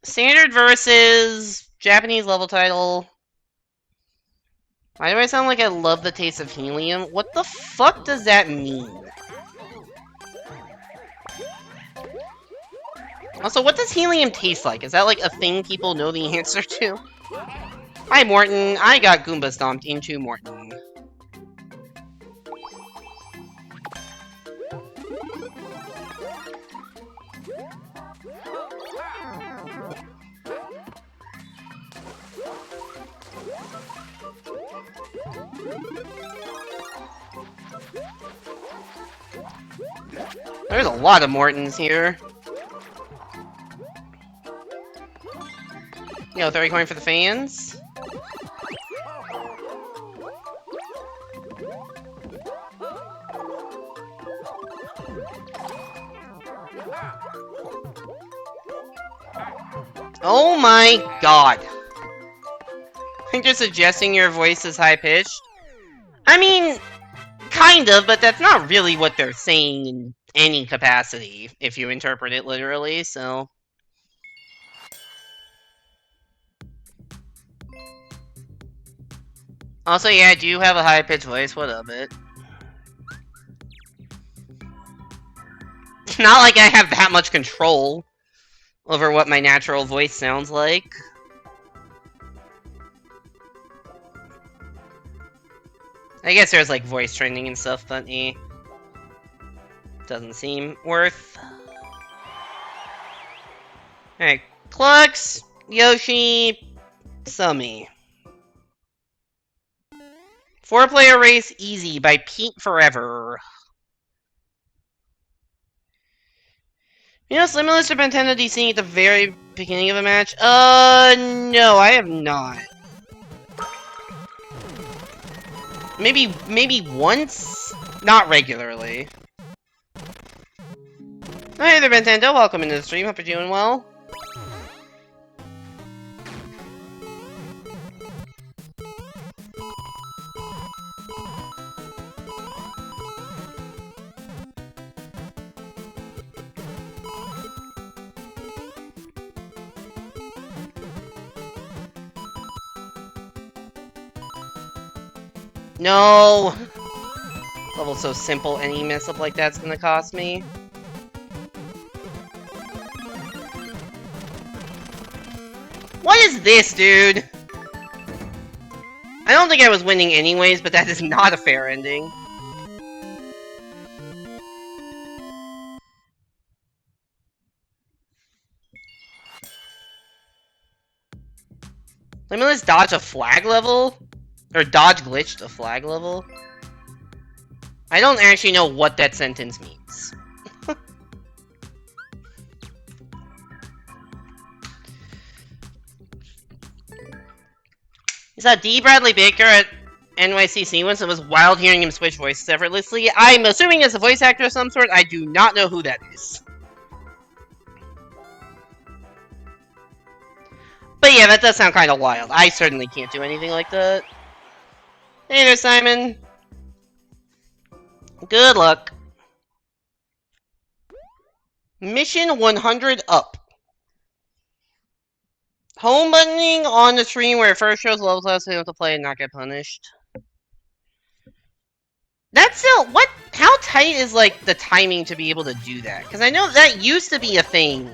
Standard versus Japanese level title. Why do I sound like I love the taste of helium? What the fuck does that mean? Also, what does helium taste like? Is that like a thing people know the answer to? Hi, Morton. I got Goomba stomped into Morton. There's a lot of Mortons here. Yo, 30 coin for the fans. Oh my god. I think you're suggesting your voice is high-pitched. I mean, kind of, but that's not really what they're saying in any capacity, if you interpret it literally, so... Also, yeah, I do have a high-pitched voice, what of it? It's not like I have that much control over what my natural voice sounds like. I guess there's like voice training and stuff, but doesn't seem worth. Alright, Klux, Yoshi, Summy. 4-player race easy by Pete Forever. You know, Slimulus Super Nintendo DC at the very beginning of a match? No, I have not. Maybe once? Not regularly. Hey there, Nintendo. Welcome into the stream. Hope you're doing well. No! Level's so simple, any mess up like that's gonna cost me. What is this, dude? I don't think I was winning anyways, but that is not a fair ending. Let me let's dodge a flag level? Or dodge glitched a flag level? I don't actually know what that sentence means. Is that D. Bradley Baker at NYCC once? It was wild hearing him switch voices effortlessly. I'm assuming it's a voice actor of some sort. I do not know who that is. But yeah, that does sound kind of wild. I certainly can't do anything like that. Hey there, Simon. Good luck. Mission 100 up. Home buttoning on the screen where it first shows level class so you have to play and not get punished. That's still what? How tight is like the timing to be able to do that? Because I know that used to be a thing.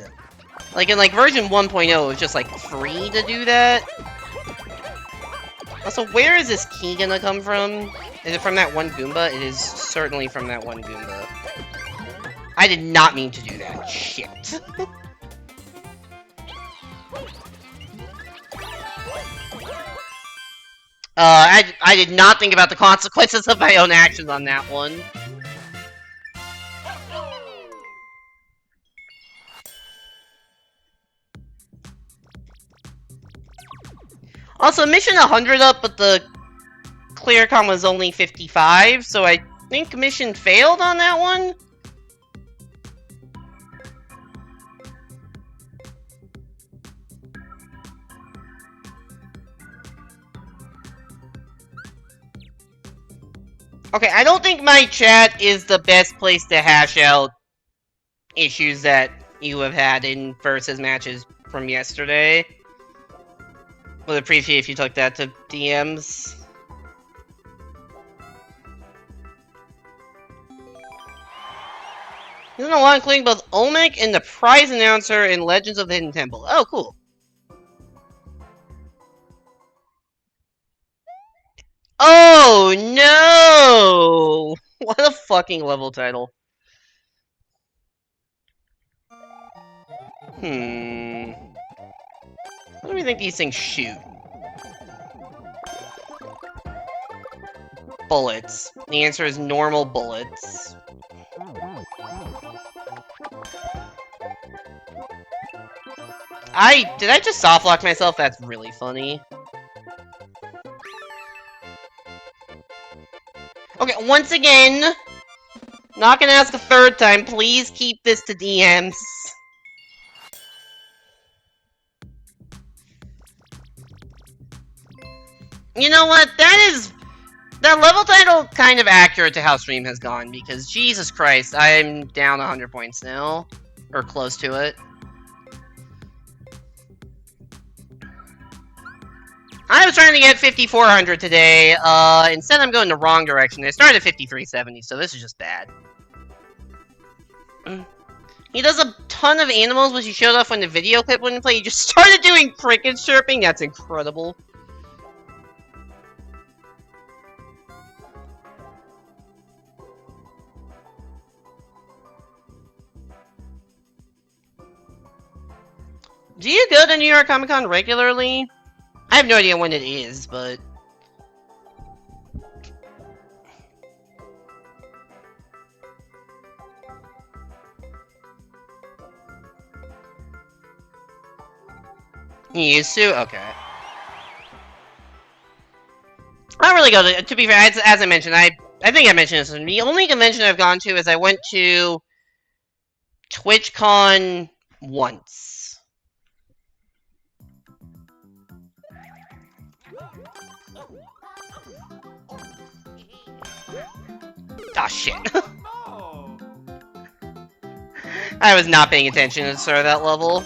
Like in like version 1.0, it was just like free to do that. Also, where is this key gonna come from? Is it from that one Goomba? It is certainly from that one Goomba. I did not mean to do that. Shit. I did not think about the consequences of my own actions on that one. Also, mission 100 up, but the clear con was only 55, so I think mission failed on that one? Okay, I don't think my chat is the best place to hash out issues that you have had in versus matches from yesterday. Would appreciate if you took that to DMs. There's a lot including both Olmec and the prize announcer in Legends of the Hidden Temple. Oh, cool. Oh, no! What a fucking level title. What do we think these things shoot? Bullets. The answer is normal bullets. Did I just softlock myself? That's really funny. Okay, once again, not gonna ask a third time, please keep this to DMs. You know what, that level title kind of accurate to how stream has gone, because Jesus Christ, I'm down 100 points now. Or close to it. I was trying to get 5,400 today, instead I'm going the wrong direction. I started at 5,370, so this is just bad. He does a ton of animals, which he showed off when the video clip wouldn't play. He just started doing crickets chirping, that's incredible. Do you go to New York Comic Con regularly? I have no idea when it is, but... You used to? Okay. I don't really go to be fair, as I mentioned, I think I mentioned this, the only convention I've gone to is I went to TwitchCon once. Ah, shit. I was not paying attention to sort of that level.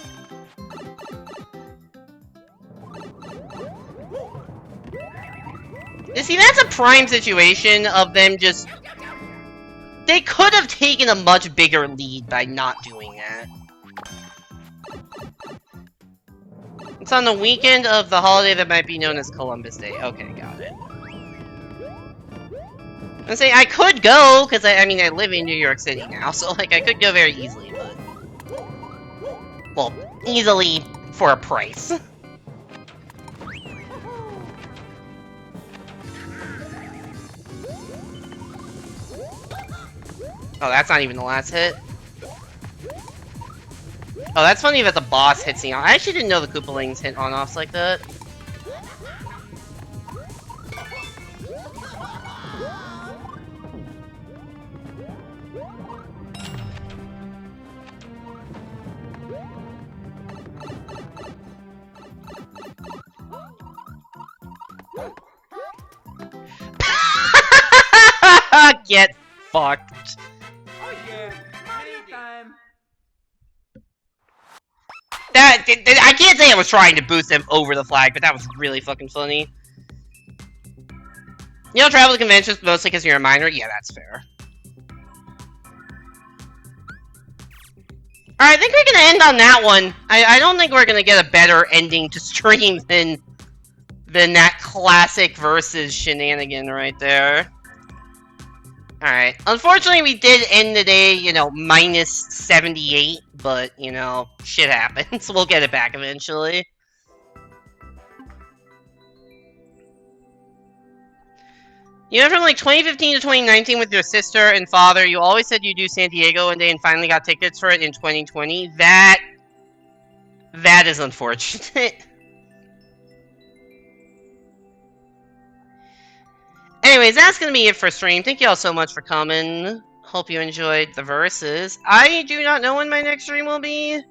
You see, that's a prime situation of them just... They could have taken a much bigger lead by not doing that. It's on the weekend of the holiday that might be known as Columbus Day. Okay, got it. I'm saying I could go, because I mean, I live in New York City now, so like, I could go very easily, but... Well, easily for a price. Oh, that's not even the last hit. Oh, that's funny that the boss hits the on. I actually didn't know the Koopalings hit on-offs like that. Get fucked. Oh yeah, Mario time. I can't say I was trying to boost them over the flag, but that was really fucking funny. You don't travel to conventions mostly because you're a minor? Yeah, that's fair. Alright, I think we're gonna end on that one. I don't think we're gonna get a better ending to stream than that classic versus shenanigan right there. Alright. Unfortunately, we did end the day, you know, minus 78, but, you know, shit happens. We'll get it back eventually. You went from like 2015 to 2019 with your sister and father. You always said you'd do San Diego one day and finally got tickets for it in 2020. That is unfortunate. Anyways, that's gonna be it for stream. Thank you all so much for coming. Hope you enjoyed the verses. I do not know when my next stream will be.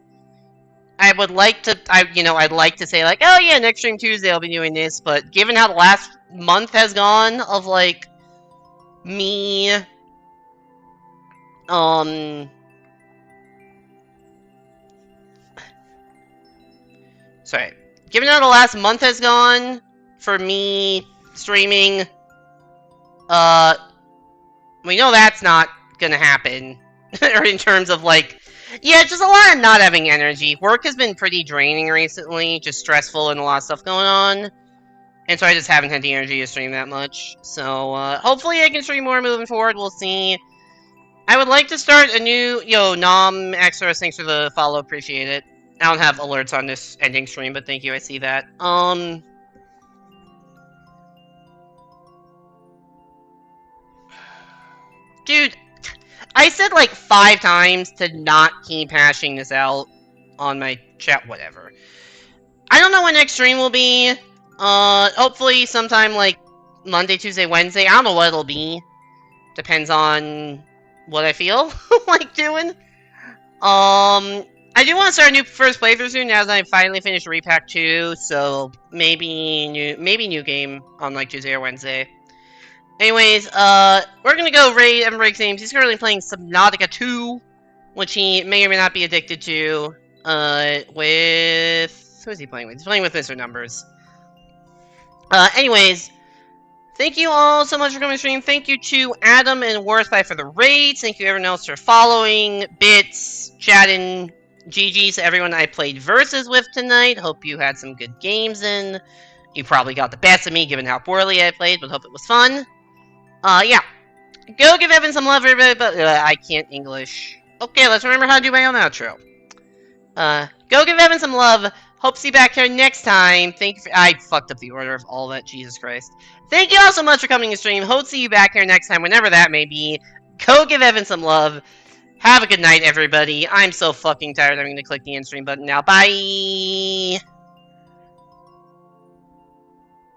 I would like to, I'd like to say like, oh yeah, next stream Tuesday I'll be doing this, but given how the last month has gone of like me, sorry. Given how the last month has gone for me streaming, we know that's not gonna happen. Or in terms of, like, yeah, just a lot of not having energy. Work has been pretty draining recently, just stressful and a lot of stuff going on. And so I just haven't had the energy to stream that much. So, hopefully I can stream more moving forward. We'll see. I would like to start a new... Yo, Nom Extras, thanks for the follow. Appreciate it. I don't have alerts on this ending stream, but thank you. I see that. Dude, I said like 5 times to not keep hashing this out on my chat. Whatever. I don't know when next stream will be. Hopefully sometime like Monday, Tuesday, Wednesday. I don't know what it'll be. Depends on what I feel like doing. I do want to start a new first playthrough soon now that I finally finished Repack 2, so maybe new game on like Tuesday or Wednesday. Anyways, we're gonna go raid Evan Breaks Games. He's currently playing Subnautica 2, which he may or may not be addicted to. With... Who is he playing with? He's playing with Mr. Numbers. Anyways, thank you all so much for coming to stream. Thank you to Adam and Worthby for the raids. Thank you everyone else for following, bits, chatting, GG's to everyone I played versus with tonight. Hope you had some good games in. You probably got the best of me given how poorly I played, but hope it was fun. Yeah. Go give Evan some love, everybody, but I can't English. Okay, let's remember how to do my own outro. Go give Evan some love. Hope to see you back here next time. Thank you for... I fucked up the order of all that, Jesus Christ. Thank you all so much for coming to stream. Hope to see you back here next time, whenever that may be. Go give Evan some love. Have a good night, everybody. I'm so fucking tired. I'm gonna click the end stream button now. Bye!